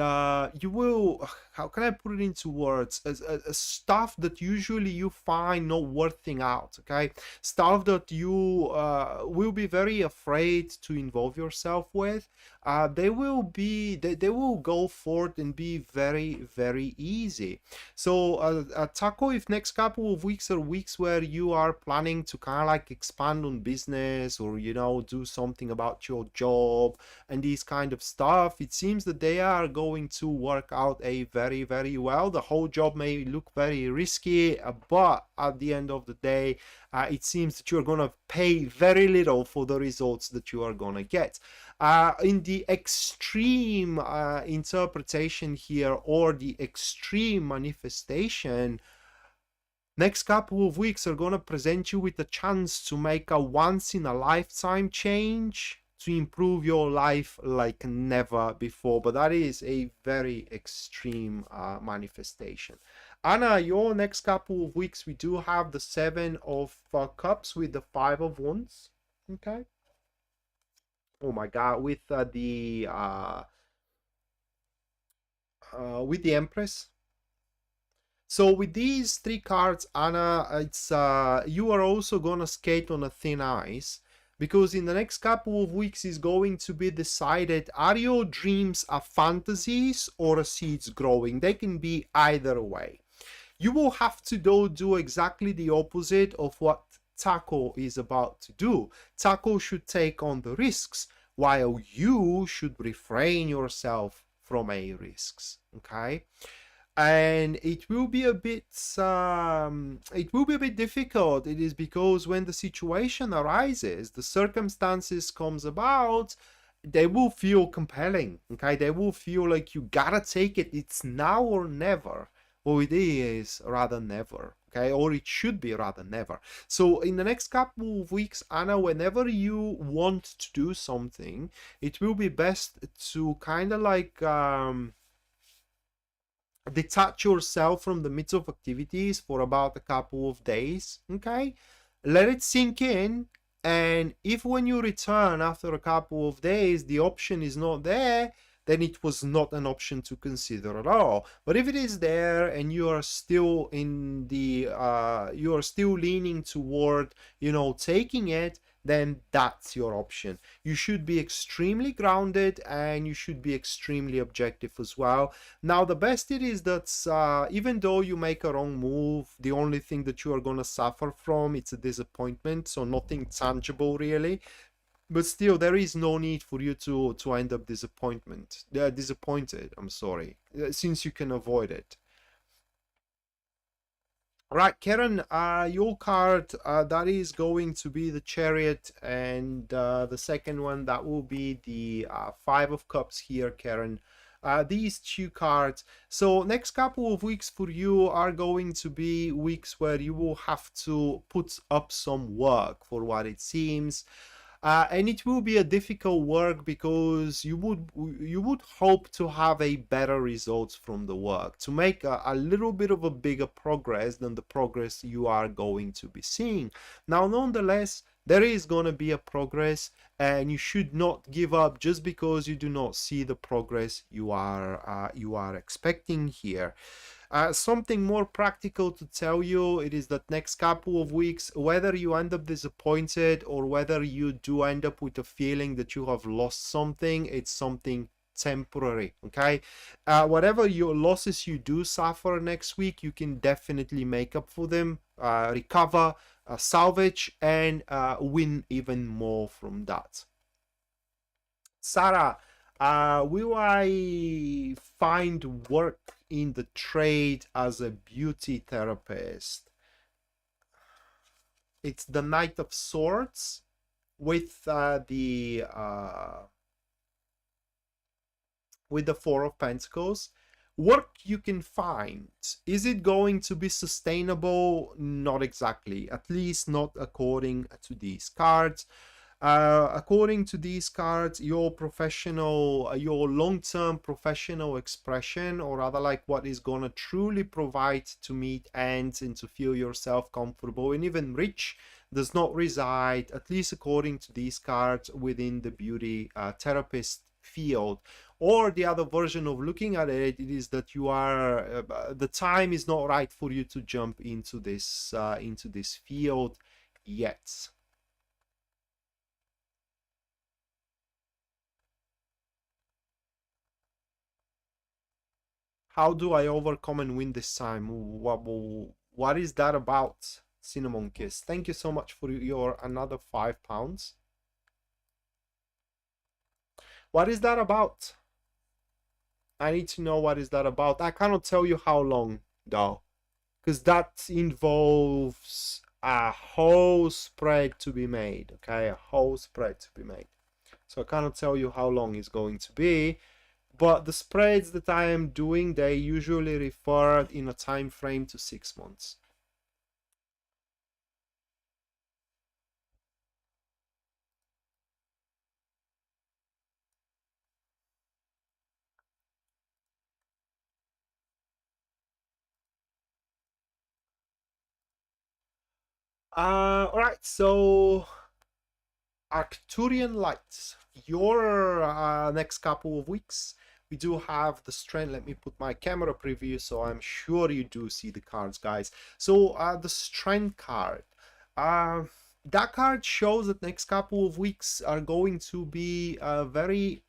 you will, how can I put it into words, stuff that usually you find not worthing out, okay? Stuff that you will be very afraid to involve yourself with, they will go forth and be very, very easy. So Taco, if next couple of weeks are weeks where you are planning to kind of like expand on business, or do something about your job and these kind of stuff, it seems that they are going to work out very, very well. The whole job may look very risky, but at the end of the day, it seems that you're going to pay very little for the results that you are going to get. In the extreme interpretation here, or the extreme manifestation, next couple of weeks are going to present you with a chance to make a once-in-a-lifetime change to improve your life like never before. But that is a very extreme manifestation. Anna, your next couple of weeks, we do have the Seven of Cups with the Five of Wands. Okay. Oh my God, with the Empress. So with these three cards, Anna, it's you are also gonna skate on a thin ice, because in the next couple of weeks is going to be decided, are your dreams a fantasies or a seeds growing? They can be either way. You will have to do exactly the opposite of what Taco is about to do. Taco should take on the risks, while you should refrain yourself from a risks, okay? And it will be a bit difficult. It is because when the situation arises, the circumstances comes about, they will feel compelling, okay? They will feel like you gotta take it. It's now or never, or it is rather never, okay? Or it should be rather never. So in the next couple of weeks, Anna, whenever you want to do something, it will be best to kind of like detach yourself from the midst of activities for about a couple of days, okay? Let it sink in, and if when you return after a couple of days the option is not there, then it was not an option to consider at all. But if it is there and you are still in the you are still leaning toward taking it, then that's your option. You should be extremely grounded, and you should be extremely objective as well. Now, the best it is that even though you make a wrong move, the only thing that you are going to suffer from, it's a disappointment, so nothing tangible really. but still there is no need for you to end up disappointed, I'm sorry, since you can avoid it. Right, Karen, your card, that is going to be the Chariot, and the second one, that will be the Five of Cups here, Karen. These two cards. So next couple of weeks for you are going to be weeks where you will have to put up some work, for what it seems. And it will be a difficult work because you would hope to have a better results from the work, to make a little bit of a bigger progress than the progress you are going to be seeing. Now, nonetheless, there is going to be a progress, and you should not give up just because you do not see the progress you are expecting here. Something more practical to tell you, it is that next couple of weeks, whether you end up disappointed or whether you do end up with a feeling that you have lost something, it's something temporary. Okay, whatever your losses you do suffer next week, you can definitely make up for them, recover, salvage, and win even more from that. Sarah, will I find work in the trade as a beauty therapist? It's the Knight of Swords with the Four of Pentacles. Work you can find. Is it going to be sustainable? Not exactly. At least not according to these cards. According to these cards, your professional, your long-term professional expression, or rather like what is gonna truly provide to meet ends and to feel yourself comfortable and even rich, does not reside, at least according to these cards, within the beauty therapist field. Or the other version of looking at it, it is that you are the time is not right for you to jump into this field yet. How do I overcome and win this time? What is that about? Cinnamon Kiss, thank you so much for your another £5. What is that about? I need to know what is that about. I cannot tell you how long though, because that involves a whole spread to be made. Okay, a whole spread to be made. So I cannot tell you how long it's going to be. But the spreads that I am doing, they usually refer in a time frame to 6 months. All right, so Arcturian Lights, your next couple of weeks, we do have the strength. Let me put my camera preview so I'm sure you do see the cards, guys. So the strength card, that card shows that next couple of weeks are going to be very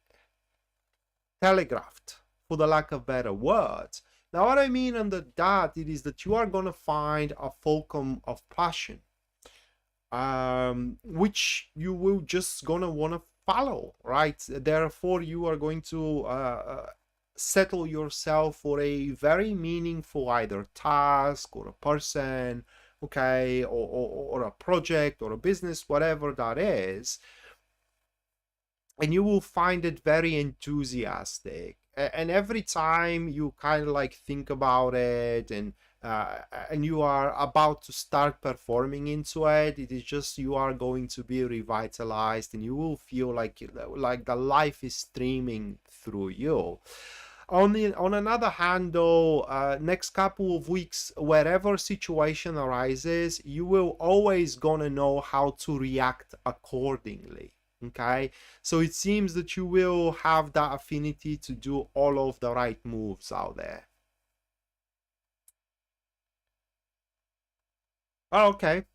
telegraphed, for the lack of better words. Now what I mean under that, it is that you are going to find a fulcrum of passion, which you will just gonna want to follow, right? Therefore you are going to settle yourself for a very meaningful either task or a person, okay, or a project or a business, whatever that is, and you will find it very enthusiastic. And every time you kind of like think about it and you are about to start performing into it, it is just you are going to be revitalized and you will feel like the life is streaming through you. On another hand though, next couple of weeks, wherever situation arises, you will always gonna know how to react accordingly. Okay, so it seems that you will have that affinity to do all of the right moves out there. Okay,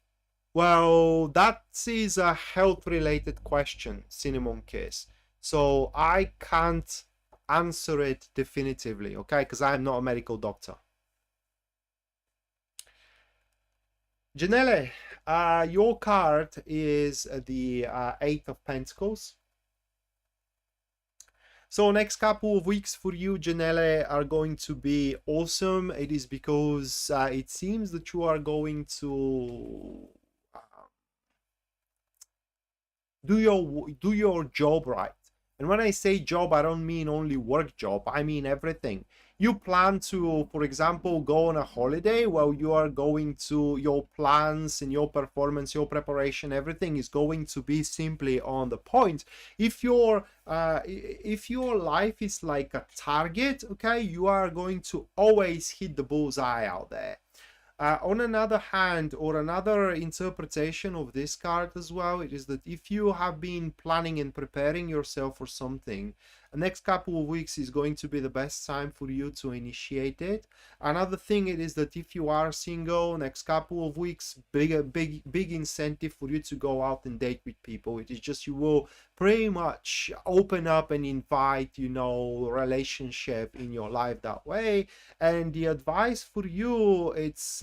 well, that is a health related question, Cinnamon Kiss, so I can't answer it definitively, okay, because I'm not a medical doctor. Janelle, Your card is the Eight of Pentacles. So next couple of weeks for you, Janelle, are going to be awesome. It is because it seems that you are going to do your job right. And when I say job, I don't mean only work job, I mean everything. You plan to, for example, go on a holiday. Well, you are going to, your plans and your performance, your preparation, everything is going to be simply on the point. If your life is like a target, okay, you are going to always hit the bullseye out there. On another hand, or another interpretation of this card as well, it is that if you have been planning and preparing yourself for something, the next couple of weeks is going to be the best time for you to initiate it. Another thing it is that if you are single, next couple of weeks, big incentive for you to go out and date with people. It is just you will pretty much open up and invite, you know, relationship in your life that way. And the advice for you, it's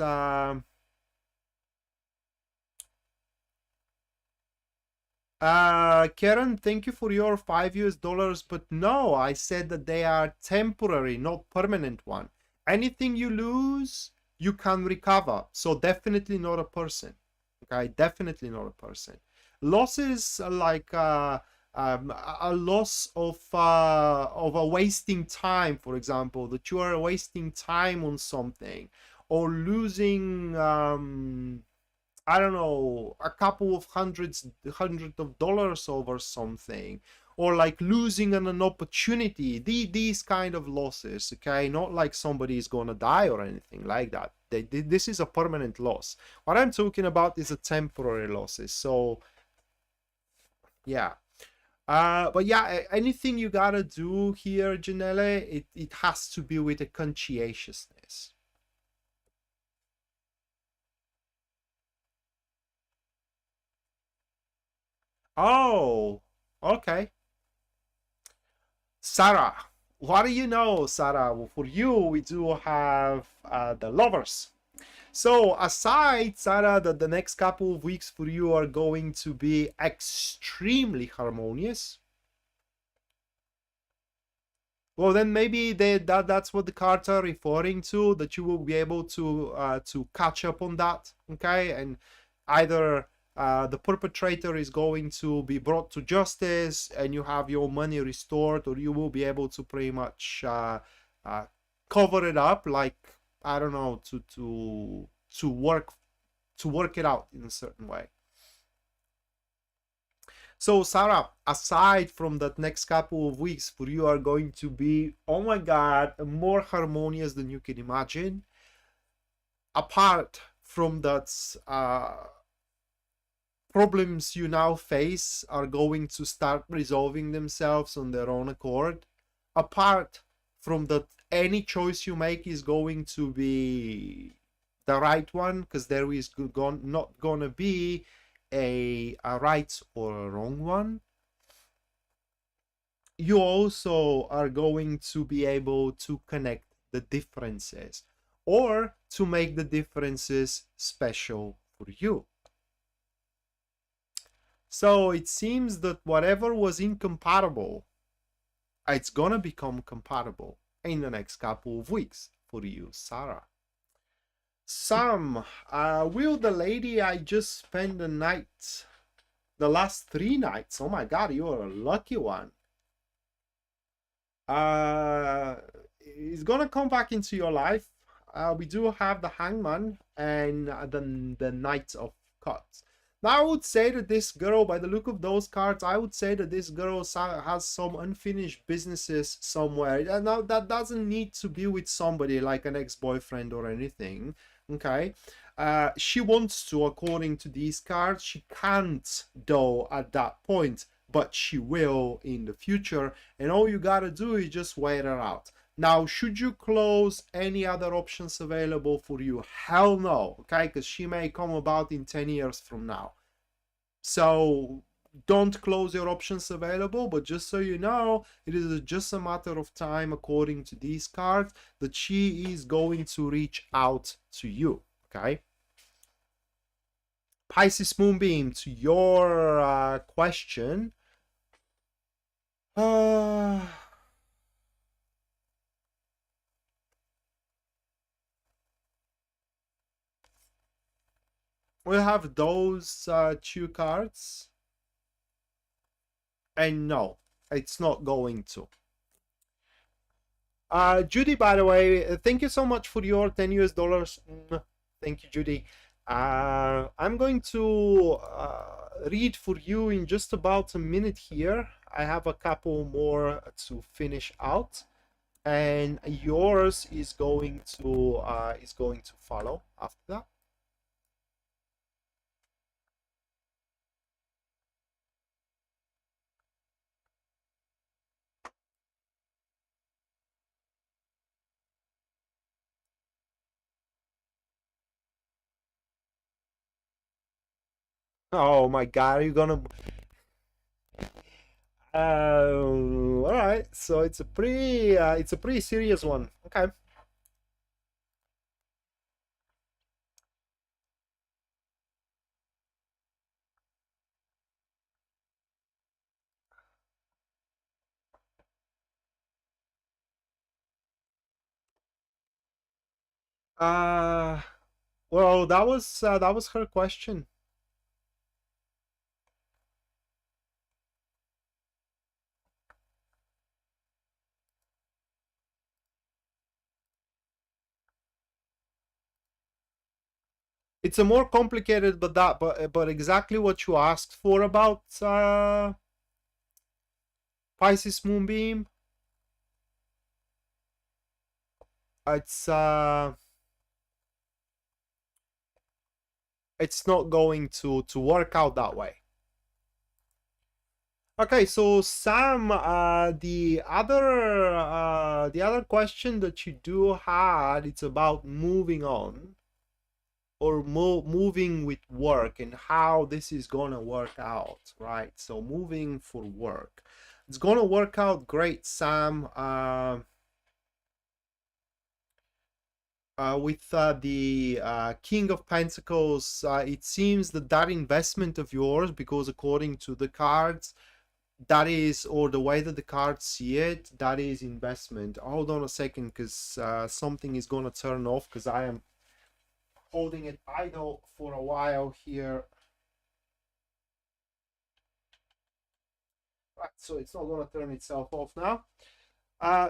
Karen, thank you for your $5 US, but no, I said that they are temporary, not permanent one. Anything you lose, you can recover. So definitely not a person. Okay, definitely not a person. Losses are like a loss of a wasting time, for example, that you are wasting time on something, or losing I don't know, a couple of hundreds of dollars over something, or like losing an opportunity. These kind of losses, okay, not like somebody is gonna die or anything like that. This is a permanent loss. What I'm talking about is a temporary losses. So yeah. But yeah, anything you gotta do here, Janelle, it has to be with a conscientiousness. Oh, okay. Sarah, what do you know, Sarah? Well, for you, we do have the Lovers. So aside, Sarah, that the next couple of weeks for you are going to be extremely harmonious. Well, then maybe that's what the cards are referring to, that you will be able to catch up on that, okay? And either the perpetrator is going to be brought to justice and you have your money restored, or you will be able to pretty much cover it up, like, I don't know, to work it out in a certain way. So Sarah, aside from that next couple of weeks for you are going to be, oh my god, more harmonious than you can imagine. Apart from that, problems you now face are going to start resolving themselves on their own accord. Apart from that, any choice you make is going to be the right one, because there is not gonna be a right or a wrong one. You also are going to be able to connect the differences, or to make the differences special for you. So it seems that whatever was incompatible, it's gonna become compatible in the next couple of weeks for you, Sarah. Sam, will the lady I just spent the night, the last 3 nights, oh my god, you're a lucky one. Is gonna come back into your life. We do have the Hangman and the Knight of Cups. Now I would say that this girl, by the look of those cards, I would say that this girl has some unfinished businesses somewhere. And now that doesn't need to be with somebody like an ex-boyfriend or anything, okay? She wants to, according to these cards. She can't though at that point, but she will in the future, and all you gotta do is just wait her out. Now, should you close any other options available for you? Hell no, okay? Because she may come about in 10 years from now. So don't close your options available, but just so you know, it is just a matter of time, according to these cards, that she is going to reach out to you, okay? Pisces Moonbeam, to your question. Uh, we have those two cards, and no, it's not going to. Judy, by the way, thank you so much for your 10 US dollars. Thank you, Judy. I'm going to read for you in just about a minute here. I have a couple more to finish out, and yours is going to follow after that. Oh my God, are you gonna? All right. So it's a pretty serious one. Okay. Uh, well, that was her question. It's a more complicated, but exactly what you asked for about Pisces Moonbeam. It's it's not going to work out that way. Okay, so Sam, the other question that you do had, it's about moving on, or moving with work, and how this is gonna work out, right? So moving for work, it's gonna work out great, Sam. With the King of Pentacles, it seems that that investment of yours, because according to the cards, that is, or the way that the cards see it, that is investment. Hold on a second, because something is gonna turn off, because I am holding it idle for a while here. Right, so it's not gonna turn itself off now.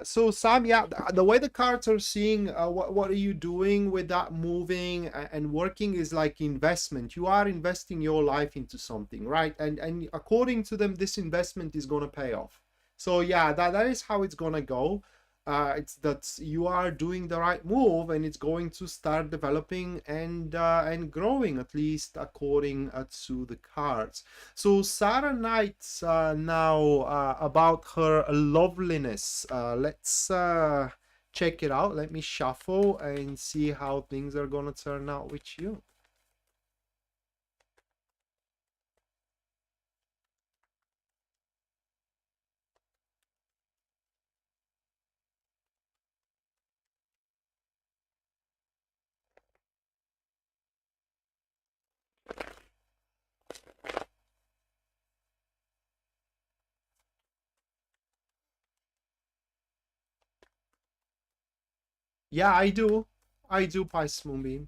So Sam, yeah, the way the cards are seeing what are you doing with that moving and working is like investment. You are investing your life into something, right? And according to them, this investment is gonna pay off. So yeah, that is how it's gonna go. It's that you are doing the right move, and it's going to start developing and growing, at least according to the cards. So Sarah Knight, now about her loveliness. Let's check it out. Let me shuffle and see how things are gonna turn out with you. Yeah, I do. I do, Pisces Moonbeam.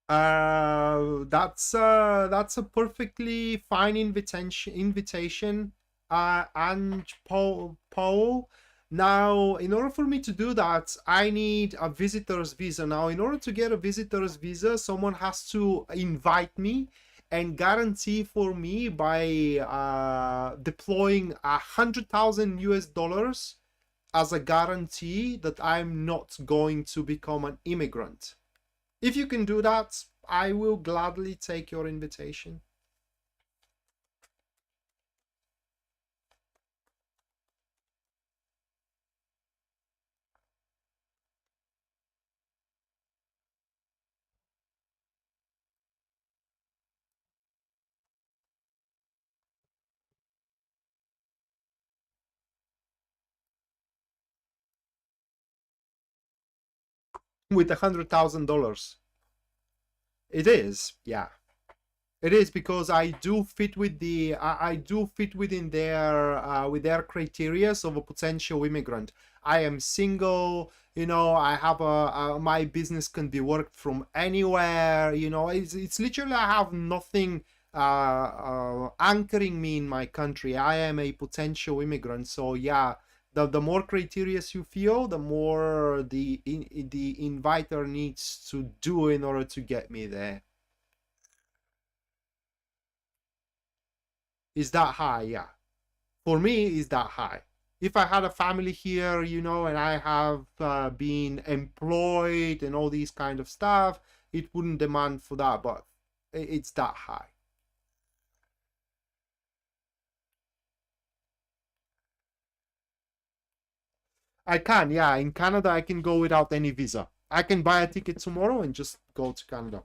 That's a perfectly fine invitation, and Paul. Now, in order for me to do that, I need a visitor's visa. Now, in order to get a visitor's visa, someone has to invite me and guarantee for me by deploying 100,000 US dollars as a guarantee that I'm not going to become an immigrant. If you can do that, I will gladly take your invitation. with $100,000. It is, yeah. It is, because I do fit with the I do fit within their with their criteria of a potential immigrant. I am single, you know. I have my business can be worked from anywhere, you know. It's literally, I have nothing anchoring me in my country. I am a potential immigrant, so yeah. The more criteria you feel, the more the inviter needs to do in order to get me there. Is that high? Yeah. For me, is that high. If I had a family here, you know, and I have been employed and all these kind of stuff, it wouldn't demand for that, but it's that high. I can, yeah. In Canada, I can go without any visa. I can buy a ticket tomorrow and just go to Canada.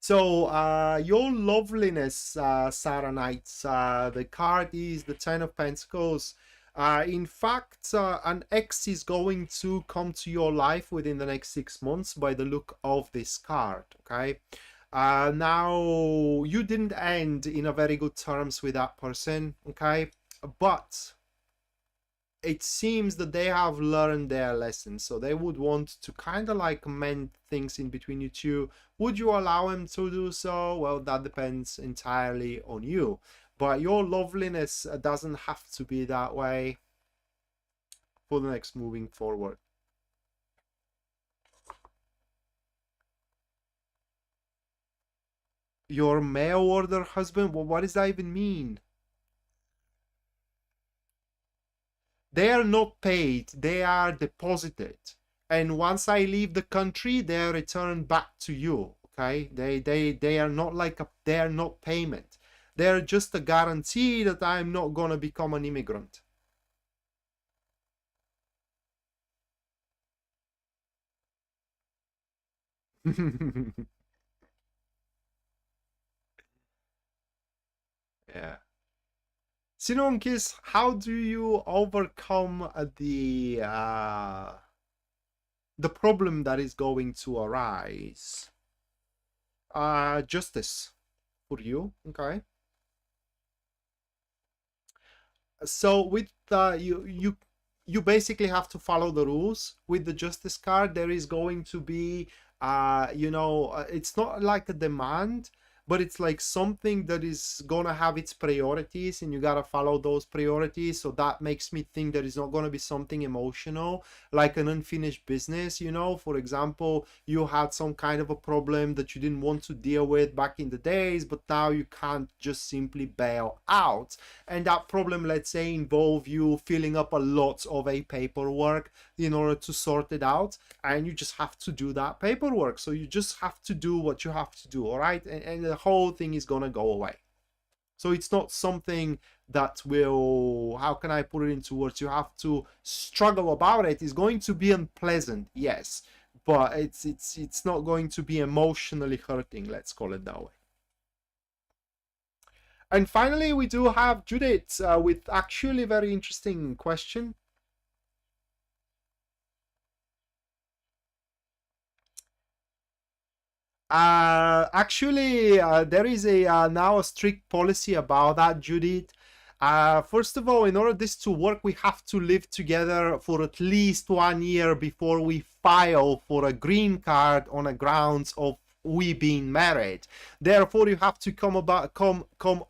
So, your loveliness, Sarah Knights, the card is the Ten of Pentacles. In fact, an ex is going to come to your life within the next 6 months by the look of this card, okay? Now, you didn't end in a very good terms with that person, okay? But it seems that they have learned their lesson, so they would want to kind of like mend things in between you two. Would you allow them to do so? Well, that depends entirely on you, but your loveliness doesn't have to be that way for the next moving forward. Your mail order husband, well, what does that even mean? They are not paid, they are deposited, and once I leave the country, they are returned back to you, okay? They are not like they are not payment. They're just a guarantee that I'm not gonna become an immigrant. Yeah. Sinonkis, how do you overcome the problem that is going to arise? Justice for you, okay? So with you basically have to follow the rules. With the justice card, there is going to be you know, it's not like a demand, but it's like something that is gonna have its priorities, and you gotta follow those priorities. So that makes me think there is not gonna be something emotional, like an unfinished business, you know. For example, you had some kind of a problem that you didn't want to deal with back in the days, but now you can't just simply bail out, and that problem, let's say, involve you filling up a lot of a paperwork in order to sort it out, and you just have to do that paperwork. So you just have to do what you have to do, all right? And the whole thing is gonna go away. So it's not something that will, how can I put it into words, you have to struggle about it. It's going to be unpleasant, yes, but it's not going to be emotionally hurting, let's call it that way. And finally, we do have Judith with actually a very interesting question. Actually, there is a now a strict policy about that, Judith. First of all, in order this to work, we have to live together for at least 1 year before we file for a green card on the grounds of we being married. Therefore, you have to come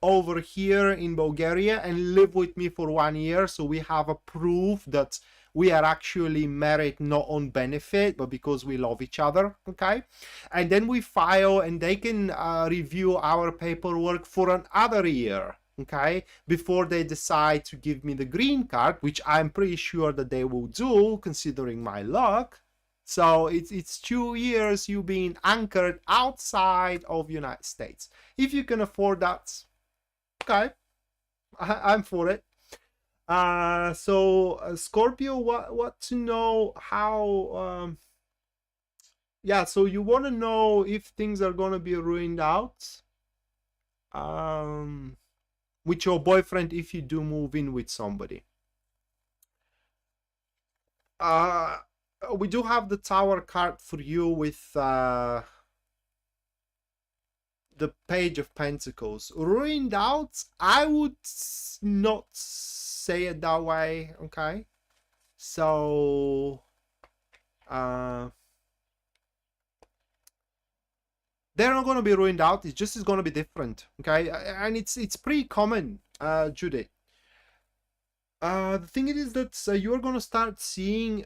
over here in Bulgaria and live with me for 1 year, so we have a proof that we are actually married, not on benefit, but because we love each other, okay? And then we file, and they can review our paperwork for another year, okay, before they decide to give me the green card, which I'm pretty sure that they will do, considering my luck. So it's 2 years you being anchored outside of United States. If you can afford that, okay, I'm for it. So Scorpio, what to know how yeah, so you want to know if things are gonna be ruined out with your boyfriend if you do move in with somebody. we do have the Tower card for you with the Page of Pentacles. Ruined out, I would not say it that way, okay? So, they're not going to be ruined out. It's just going to be different, okay? And it's pretty common, Judith. The thing is that you're going to start seeing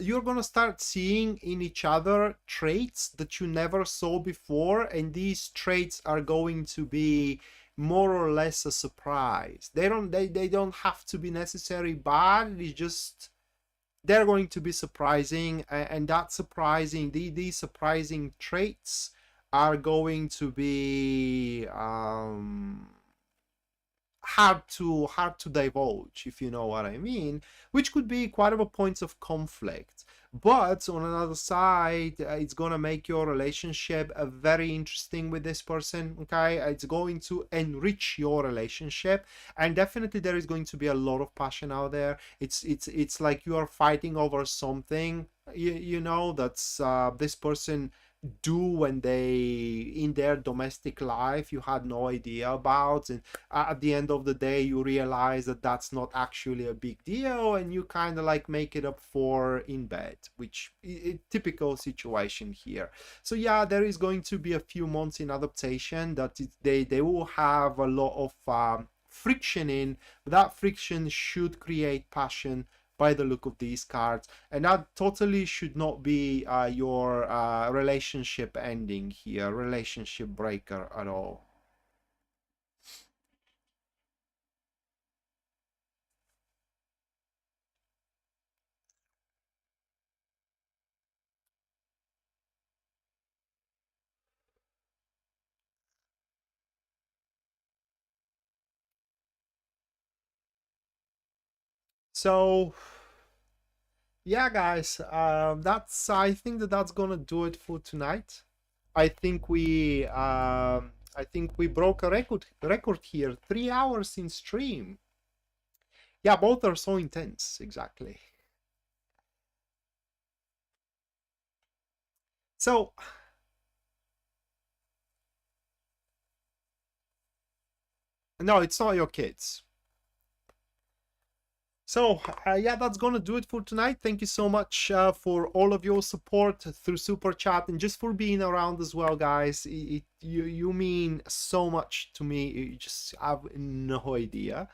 you're going to start seeing in each other traits that you never saw before, and these traits are going to be more or less a surprise. They don't have to be necessarily bad. It's just they're going to be surprising, and that surprising, these surprising traits are going to be hard to divulge, if you know what I mean, which could be quite of a point of conflict. But on another side, it's gonna make your relationship very interesting with this person, okay? It's going to enrich your relationship, and definitely there is going to be a lot of passion out there. It's like you are fighting over something, you know, that's this person do when they in their domestic life you had no idea about, and at the end of the day you realize that that's not actually a big deal, and you kind of like make it up for in bed, which is a typical situation here. So yeah, there is going to be a few months in adaptation that they will have a lot of friction in, but that friction should create passion by the look of these cards, and that totally should not be your relationship ending here, relationship breaker at all. So yeah, guys, that's, I think that's gonna do it for tonight. I think we broke a record here, 3 hours in stream. Yeah, both are so intense, exactly. So no, it's not your kids. So yeah, that's gonna do it for tonight. Thank you so much for all of your support through super chat, and just for being around as well, guys. You mean so much to me. You just have no idea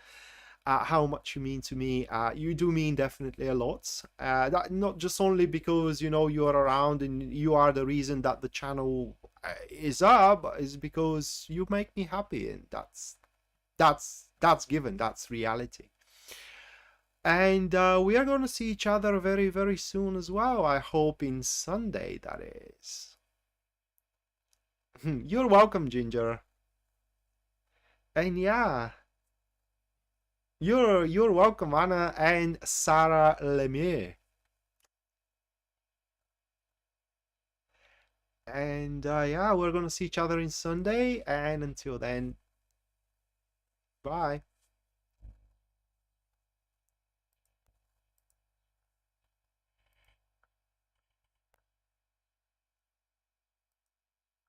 how much you mean to me. You do mean definitely a lot. That not just only because you know you are around and you are the reason that the channel is up, is because you make me happy, and that's given. That's reality. And we are going to see each other very, very soon as well. I hope in Sunday, that is. You're welcome, Ginger. And yeah, you're welcome, Anna and Sarah Lemieux. And yeah, we're going to see each other in Sunday. And until then, bye.